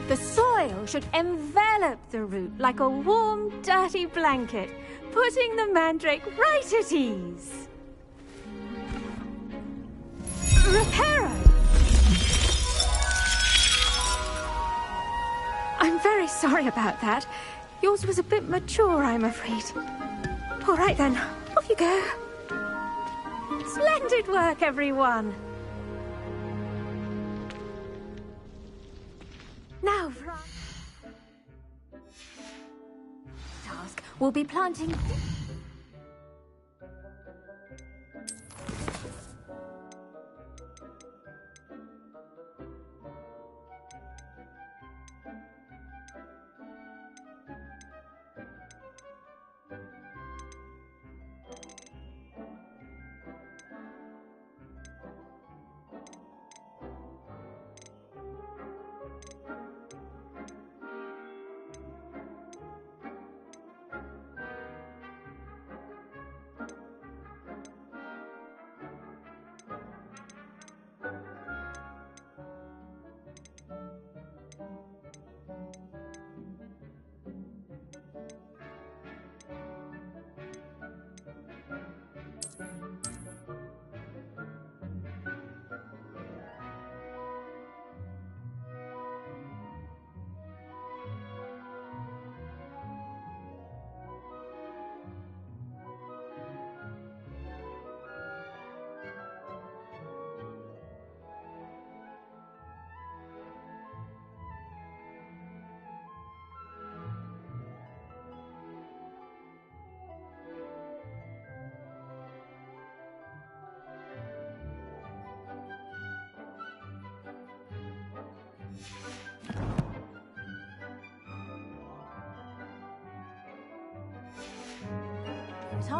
The soil should envelop the root like a warm, dirty blanket, putting the mandrake right at ease. Reparo! I'm very sorry about that. Yours was a bit mature, I'm afraid. All right then, off you go. Splendid work, everyone. Now, task will be planting.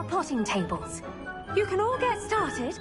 our potting tables. You can all get started.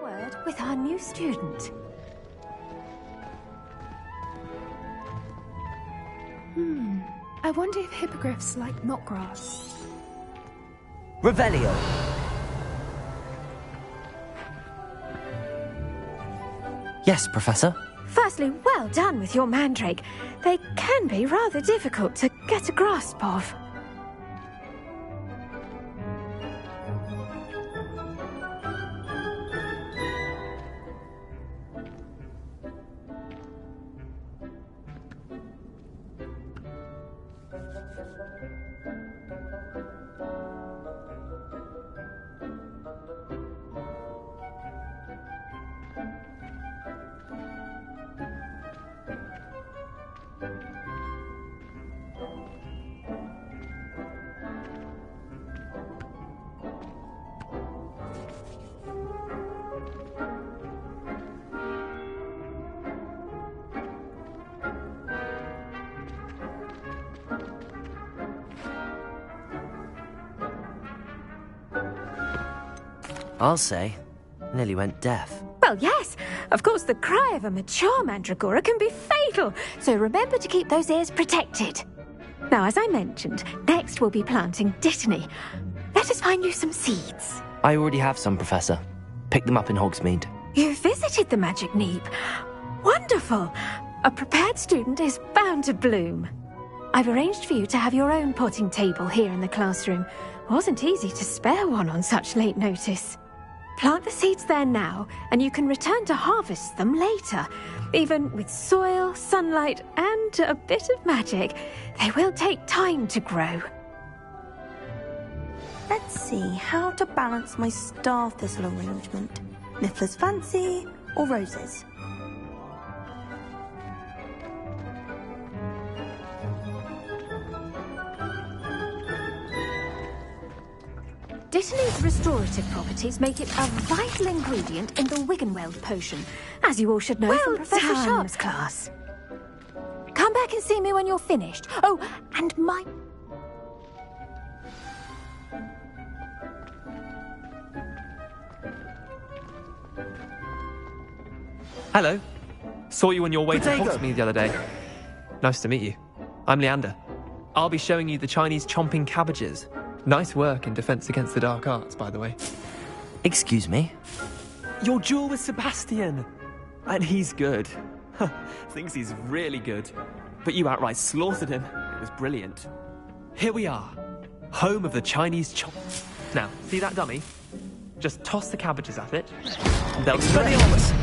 Word with our new student. I wonder if hippogriffs like knotgrass. Revelio. Yes, Professor? Firstly, well done with your mandrake. They can be rather difficult to get a grasp of. I'll say. Nearly went deaf. Well, yes. Of course, the cry of a mature mandragora can be fatal, so remember to keep those ears protected. Now, as I mentioned, next we'll be planting dittany. Let us find you some seeds. I already have some, Professor. Pick them up in Hogsmeade. You visited the Magic Neep. Wonderful. A prepared student is bound to bloom. I've arranged for you to have your own potting table here in the classroom. Wasn't easy to spare one on such late notice. Plant the seeds there now, and you can return to harvest them later. Even with soil, sunlight, and a bit of magic, they will take time to grow. Let's see how to balance my star thistle arrangement. Niffler's Fancy or roses? Dittany's restorative properties make it a vital ingredient in the Wiggenweld potion, as you all should know from Professor Sharp's class. Come back and see me when you're finished. Oh, and my... Hello. Saw you on your way to Potato. Hogsmeade the other day. Nice to meet you. I'm Leander. I'll be showing you the Chinese chomping cabbages. Nice work in Defense Against the Dark Arts, by the way. Excuse me? Your duel with Sebastian! And he's good. Thinks he's really good. But you outright slaughtered him. It was brilliant. Here we are. Home of the Chinese chomp. Now, see that dummy? Just toss the cabbages at it. And they'll Expelliarmus!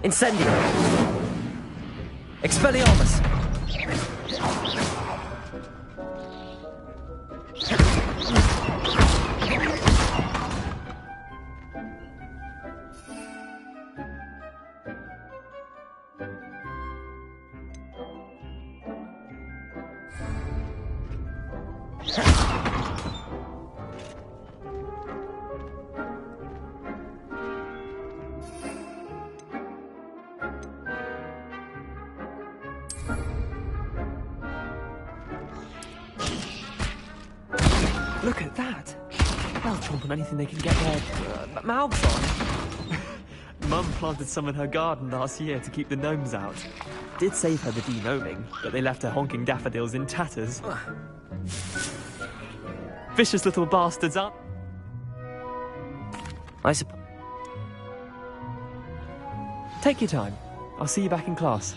Incendio! Expelliarmus! Look at that! They'll chomp on anything they can get their mouths on. Mum planted some in her garden last year to keep the gnomes out. Did save her the de-gnoming, but they left her honking daffodils in tatters. Vicious little bastards, aren't... I suppose... Take your time. I'll see you back in class.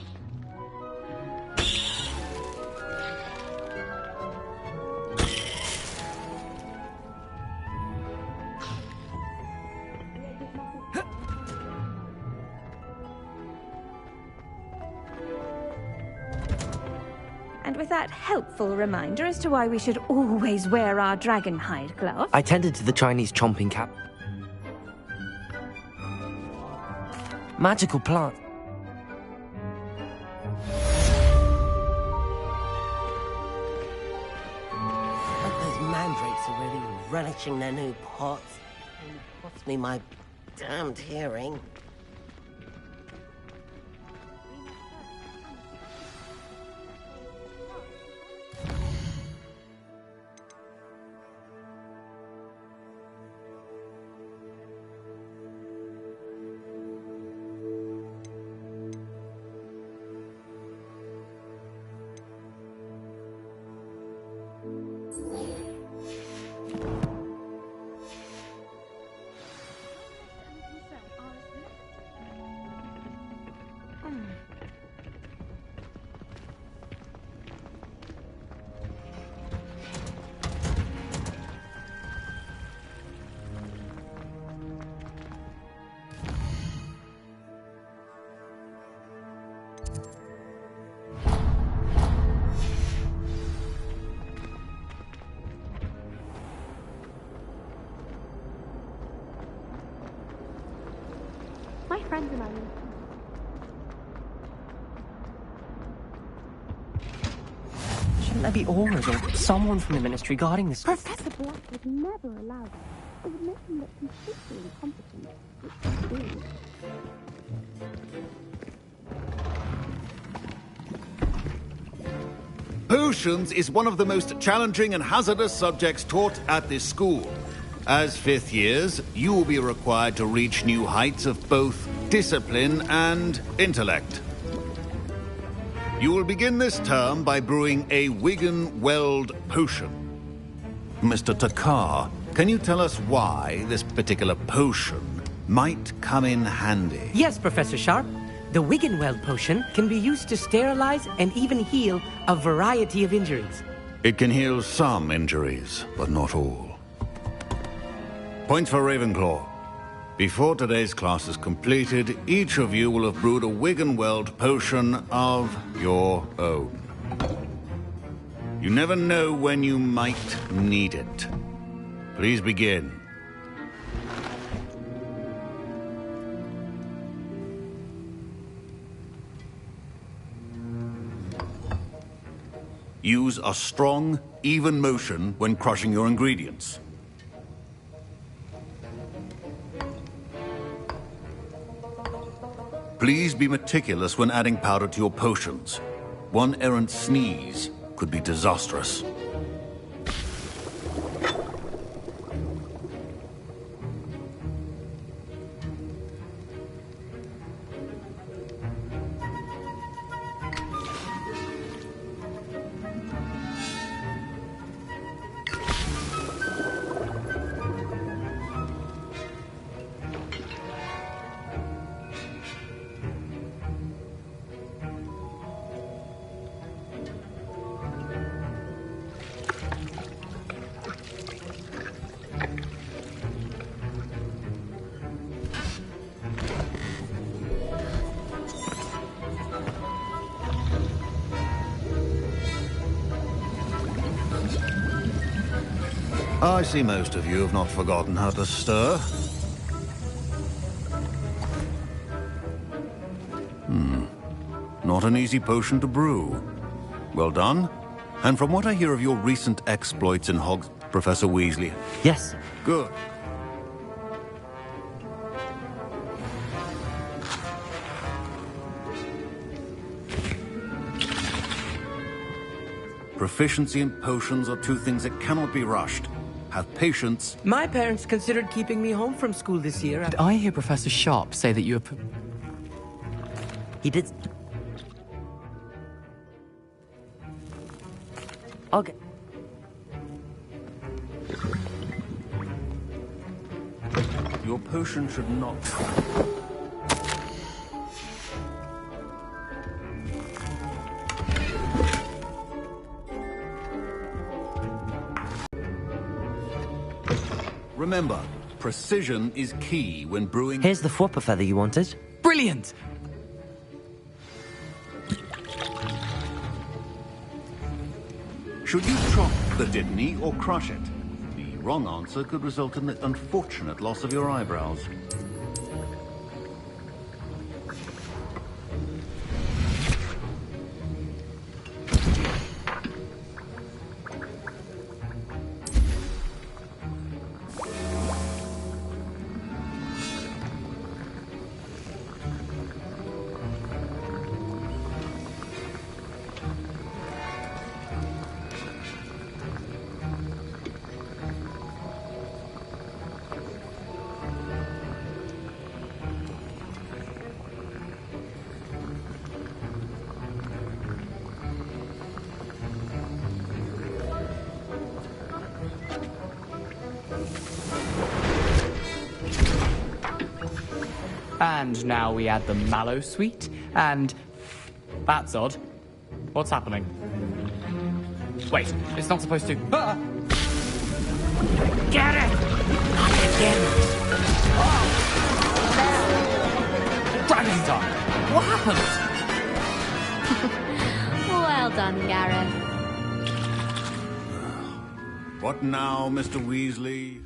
And with that helpful reminder as to why we should always wear our dragon hide glove. I tended to the Chinese chomping cap. Magical plant. Those mandrakes are really relishing their new pots. Cost me my damned hearing. My friends and I... Shouldn't there be auras or someone from the ministry guarding this? Professor Black would never allow that. It would make him look completely incompetent, which he is. Potions is one of the most challenging and hazardous subjects taught at this school. As fifth years, you will be required to reach new heights of both discipline and intellect. You will begin this term by brewing a Wigan-Weld potion. Mr. Takar, can you tell us why this particular potion might come in handy? Yes, Professor Sharp. The Wigan-Weld potion can be used to sterilize and even heal a variety of injuries. It can heal some injuries, but not all. Points for Ravenclaw. Before today's class is completed, each of you will have brewed a Wigan-Weld potion of your own. You never know when you might need it. Please begin. Use a strong, even motion when crushing your ingredients. Please be meticulous when adding powder to your potions. One errant sneeze could be disastrous. I see most of you have not forgotten how to stir. Not an easy potion to brew. Well done. And from what I hear of your recent exploits in Hogs, Professor Weasley... Yes. Good. Proficiency and potions are two things that cannot be rushed. Have patience. My parents considered keeping me home from school this year. Did I hear Professor Sharp say that you were... He did... Okay. Your potion should not... Remember, precision is key when brewing... Here's the Fwopper feather you wanted. Brilliant! Should you chop the ㅎㅍ or crush it? The wrong answer could result in the unfortunate loss of your eyebrows. And now we add the mallow sweet, and... That's odd. What's happening? Wait, it's not supposed to... Ah! Get it! Not again! Oh! Dragon's tongue! What happened? Well done, Gareth. What now, Mr. Weasley?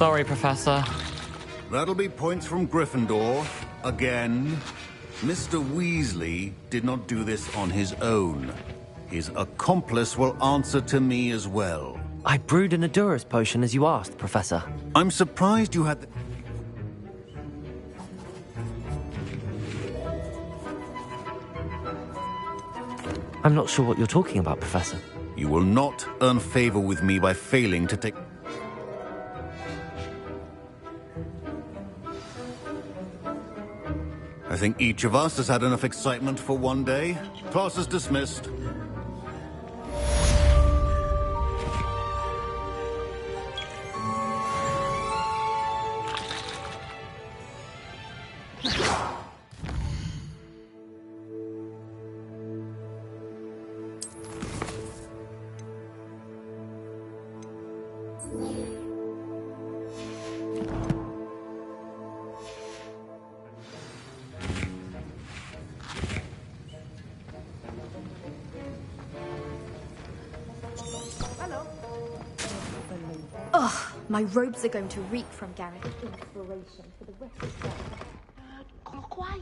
Sorry, Professor. That'll be points from Gryffindor. Again. Mr. Weasley did not do this on his own. His accomplice will answer to me as well. I brewed an Adurus potion as you asked, Professor. I'm surprised you had... I'm not sure what you're talking about, Professor. You will not earn favor with me by failing to take... I think each of us has had enough excitement for one day. Class is dismissed. Ugh, my robes are going to reek from Gareth's inspiration for the rest of the day. Clockwise.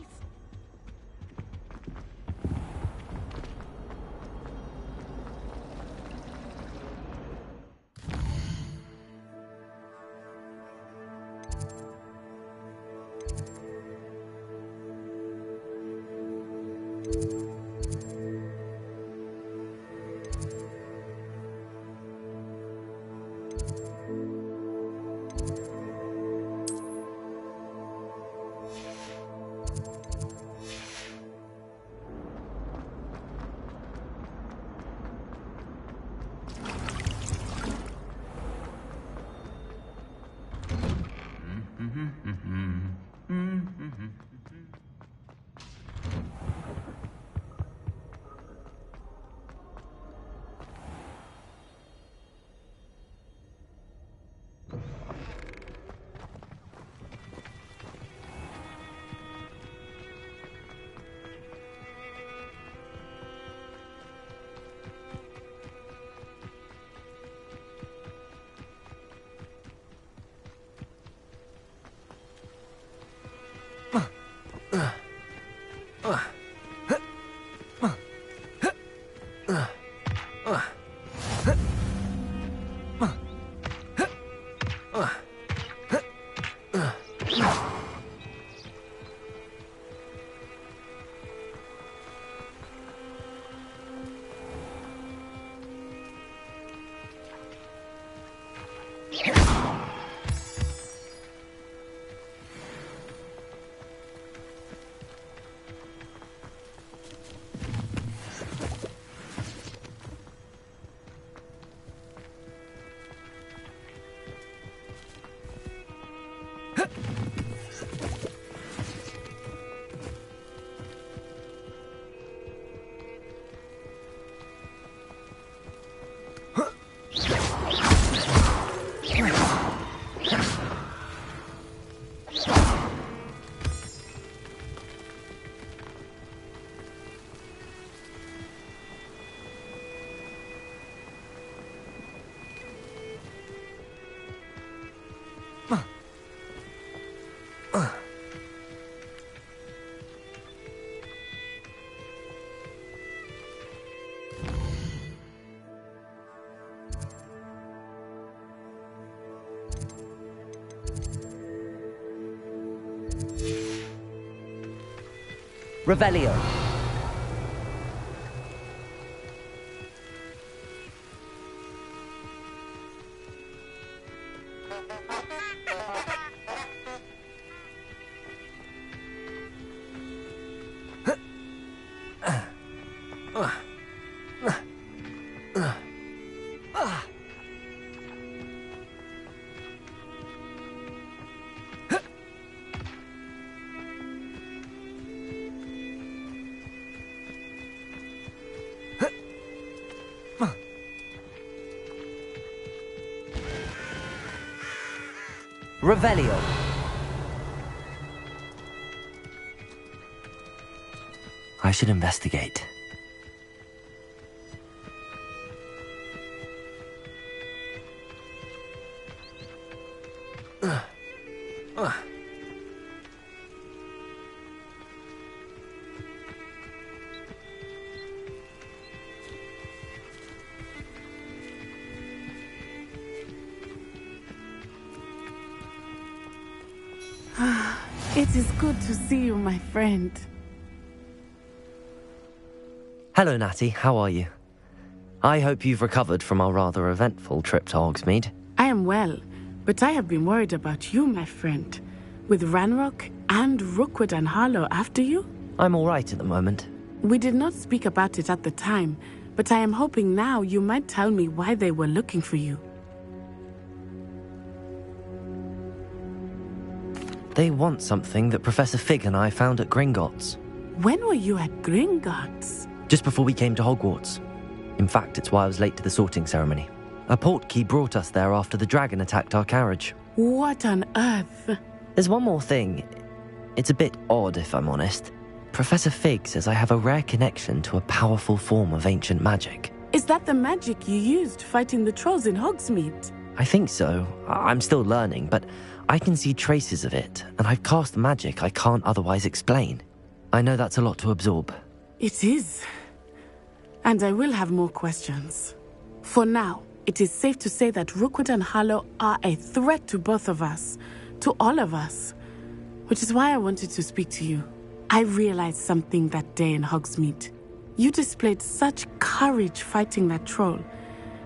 Revelio. Revelio. I should investigate. It is good to see you, my friend. Hello, Natty. How are you? I hope you've recovered from our rather eventful trip to Hogsmeade. I am well, but I have been worried about you, my friend. With Ranrock and Rookwood and Harlow after you? I'm all right at the moment. We did not speak about it at the time, but I am hoping now you might tell me why they were looking for you. They want something that Professor Fig and I found at Gringotts. When were you at Gringotts? Just before we came to Hogwarts. In fact, it's why I was late to the sorting ceremony. A portkey brought us there after the dragon attacked our carriage. What on earth? There's one more thing. It's a bit odd, if I'm honest. Professor Fig says I have a rare connection to a powerful form of ancient magic. Is that the magic you used fighting the trolls in Hogsmeade? I think so. I'm still learning, but I can see traces of it, and I've cast magic I can't otherwise explain. I know that's a lot to absorb. It is. And I will have more questions. For now, it is safe to say that Rookwood and Harlow are a threat to both of us, to all of us, which is why I wanted to speak to you. I realized something that day in Hogsmeade. You displayed such courage fighting that troll,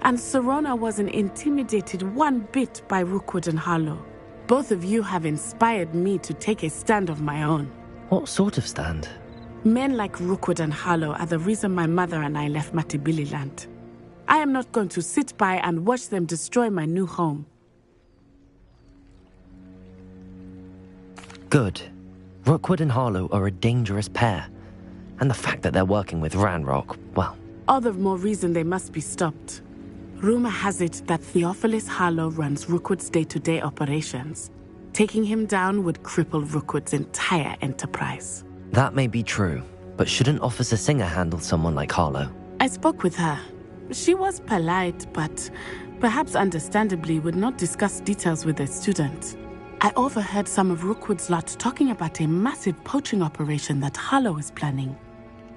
and Serona wasn't intimidated one bit by Rookwood and Harlow. Both of you have inspired me to take a stand of my own. What sort of stand? Men like Rookwood and Harlow are the reason my mother and I left Matabeleland. I am not going to sit by and watch them destroy my new home. Good. Rookwood and Harlow are a dangerous pair. And the fact that they're working with Ranrock, well... All the more reason they must be stopped. Rumor has it that Theophilus Harlow runs Rookwood's day-to-day operations. Taking him down would cripple Rookwood's entire enterprise. That may be true, but shouldn't Officer Singer handle someone like Harlow? I spoke with her. She was polite, but perhaps understandably would not discuss details with a student. I overheard some of Rookwood's lot talking about a massive poaching operation that Harlow is planning.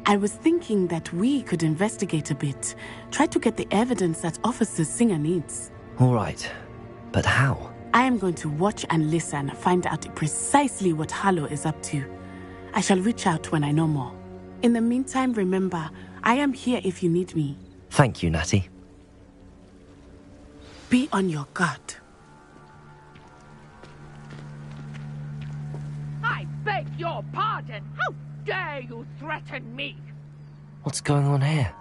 I was thinking that we could investigate a bit, try to get the evidence that Officer Singer needs. All right, but how? I am going to watch and listen, find out precisely what Harlow is up to. I shall reach out when I know more. In the meantime, remember, I am here if you need me. Thank you, Natty. Be on your guard. I beg your pardon. How dare you threaten me? What's going on here?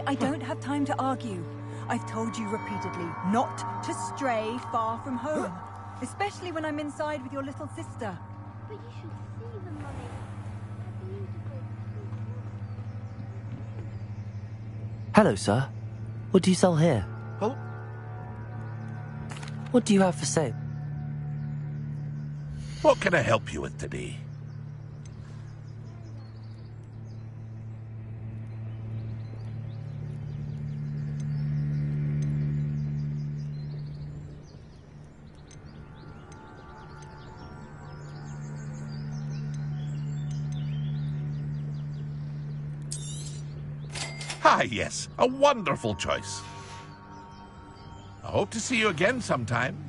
I don't have time to argue. I've told you repeatedly not to stray far from home. Especially when I'm inside with your little sister. But you should see them, Mummy. Hello, sir. What do you sell here? Oh. What do you have for sale? What can I help you with today? Ah, yes, a wonderful choice. I hope to see you again sometime.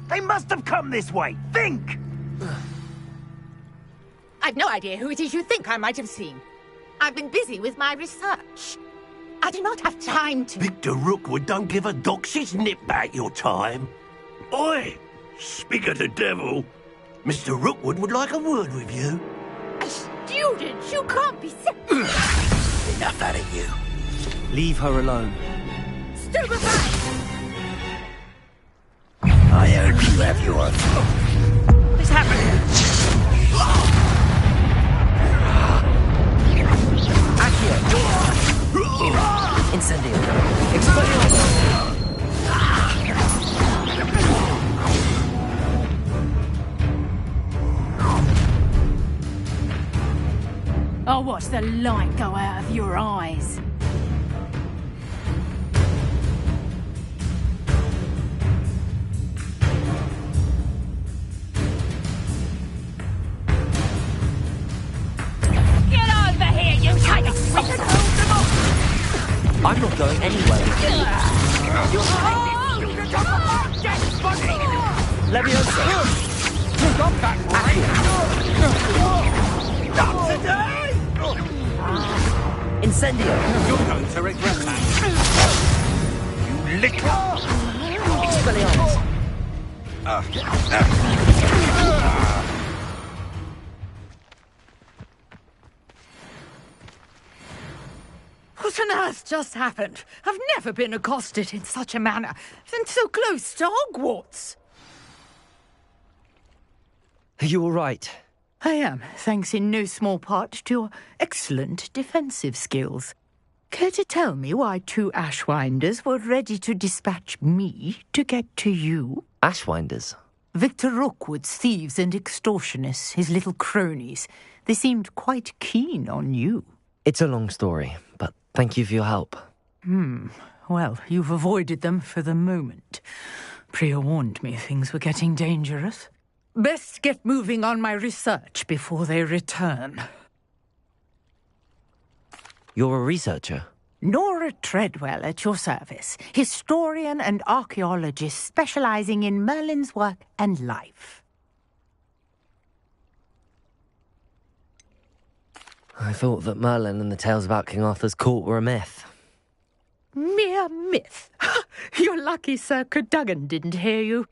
They must have come this way. Think! I've no idea who it is you think I might have seen. I've been busy with my research. I do not have time to... Victor Rookwood don't give a dox's nip back your time. Oi! Speak of the devil. Mr. Rookwood would like a word with you. A student? You can't be... Enough out of you. Leave her alone. Stupefy! I heard you have your... What's happening? Incendio. Expelliarmus. I'll watch the light go out of your eyes. I'm not going anywhere. Leviosa! Stop that, not today! Incendio! You're going to regret that. You little... Expelliarmus! What's What on earth just happened? I've never been accosted in such a manner, and so close to Hogwarts. Are you all right? I am, thanks in no small part to your excellent defensive skills. Care to tell me why 2 Ashwinders were ready to dispatch me to get to you? Ashwinders? Victor Rookwood's thieves and extortionists, his little cronies. They seemed quite keen on you. It's a long story, but thank you for your help. Well, you've avoided them for the moment. Priya warned me things were getting dangerous. Best get moving on my research before they return. You're a researcher? Nora Treadwell at your service, historian and archaeologist specializing in Merlin's work and life. I thought that Merlin and the tales about King Arthur's court were a myth. Mere myth. You're lucky Sir Cadogan didn't hear you.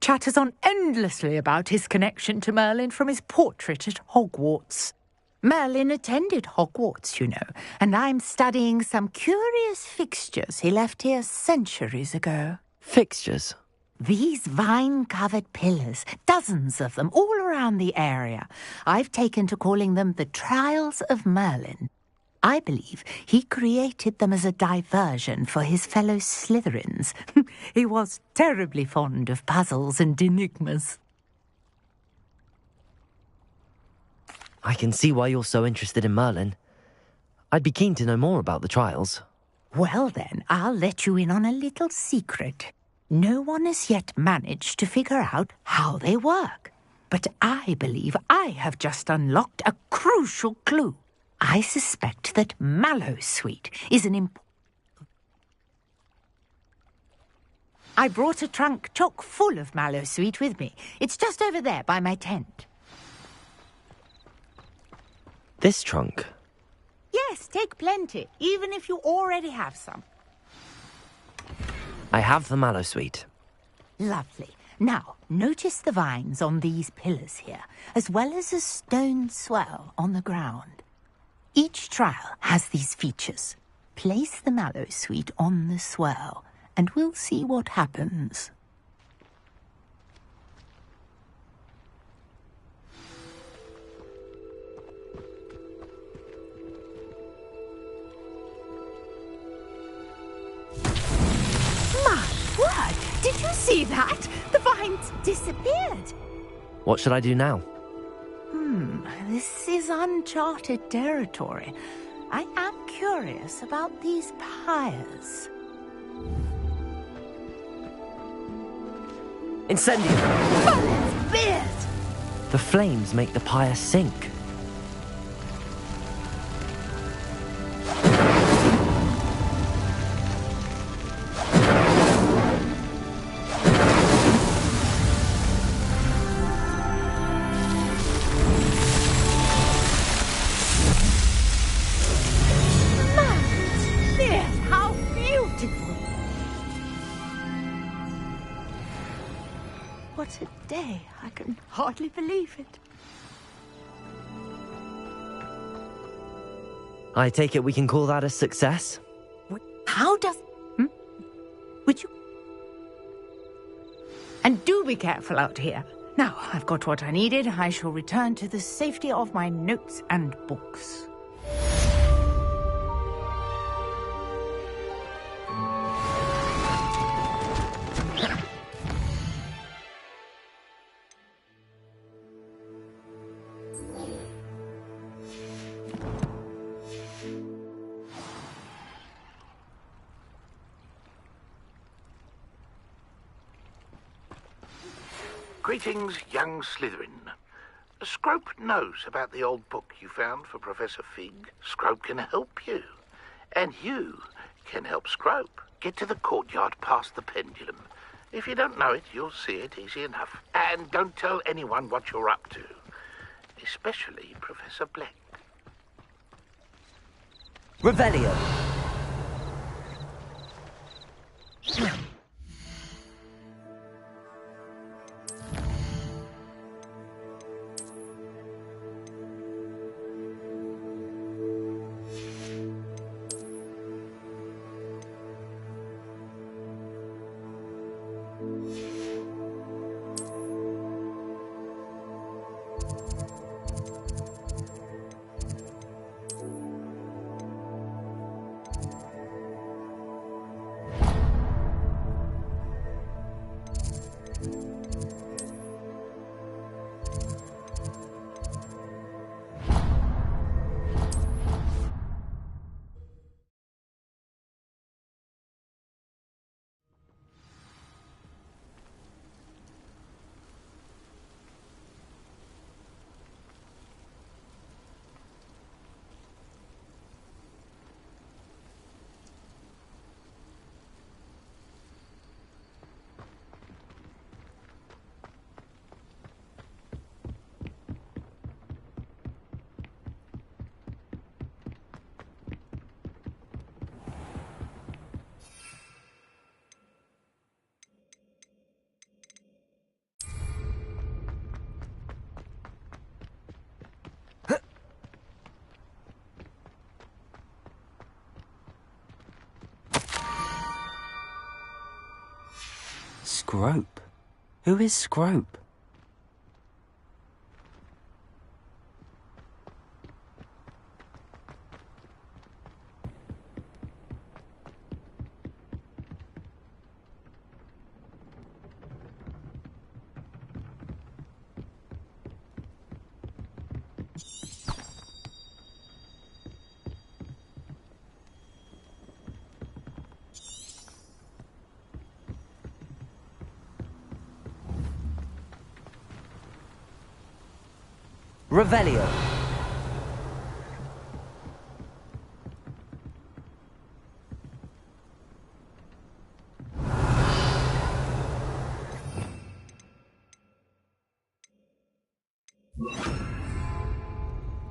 Chatters on endlessly about his connection to Merlin from his portrait at Hogwarts. Merlin attended Hogwarts, you know, and I'm studying some curious fixtures he left here centuries ago. Fixtures? These vine-covered pillars, dozens of them, all around the area. I've taken to calling them the Trials of Merlin. I believe he created them as a diversion for his fellow Slytherins. He was terribly fond of puzzles and enigmas. I can see why you're so interested in Merlin. I'd be keen to know more about the trials. Well then, I'll let you in on a little secret. No one has yet managed to figure out how they work. But I believe I have just unlocked a crucial clue. I suspect that Mallowsweet is an important... I brought a trunk chock full of Mallowsweet with me. It's just over there by my tent. This trunk? Yes, take plenty, even if you already have some. I have the Mallowsweet. Lovely. Now, notice the vines on these pillars here, as well as a stone swell on the ground. Each trial has these features. Place the Mallowsweet on the swell, and we'll see what happens. My word! Did you see that? The vines disappeared. What should I do now? This is uncharted territory. I am curious about these pyres. Incendio! Merlin's beard! The flames make the pyre sink. What a day. I can hardly believe it. I take it we can call that a success? How does... Would you... And do be careful out here. Now, I've got what I needed. I shall return to the safety of my notes and books. Greetings, young Slytherin. Scrope knows about the old book you found for Professor Fig. Scrope can help you. And you can help Scrope. Get to the courtyard past the pendulum. If you don't know it, you'll see it easy enough. And don't tell anyone what you're up to. Especially Professor Black. Revelio. Scrope? Who is Scrope? Revelio.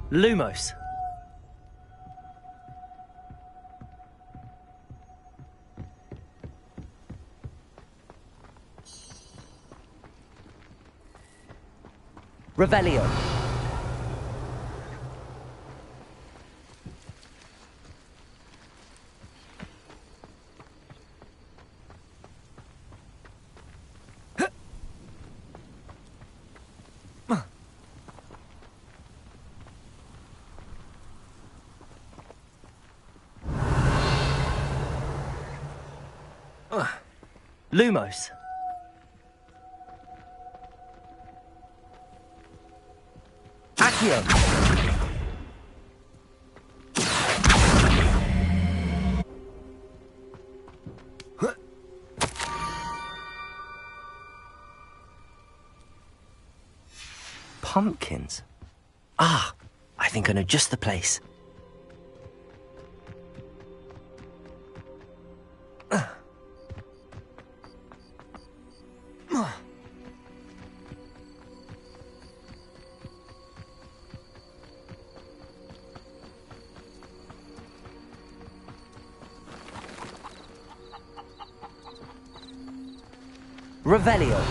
Lumos. Revelio. Lumos. Accio. Pumpkins. Ah, I think I know just the place. Revelio.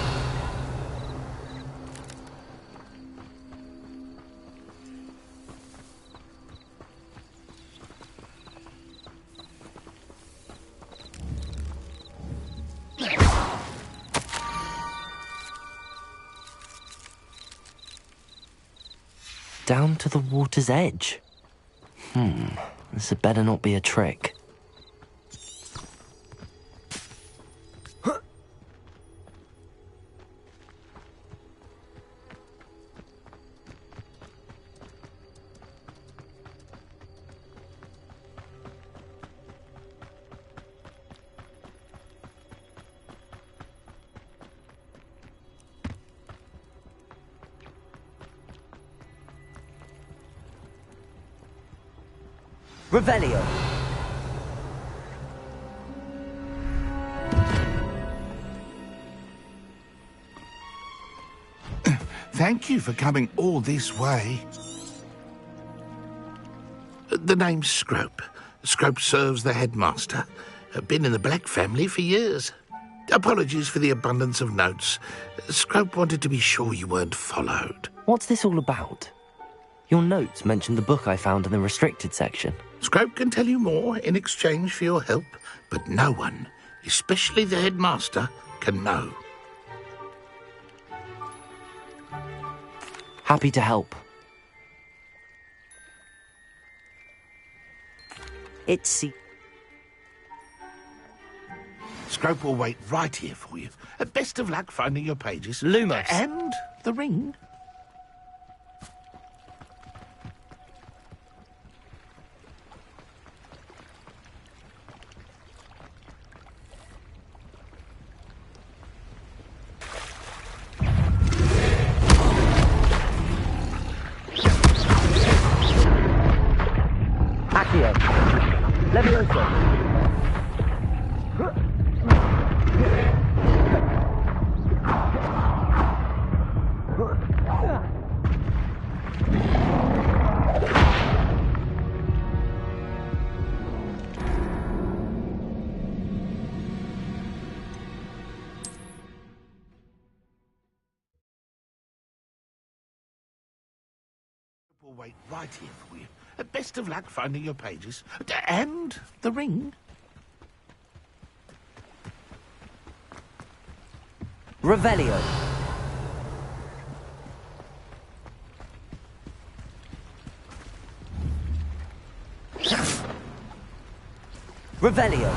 Down to the water's edge. This had better not be a trick. Revelio. Thank you for coming all this way. The name's Scrope. Scrope serves the headmaster. Been in the Black family for years. Apologies for the abundance of notes. Scrope wanted to be sure you weren't followed. What's this all about? Your notes mentioned the book I found in the restricted section. Scrope can tell you more in exchange for your help, but no one, especially the headmaster, can know. Happy to help. Scrope will wait right here for you. Best of luck finding your pages. Lumos. And the ring. We'll wait right here for you. Best of luck finding your pages. And the ring. Revelio. Revelio.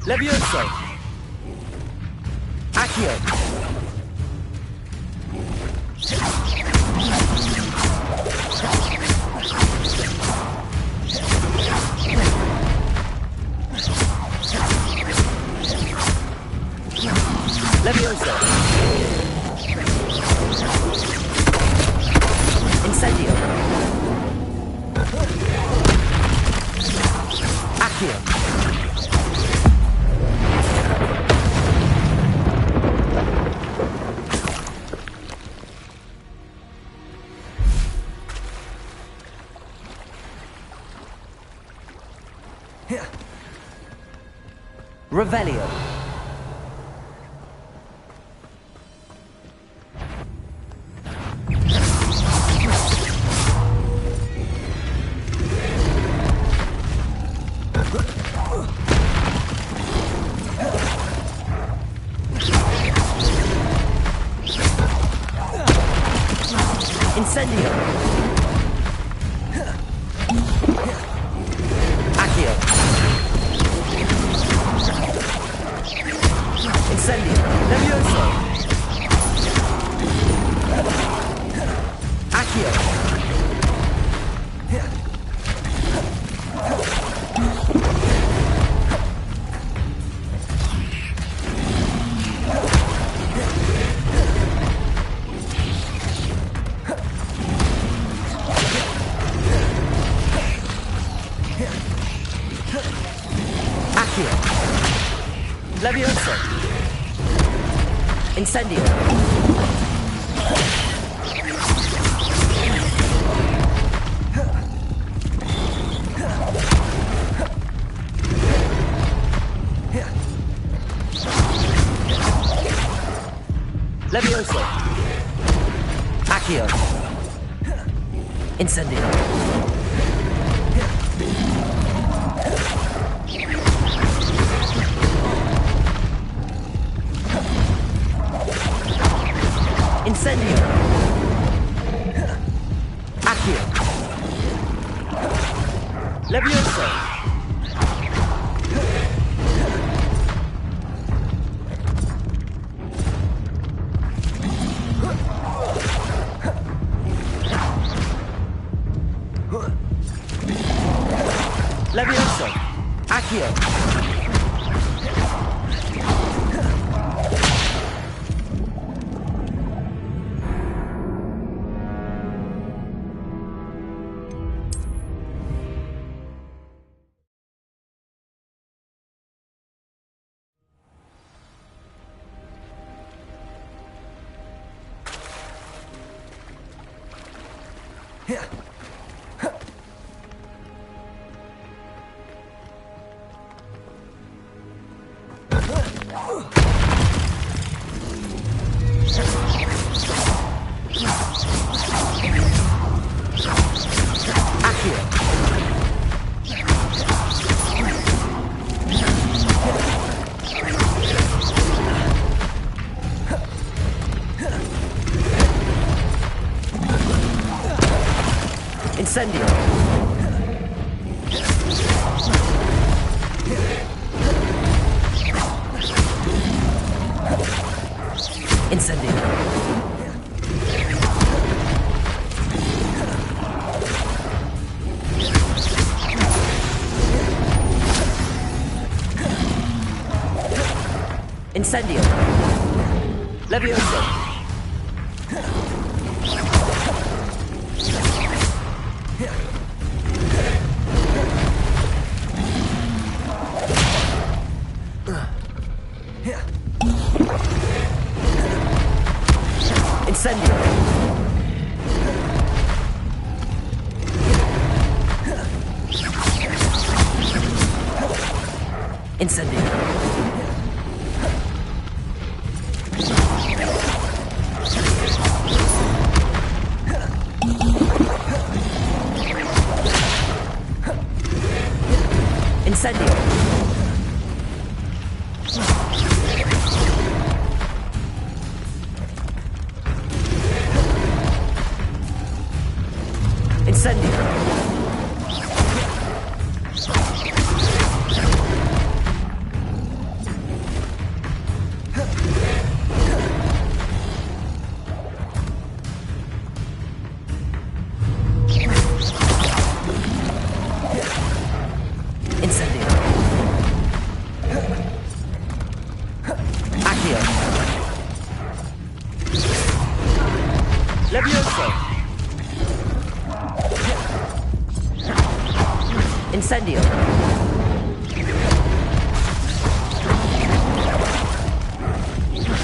Levioso. Accio. Levioso. Incendio. Accio. Revelio. Incendio. Accio. Incendio. Levioso. Accio. Accio. Levioso. Incendio. Levioso. Accio. Incendio. Incendio. Accio. Levioso. Levioso. Accio. Incendio. Incendio. Incendio. Levioso. Incendio. Incendio. Incendio. Incendio.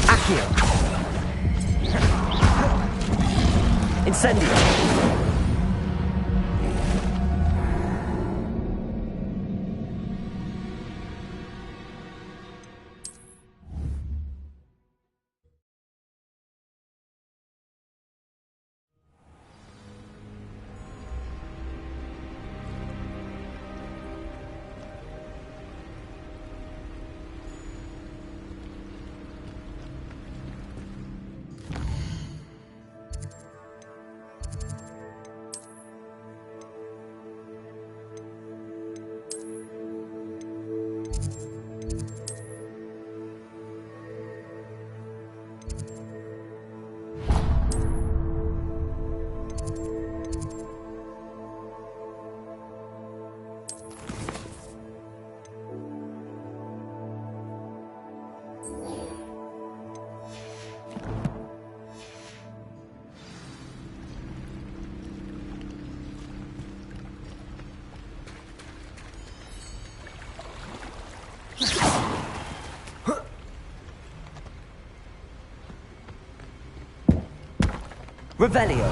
Accio. Incendio. Revelio.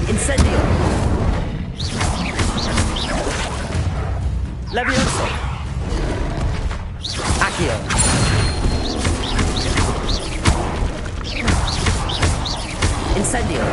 Incendio. Levioso. Accio. Incendio.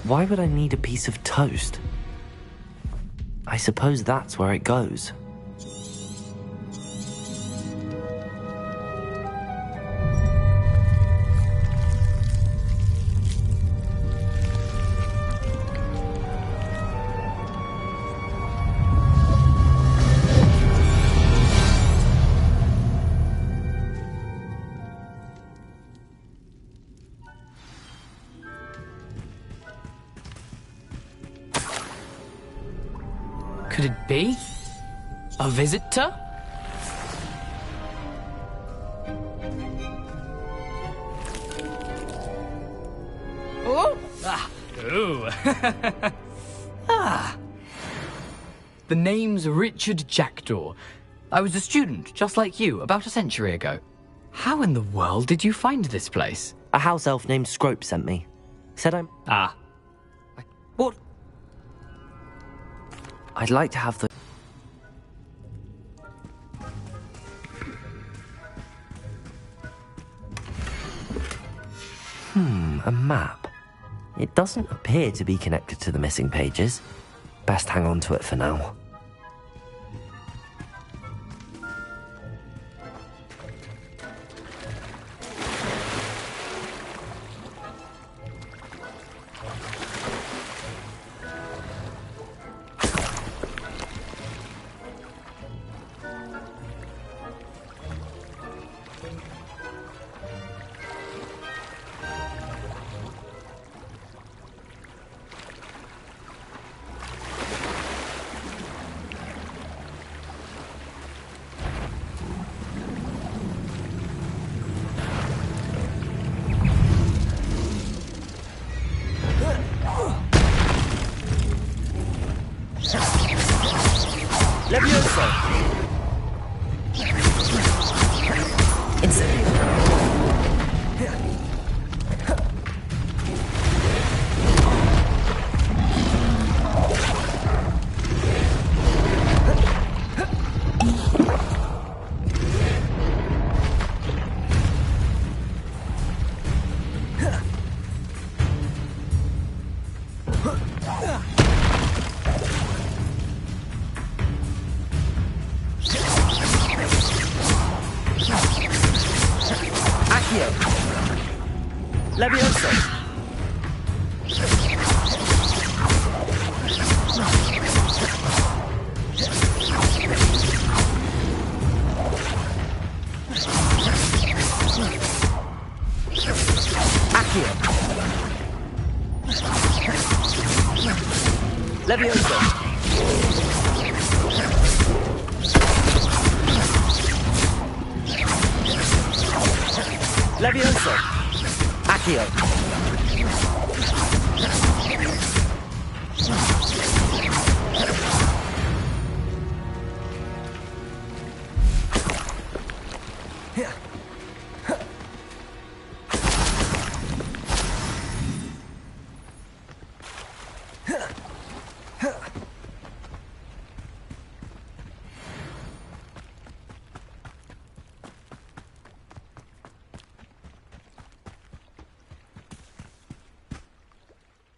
Why would I need a piece of toast? I suppose that's where it goes. Could it be? A visitor? Oh! Ah! Ooh! Ah! The name's Richard Jackdaw. I was a student, just like you, about a century ago. How in the world did you find this place? A house elf named Scrope sent me. Said I'm... Ah. What? I'd like to have the... A map. It doesn't appear to be connected to the missing pages. Best hang on to it for now.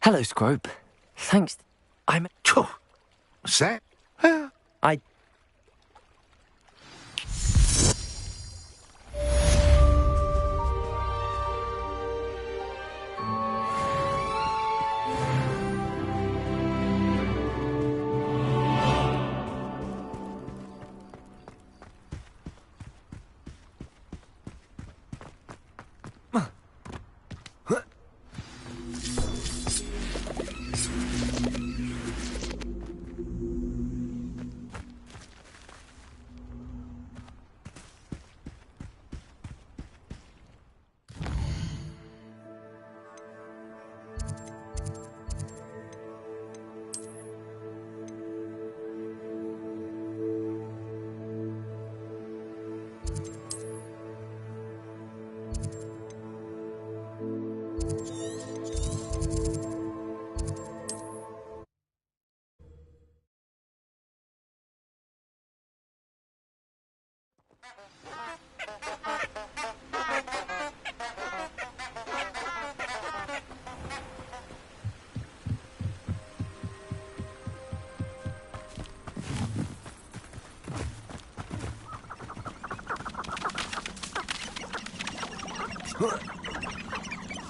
Hello, Scrope. Thanks. I'm... Set? I...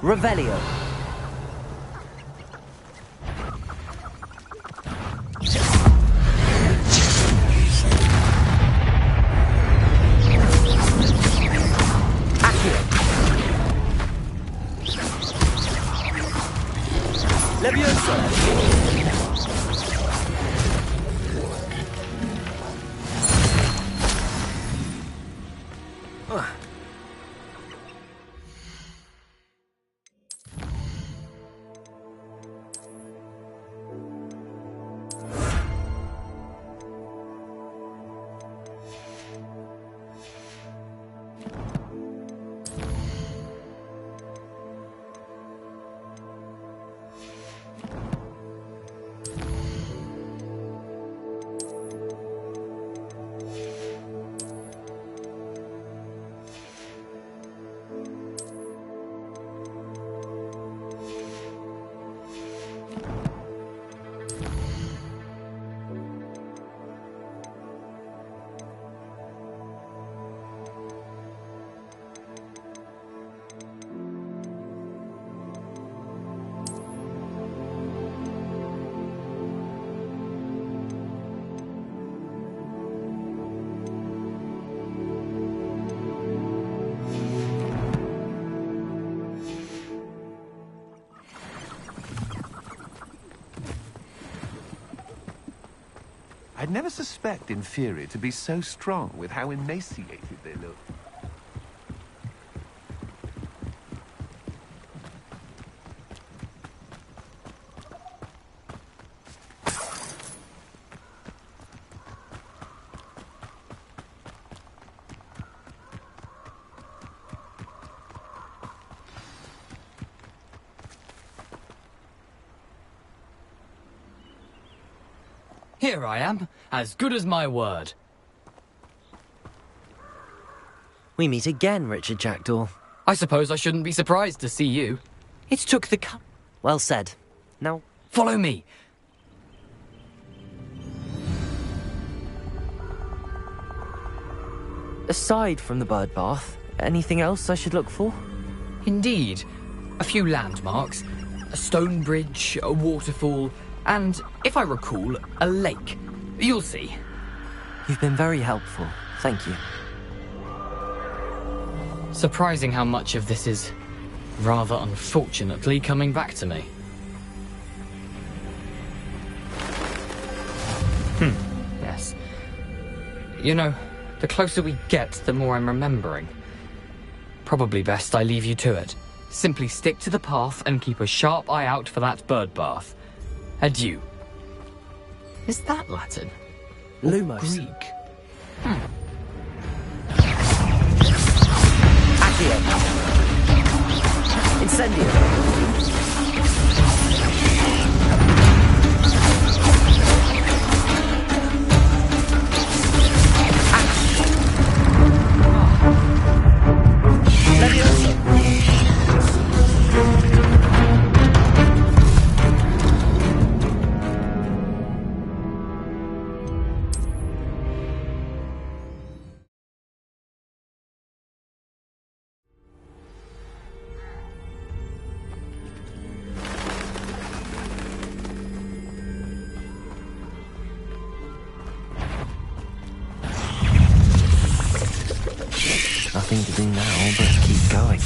Revelio. I'd never suspect Inferi to be so strong with how emaciated they look. Here I am, as good as my word. We meet again, Richard Jackdaw. I suppose I shouldn't be surprised to see you. It took the Well said. Now, follow me. Aside from the bird bath, anything else I should look for? Indeed. A few landmarks. A stone bridge, a waterfall, and, if I recall, a lake. You'll see. You've been very helpful. Thank you. Surprising how much of this is, rather unfortunately, coming back to me. Yes. You know, the closer we get, the more I'm remembering. Probably best I leave you to it. Simply stick to the path and keep a sharp eye out for that bird bath. Adieu. Is that Latin? Lumos. Greek? Accio. Incendio. Nothing to do now but keep going.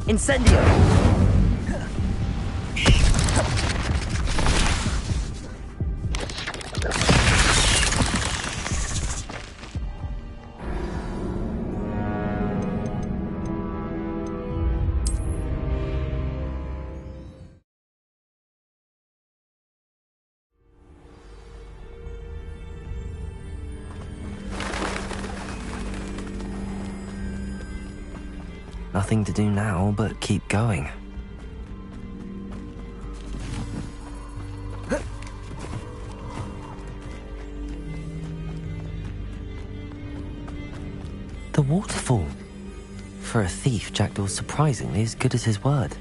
Incendio! Nothing to do now but keep going. The waterfall. For a thief, Jackdaw's surprisingly as good as his word.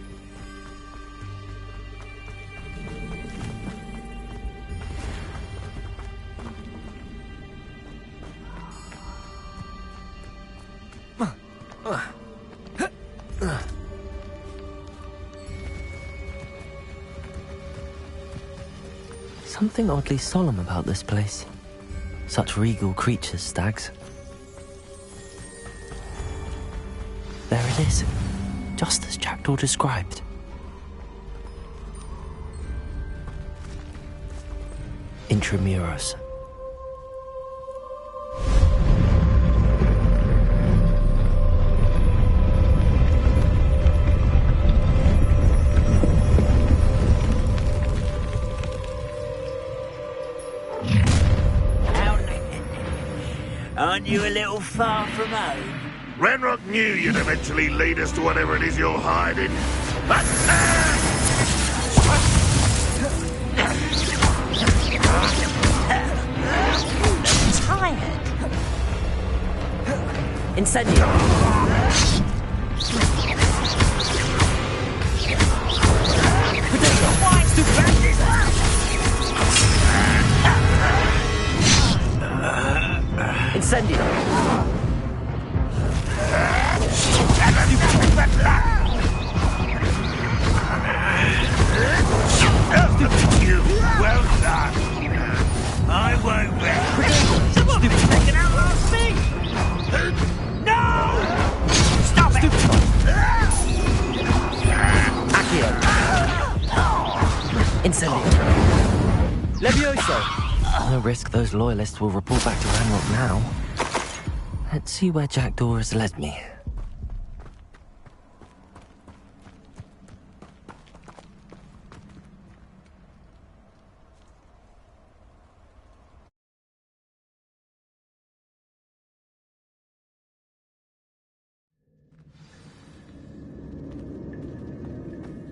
Something oddly solemn about this place. Such regal creatures, stags. There it is, just as Jackdaw described. Intramuros. Aren't you a little far from home? Renrock knew you'd eventually lead us to whatever it is you're hiding. Tired. Incendio. Incendio! You, well done. I won't rest. Someone taken out last thing. No! Stop it! Accio! Incendio! Levioso! No risk those loyalists will report back to Ranrock now. Let's see where Jackdaw has led me.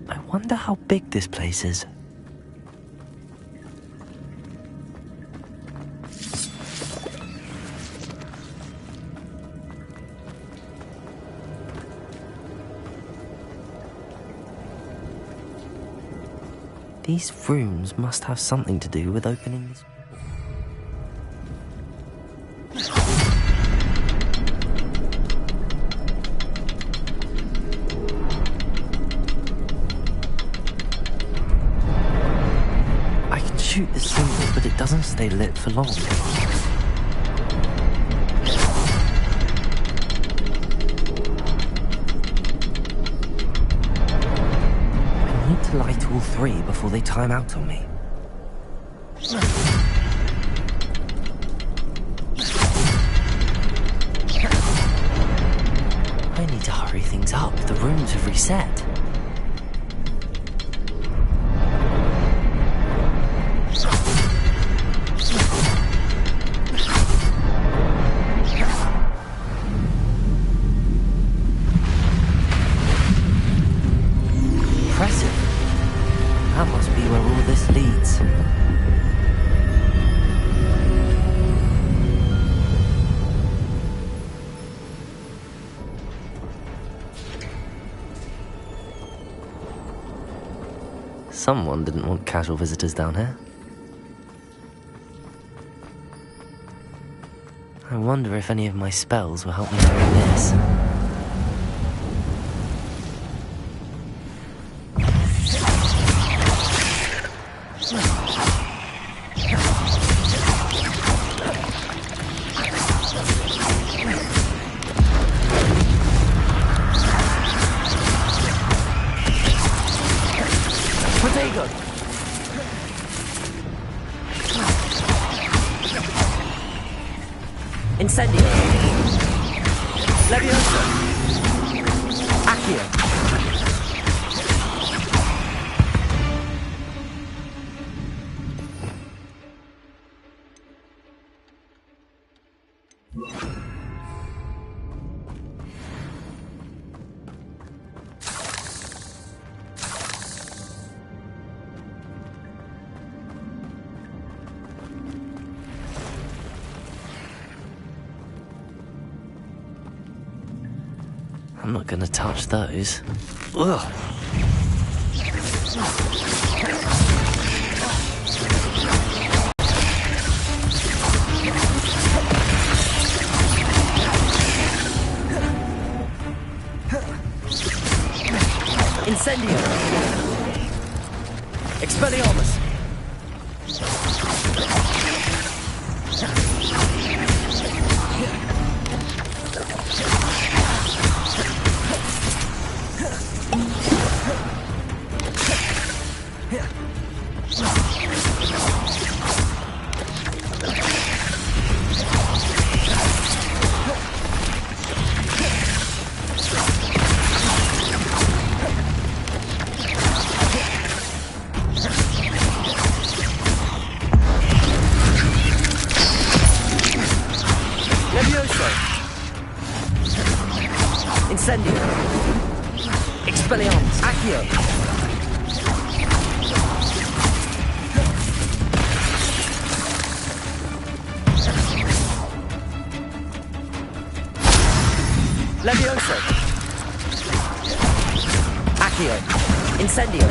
I wonder how big this place is. These rooms must have something to do with opening this. I can shoot the symbol, but it doesn't stay lit for long. To light all three before they time out on me. I need to hurry things up. The rooms have reset. Impressive. That must be where all this leads. Someone didn't want casual visitors down here. I wonder if any of my spells will help me through this. Incendio! Levioso! Accio! I'm not gonna touch those. Ugh. Incendio! Expelliarmus! Incendio! Expelliarmus! Accio! Levioso! Accio! Incendio!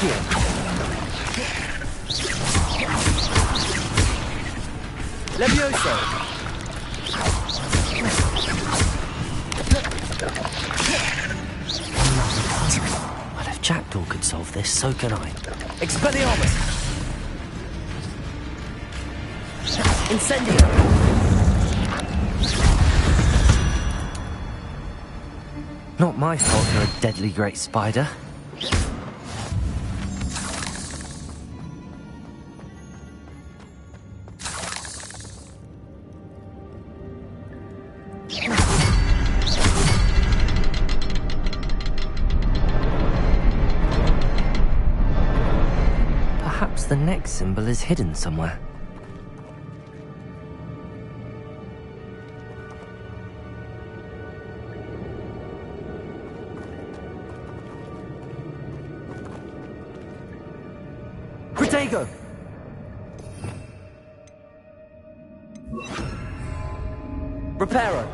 Accio! Levioso! Well, if Jackdaw could solve this, so can I. Expelliarmus! Incendio! Not my fault you're a deadly great spider. Perhaps the next symbol is hidden somewhere. Protego! Reparo!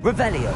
Revelio!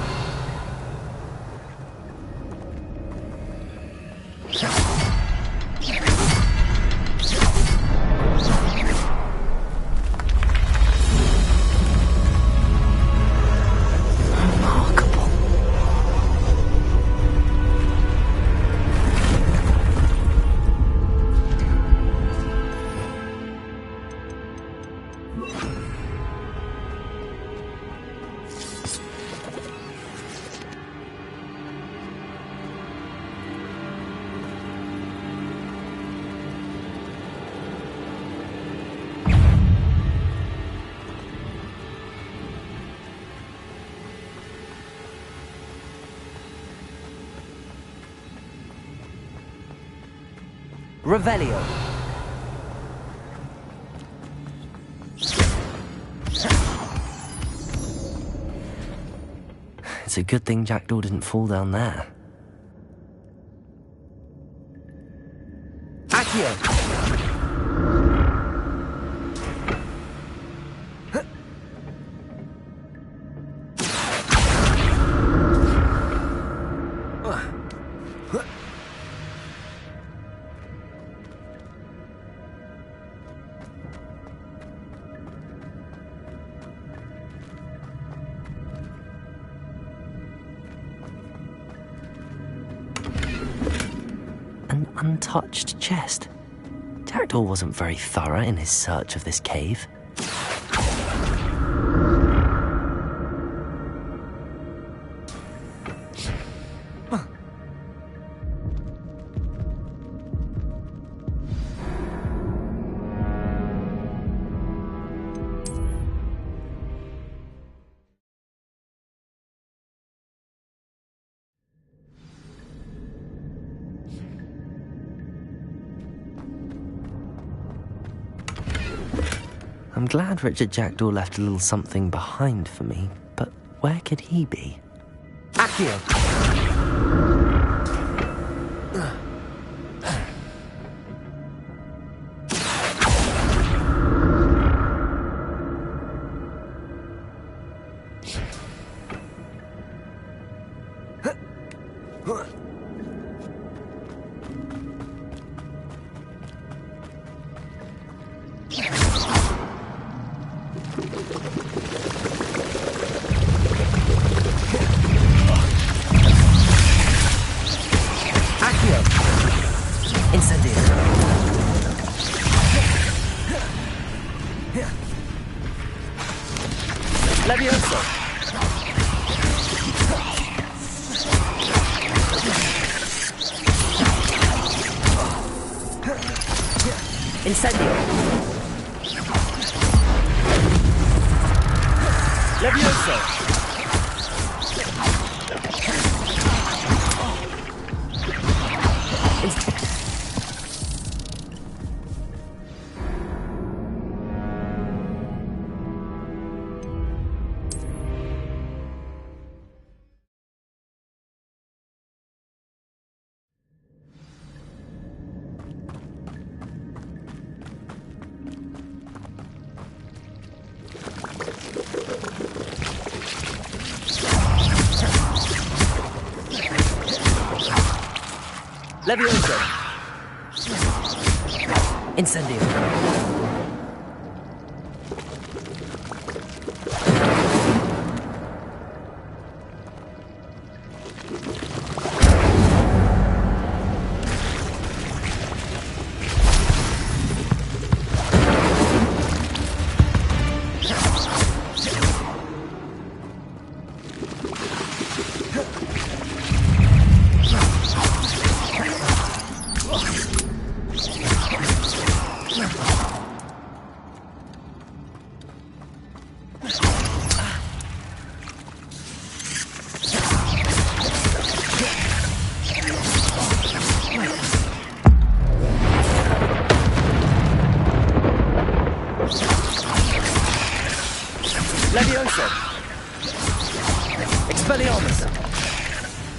Revelio. It's a good thing Jackdaw didn't fall down there. Accio! An untouched chest. Jackdaw wasn't very thorough in his search of this cave. I'm glad Richard Jackdaw left a little something behind for me, but where could he be? Accio! Levioso! Incendio! Levioso! Levioso! Incendio! Levioso! Expelliarmus!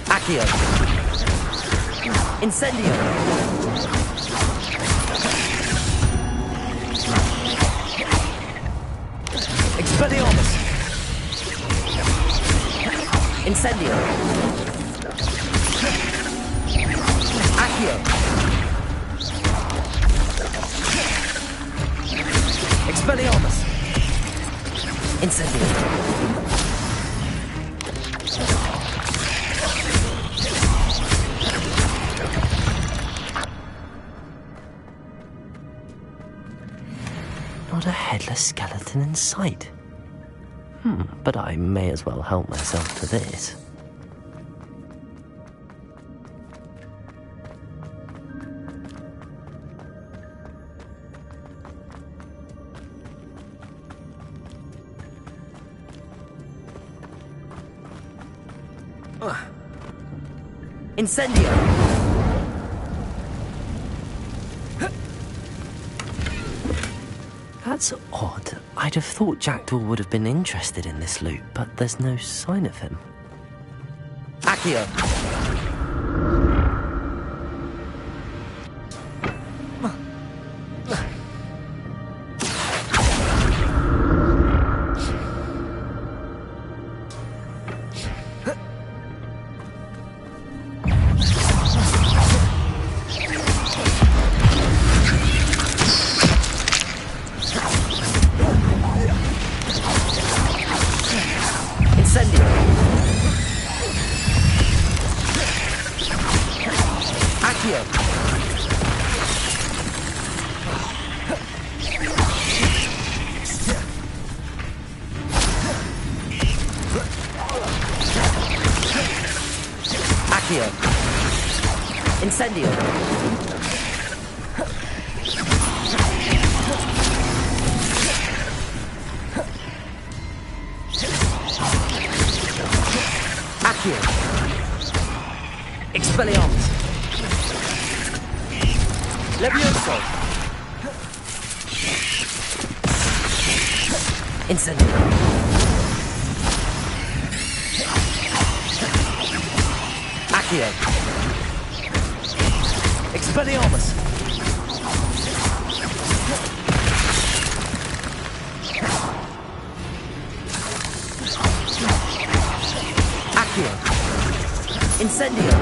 Accio! Incendio! Expelliarmus! Incendio! Accio! Expelliarmus! Incendio! Not a headless skeleton in sight. But I may as well help myself to this. Incendio! That's odd. I'd have thought Jackdaw would have been interested in this loot, but there's no sign of him. Accio! Incendio! Accio! Expelliarmus! Levioso! Incendio! Accio! Expelliarmus! Accio! Incendio!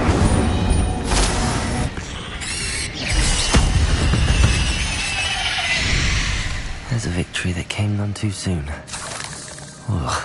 There's a victory that came none too soon. Ugh.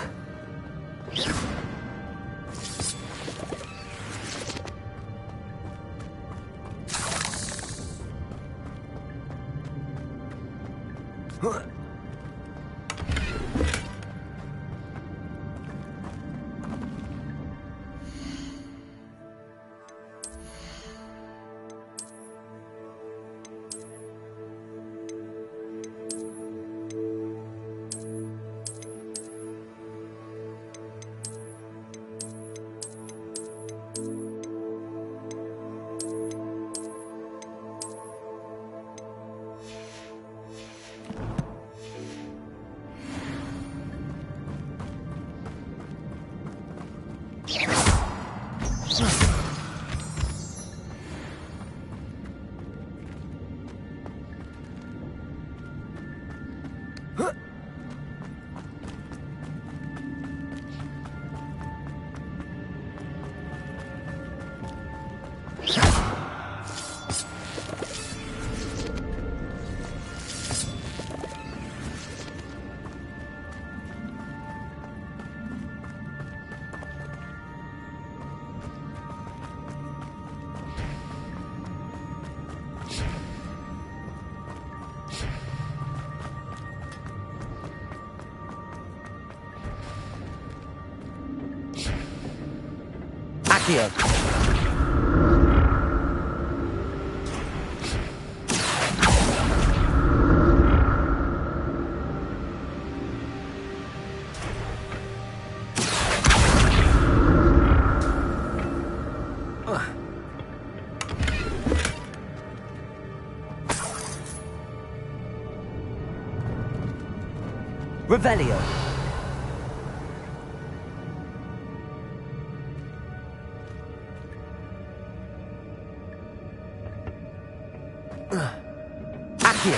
Accio. Revelio. Accio.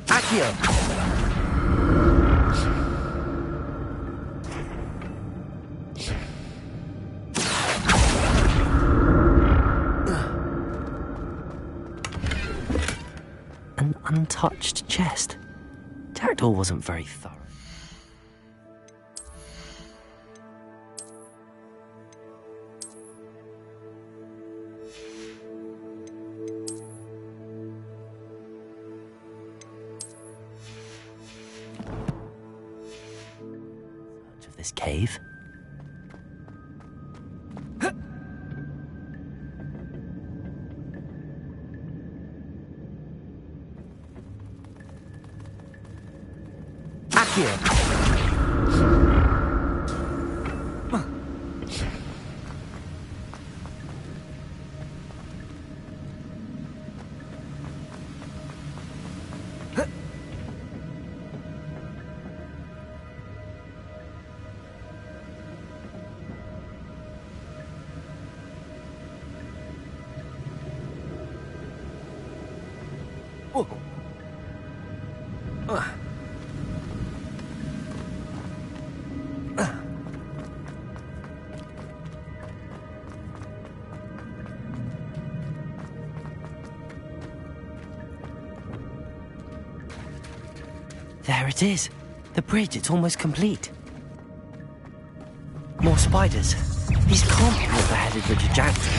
Accio. An untouched chest. Jackdaw wasn't very thorough. This cave. Accio. There it is. The bridge, it's almost complete. More spiders. These can't be what beheaded Richard Jackson.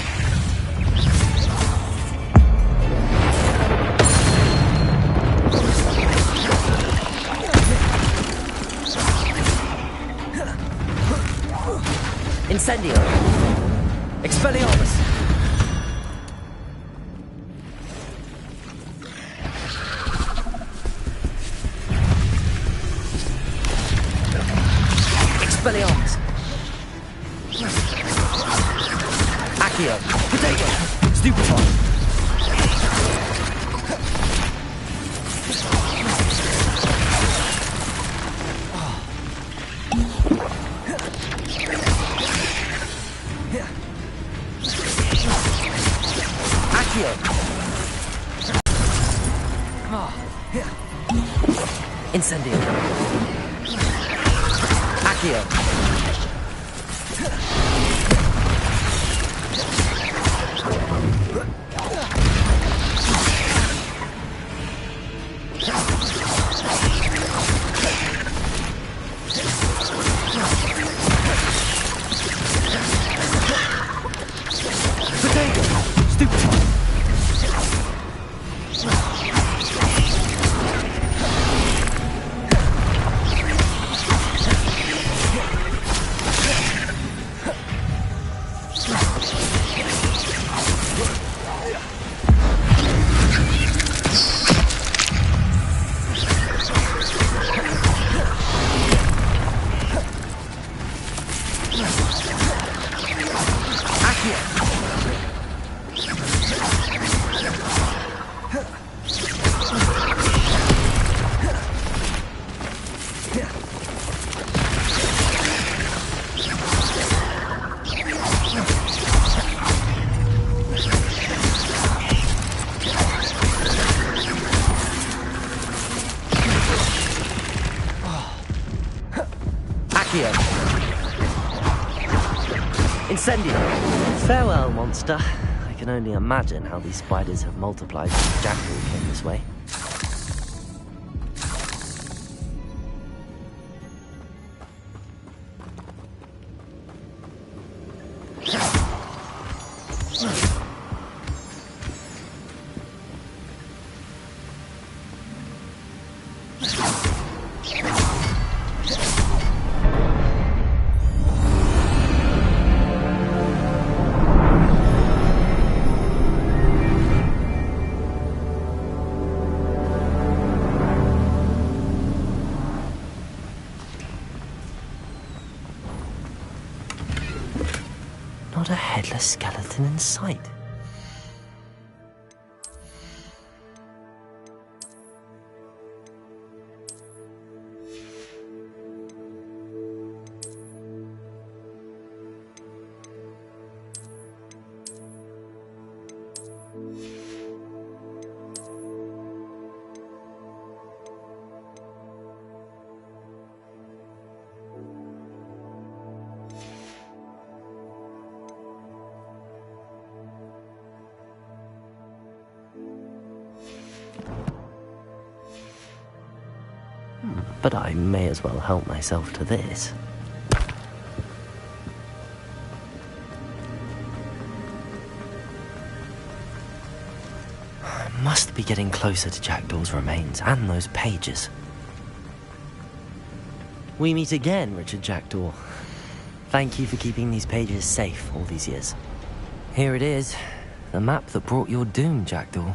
Incendio. Expelliarmus. Expelliarmus. Accio. Potato. Stupefy. Incendio. Accio. Incendio! Farewell, monster. I can only imagine how these spiders have multiplied since Jackdaw came this way. Not a headless skeleton in sight. But I may as well help myself to this. I must be getting closer to Jackdaw's remains and those pages. We meet again, Richard Jackdaw. Thank you for keeping these pages safe all these years. Here it is, the map that brought your doom, Jackdaw.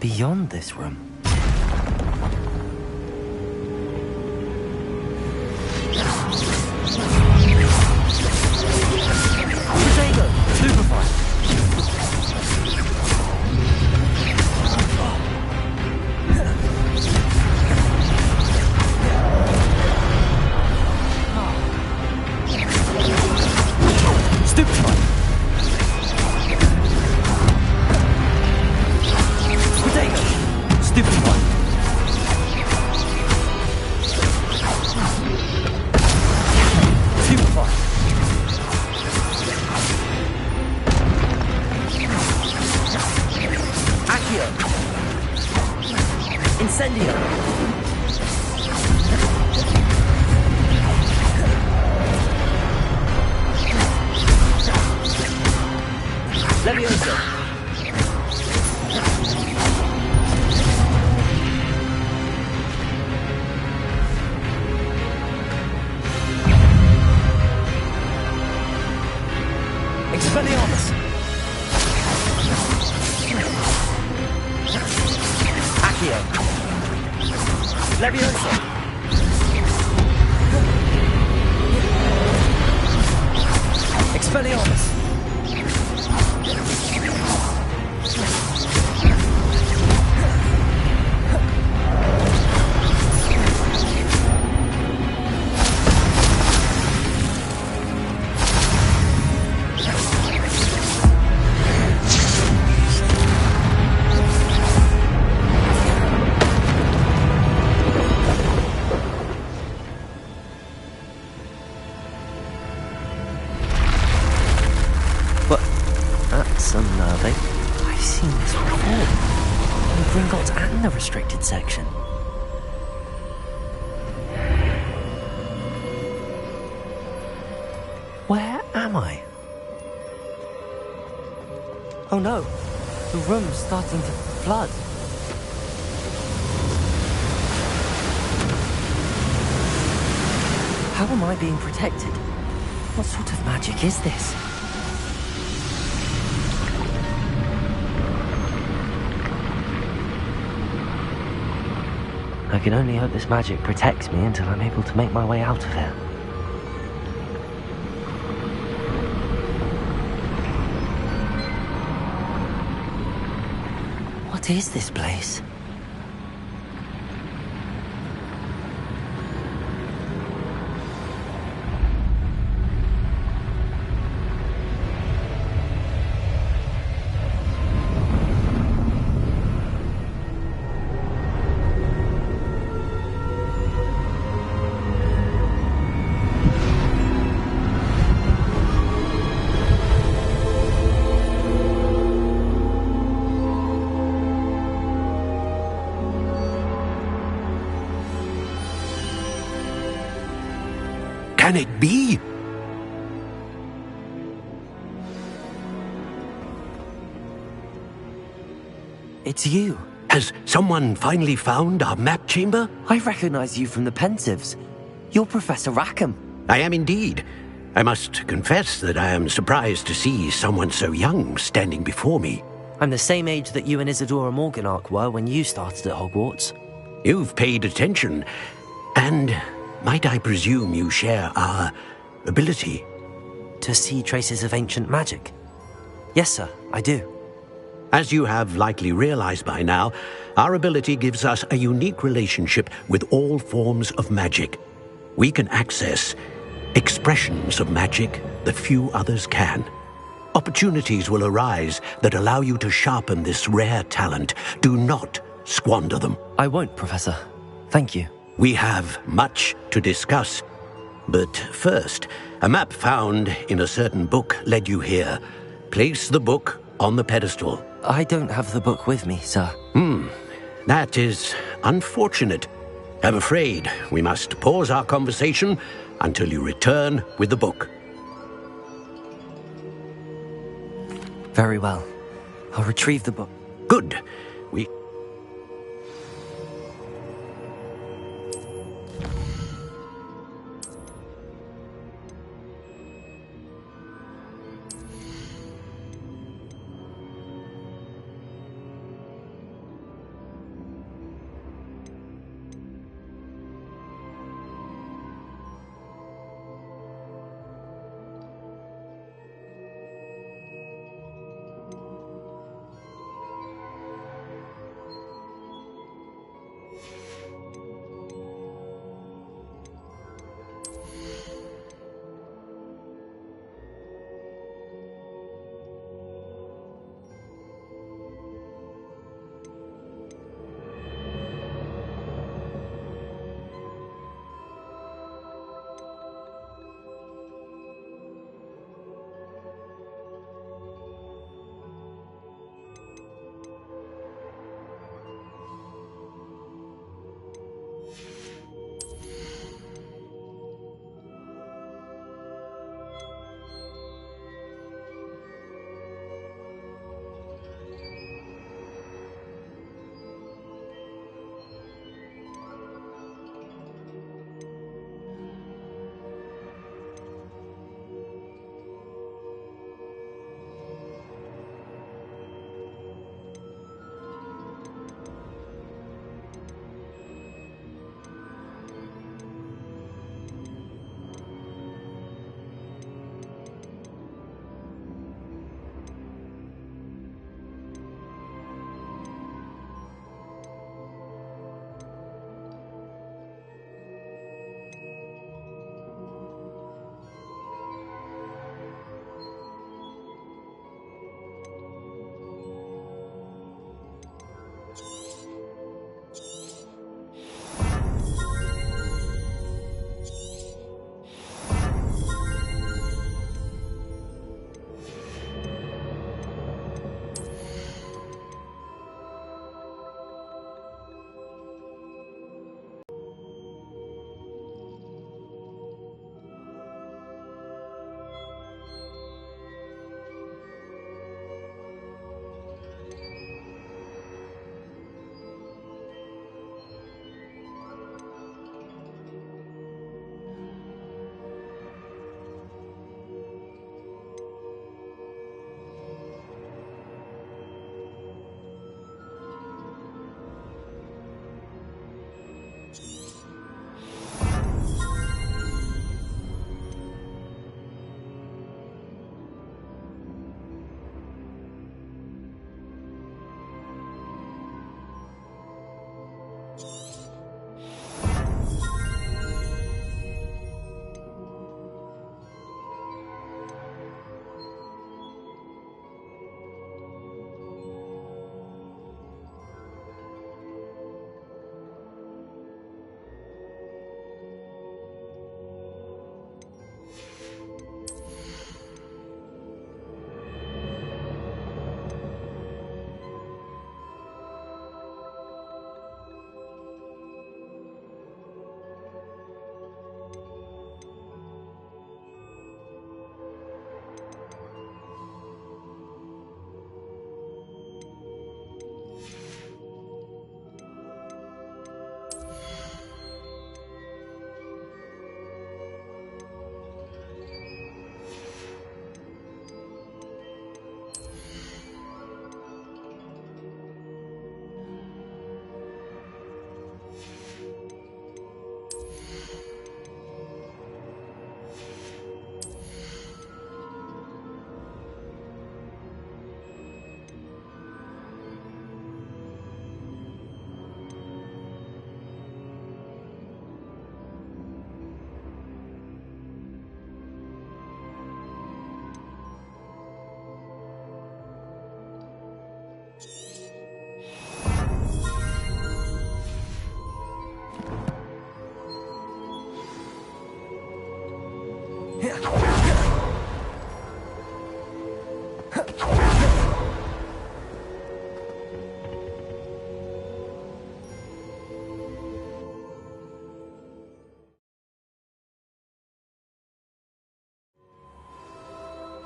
Beyond this room. Incendio! Levioso! Expelliarmus! Accio! Levioso! Expelliarmus! That's unnerving. I've seen this before. In Gringotts and the restricted section. Where am I? Oh no, the room's starting to flood. How am I being protected? What sort of magic is this? I can only hope this magic protects me until I'm able to make my way out of here. What is this place? Can it be? It's you. Has someone finally found our map chamber? I recognize you from the Pensives. You're Professor Rackham. I am indeed. I must confess that I am surprised to see someone so young standing before me. I'm the same age that you and Isadora Morganach were when you started at Hogwarts. You've paid attention, and might I presume you share our ability? To see traces of ancient magic? Yes, sir, I do. As you have likely realized by now, our ability gives us a unique relationship with all forms of magic. We can access expressions of magic that few others can. Opportunities will arise that allow you to sharpen this rare talent. Do not squander them. I won't, Professor. Thank you. We have much to discuss. But first, a map found in a certain book led you here. Place the book on the pedestal. I don't have the book with me, sir. That is unfortunate. I'm afraid we must pause our conversation until you return with the book. Very well. I'll retrieve the book. Good.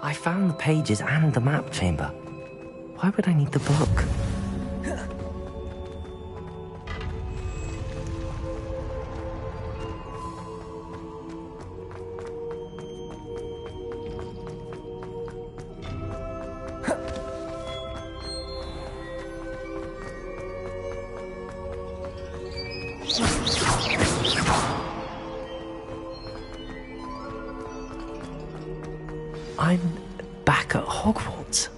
I found the pages and the map chamber. Why would I need the book? I'm back at Hogwarts.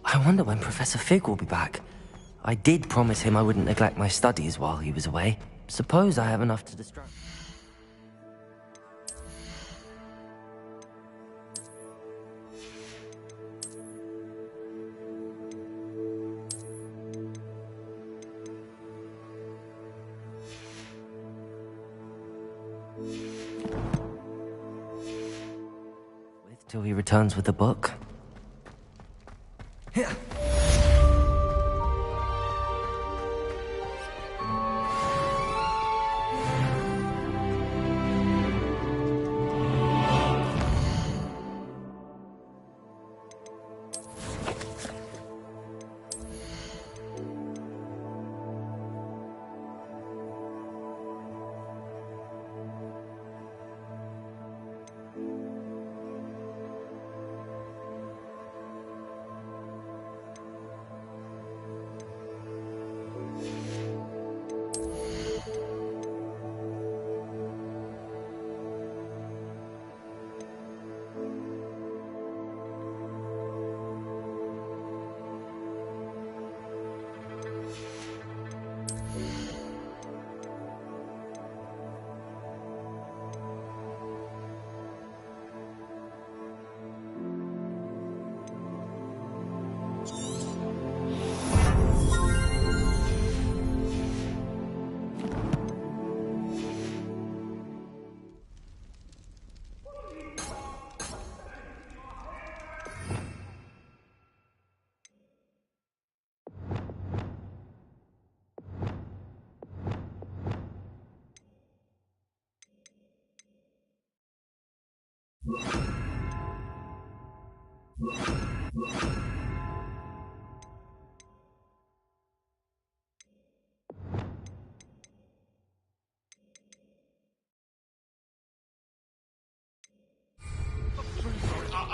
I wonder when Professor Fig will be back. I did promise him I wouldn't neglect my studies while he was away. Suppose I have enough to distract. Till he returns with the book.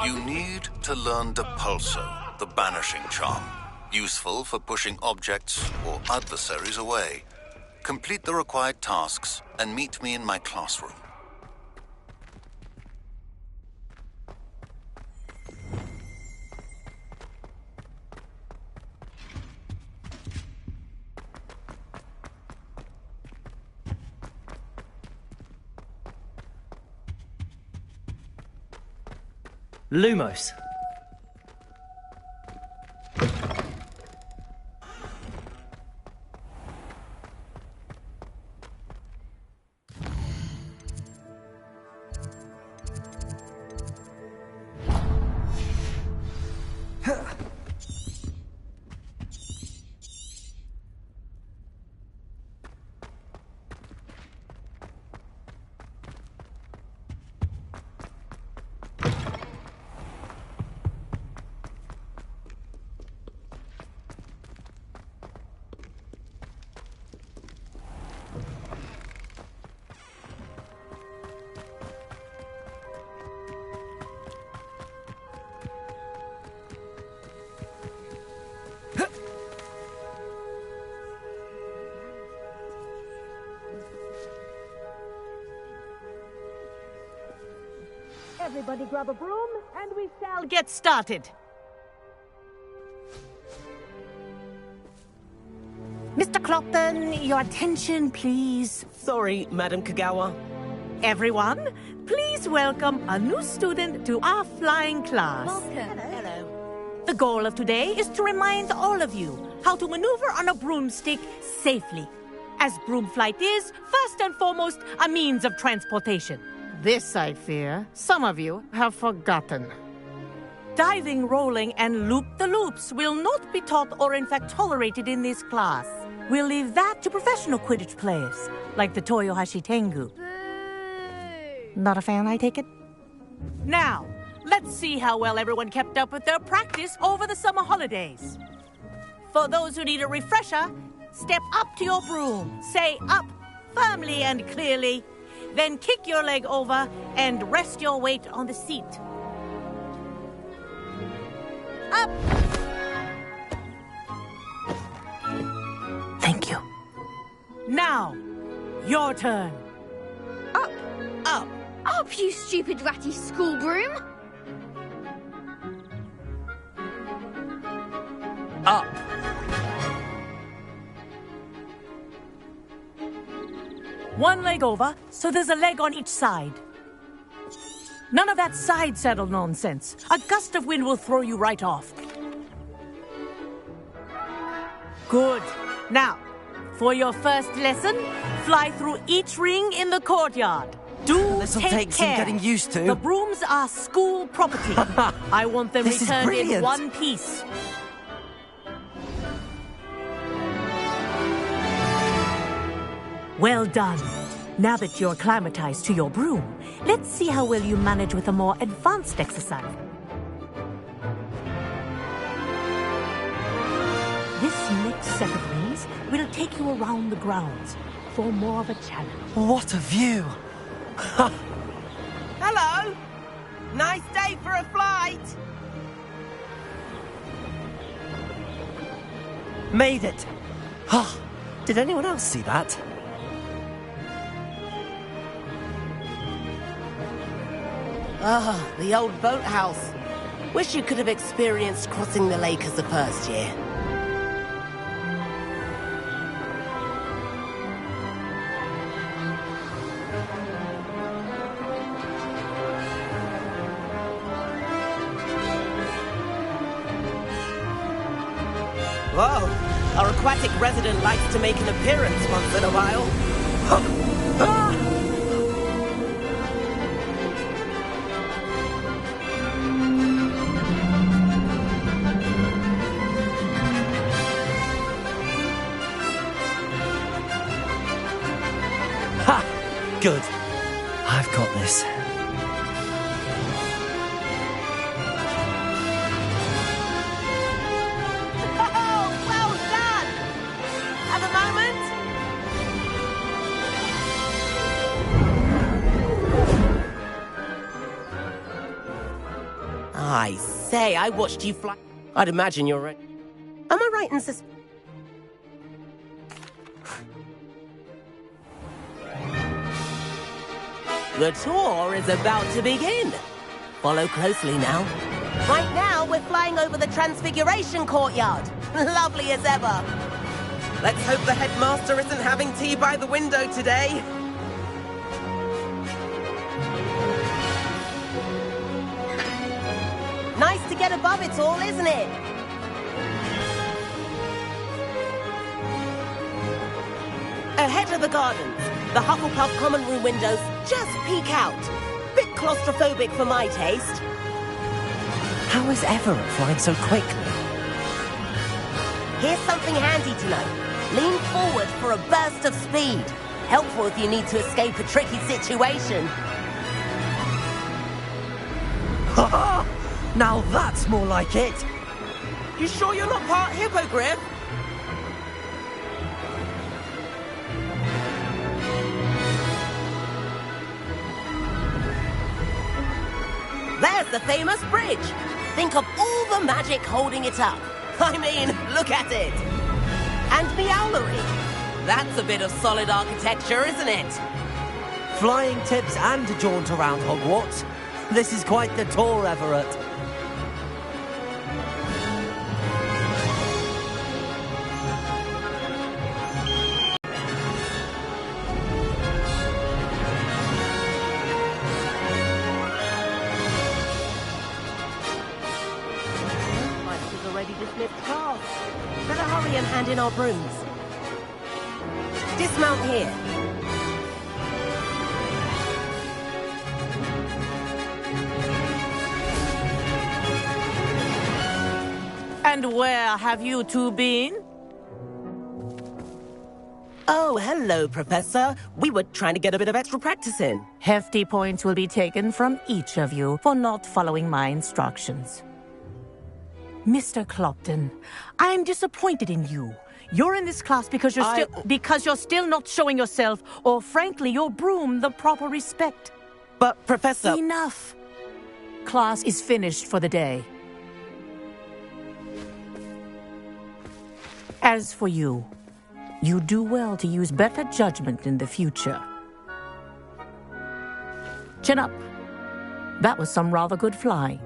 You need to learn Depulso, the banishing charm. Useful for pushing objects or adversaries away. Complete the required tasks and meet me in my classroom. Lumos. Everybody grab a broom, and we shall get started. Mr. Clopton, your attention, please. Sorry, Madam Kagawa. Everyone, please welcome a new student to our flying class. Welcome. Hello. The goal of today is to remind all of you how to maneuver on a broomstick safely. As broom flight is, first and foremost, a means of transportation. This, I fear, some of you have forgotten. Diving, rolling, and loop-the-loops will not be taught or in fact tolerated in this class. We'll leave that to professional Quidditch players, like the Toyohashi Tengu. Not a fan, I take it? Now, let's see how well everyone kept up with their practice over the summer holidays. For those who need a refresher, step up to your broom, say up firmly and clearly, then kick your leg over and rest your weight on the seat. Up! Thank you. Now, your turn. Up! Up! Up, you stupid ratty school broom! Up! One leg over, so there's a leg on each side. None of that side saddle nonsense. A gust of wind will throw you right off. Good. Now, for your first lesson, fly through each ring in the courtyard. This'll take take some care. getting used to. The brooms are school property. I want them This is returned in brilliant. one piece. Well done. Now that you're acclimatized to your broom, let's see how well you manage with a more advanced exercise. This next set of rings will take you around the grounds for more of a challenge. What a view! Hello! Nice day for a flight! Made it! Did anyone else see that? Ah, the old boathouse. Wish you could have experienced crossing the lake as the first year. Whoa, our aquatic resident likes to make an appearance once in a while. Good. I've got this. Oh, well done! At the moment... I say, I watched you fly... I'd imagine you're right. Am I right in sus... The tour is about to begin. Follow closely now. Right now, we're flying over the Transfiguration Courtyard. Lovely as ever. Let's hope the headmaster isn't having tea by the window today. Nice to get above it all, isn't it? Ahead of the gardens, the Hufflepuff common room windows just peek out. Bit claustrophobic for my taste. How is Everett flying so quickly? Here's something handy to know. Lean forward for a burst of speed. Helpful if you need to escape a tricky situation. Ha! Now that's more like it! You sure you're not part hippogriff? There's the famous bridge. Think of all the magic holding it up. I mean, look at it. And Meowlery. That's a bit of solid architecture, isn't it? Flying tips and a jaunt around Hogwarts. This is quite the tour, Everett. dismissed class. Better hurry and hand in our brooms. Dismount here. And where have you two been? Oh, hello, Professor. We were trying to get a bit of extra practice in. Hefty points will be taken from each of you for not following my instructions. Mr. Clopton, I'm disappointed in you. You're in this class because you're still not showing yourself, or frankly, your broom the proper respect. But, Professor... Enough. Class is finished for the day. As for you, you do well to use better judgment in the future. Chin up. That was some rather good flying.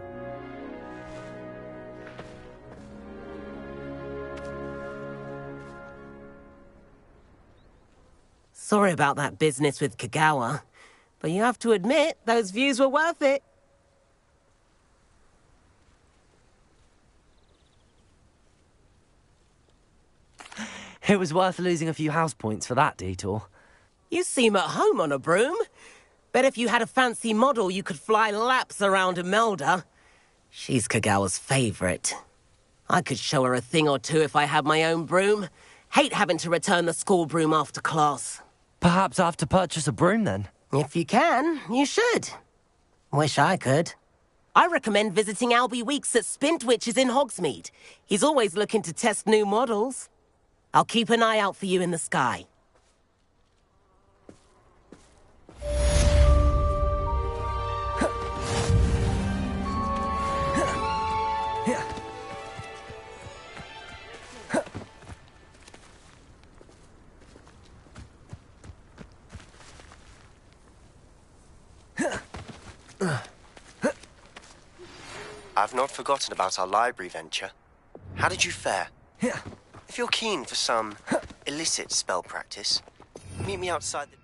Sorry about that business with Kagawa, but you have to admit, those views were worth it. It was worth losing a few house points for that detour. You seem at home on a broom. Bet if you had a fancy model, you could fly laps around Imelda. She's Kagawa's favorite. I could show her a thing or two if I had my own broom. Hate having to return the school broom after class. Perhaps I have to purchase a broom then? If you can, you should. Wish I could. I recommend visiting Albie Weeks at Spintwitches in Hogsmeade. He's always looking to test new models. I'll keep an eye out for you in the sky. I've not forgotten about our library venture. How did you fare? If you're keen for some illicit spell practice, meet me outside the...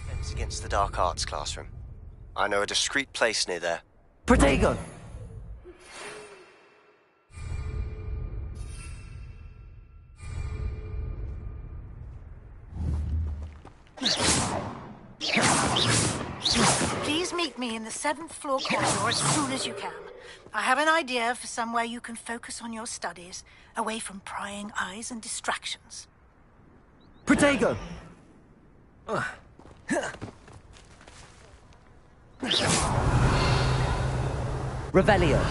fence against the dark arts classroom. I know a discreet place near there. Protego! Please meet me in the 7th floor corridor as soon as you can. I have an idea for somewhere you can focus on your studies, away from prying eyes and distractions. Protego! Revelio.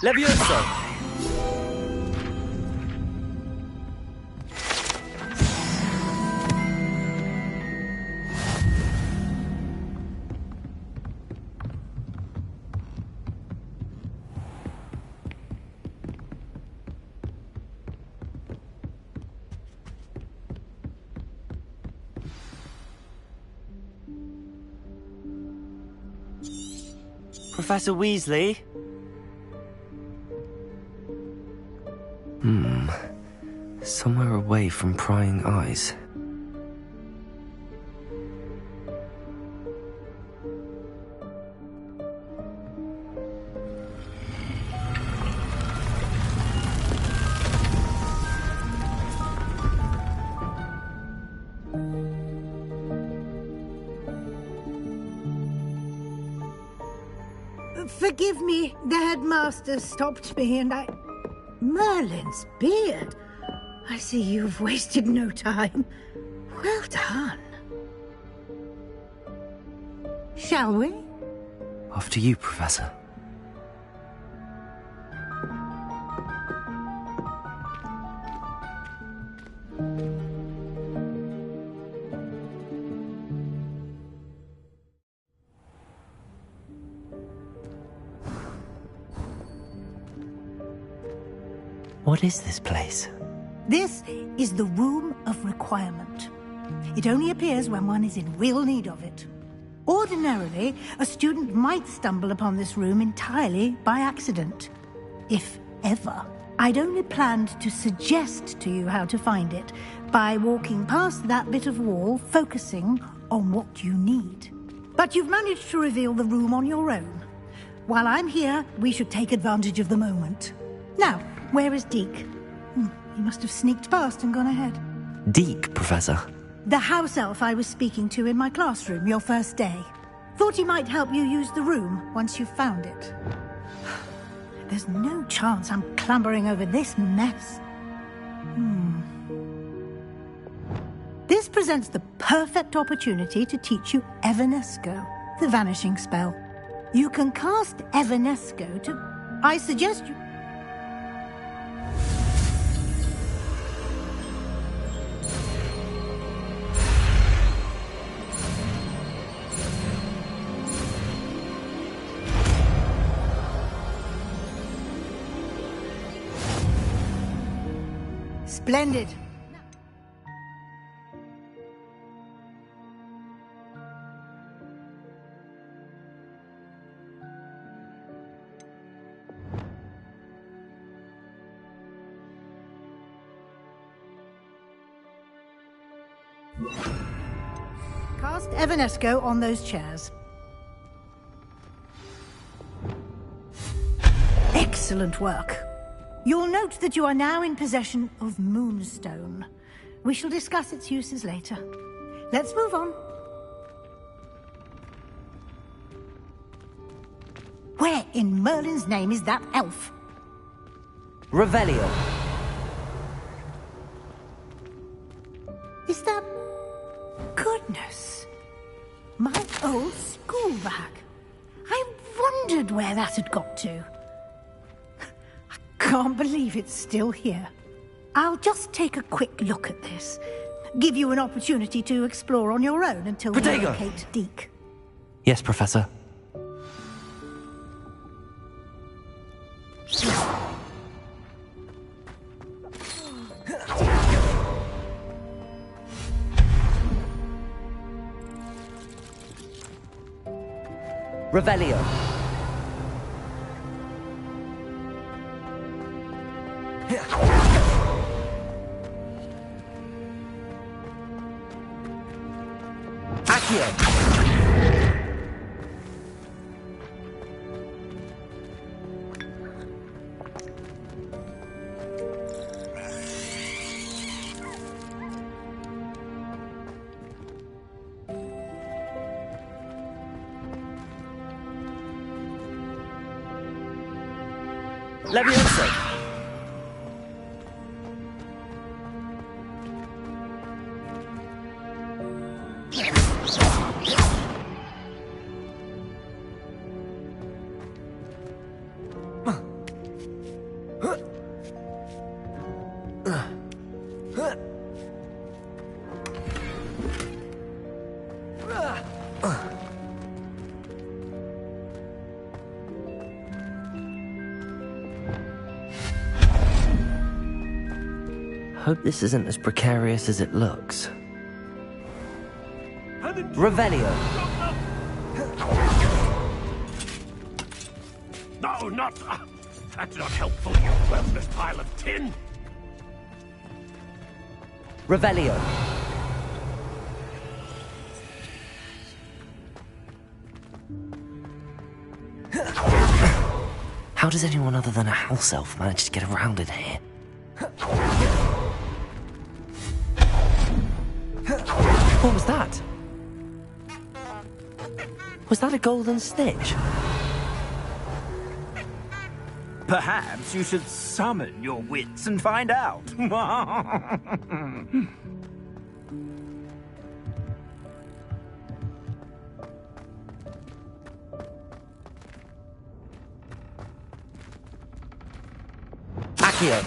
Levioso! Professor Weasley? Somewhere away from prying eyes. Forgive me, the headmaster stopped me and Merlin's beard. I see you've wasted no time. Well done. Shall we? After you, Professor. What is this place? This is the Room of Requirement. It only appears when one is in real need of it. Ordinarily, a student might stumble upon this room entirely by accident. If ever. I'd only planned to suggest to you how to find it by walking past that bit of wall, focusing on what you need. But you've managed to reveal the room on your own. While I'm here, we should take advantage of the moment. Now, where is Deke? He must have sneaked past and gone ahead. Deke, Professor. The house elf I was speaking to in my classroom your first day. Thought he might help you use the room once you've found it. There's no chance I'm clambering over this mess. This presents the perfect opportunity to teach you ㅎㅍ, the vanishing spell. You can cast ㅎㅍ to... I suggest you... Splendid. Cast ㅎㅍ on those chairs. Excellent work. You'll note that you are now in possession of Moonstone. We shall discuss its uses later. Let's move on. Where in Merlin's name is that elf? Revelio. Is that... Goodness. My old school bag. I wondered where that had got to. Can't believe it's still here. I'll just take a quick look at this. Give you an opportunity to explore on your own until we locate Deke. Yes, Professor. Revelio. Accio. Levioso. Hope this isn't as precarious as it looks. Revelio. No, not... that's not helpful, you worthless pile of tin! Revelio. How does anyone other than a house elf manage to get around in here? What was that? Was that a golden snitch? Perhaps you should summon your wits and find out. Accio.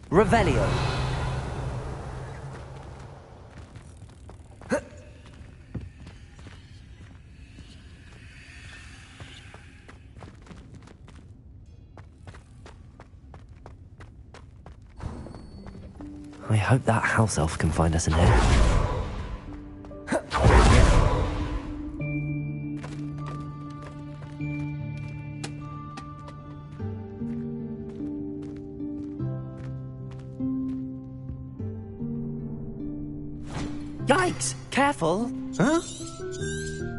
Revelio. I hope that house elf can find us in here. Yikes! Careful! Huh?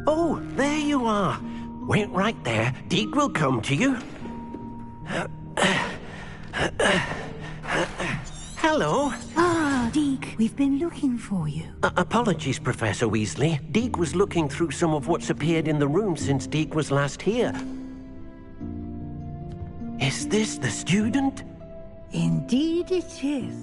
Oh, there you are. Wait right there. Deke will come to you. Hello. Ah, Deke, we've been looking for you. Apologies, Professor Weasley. Deke was looking through some of what's appeared in the room since Deke was last here. Is this the student? Indeed it is.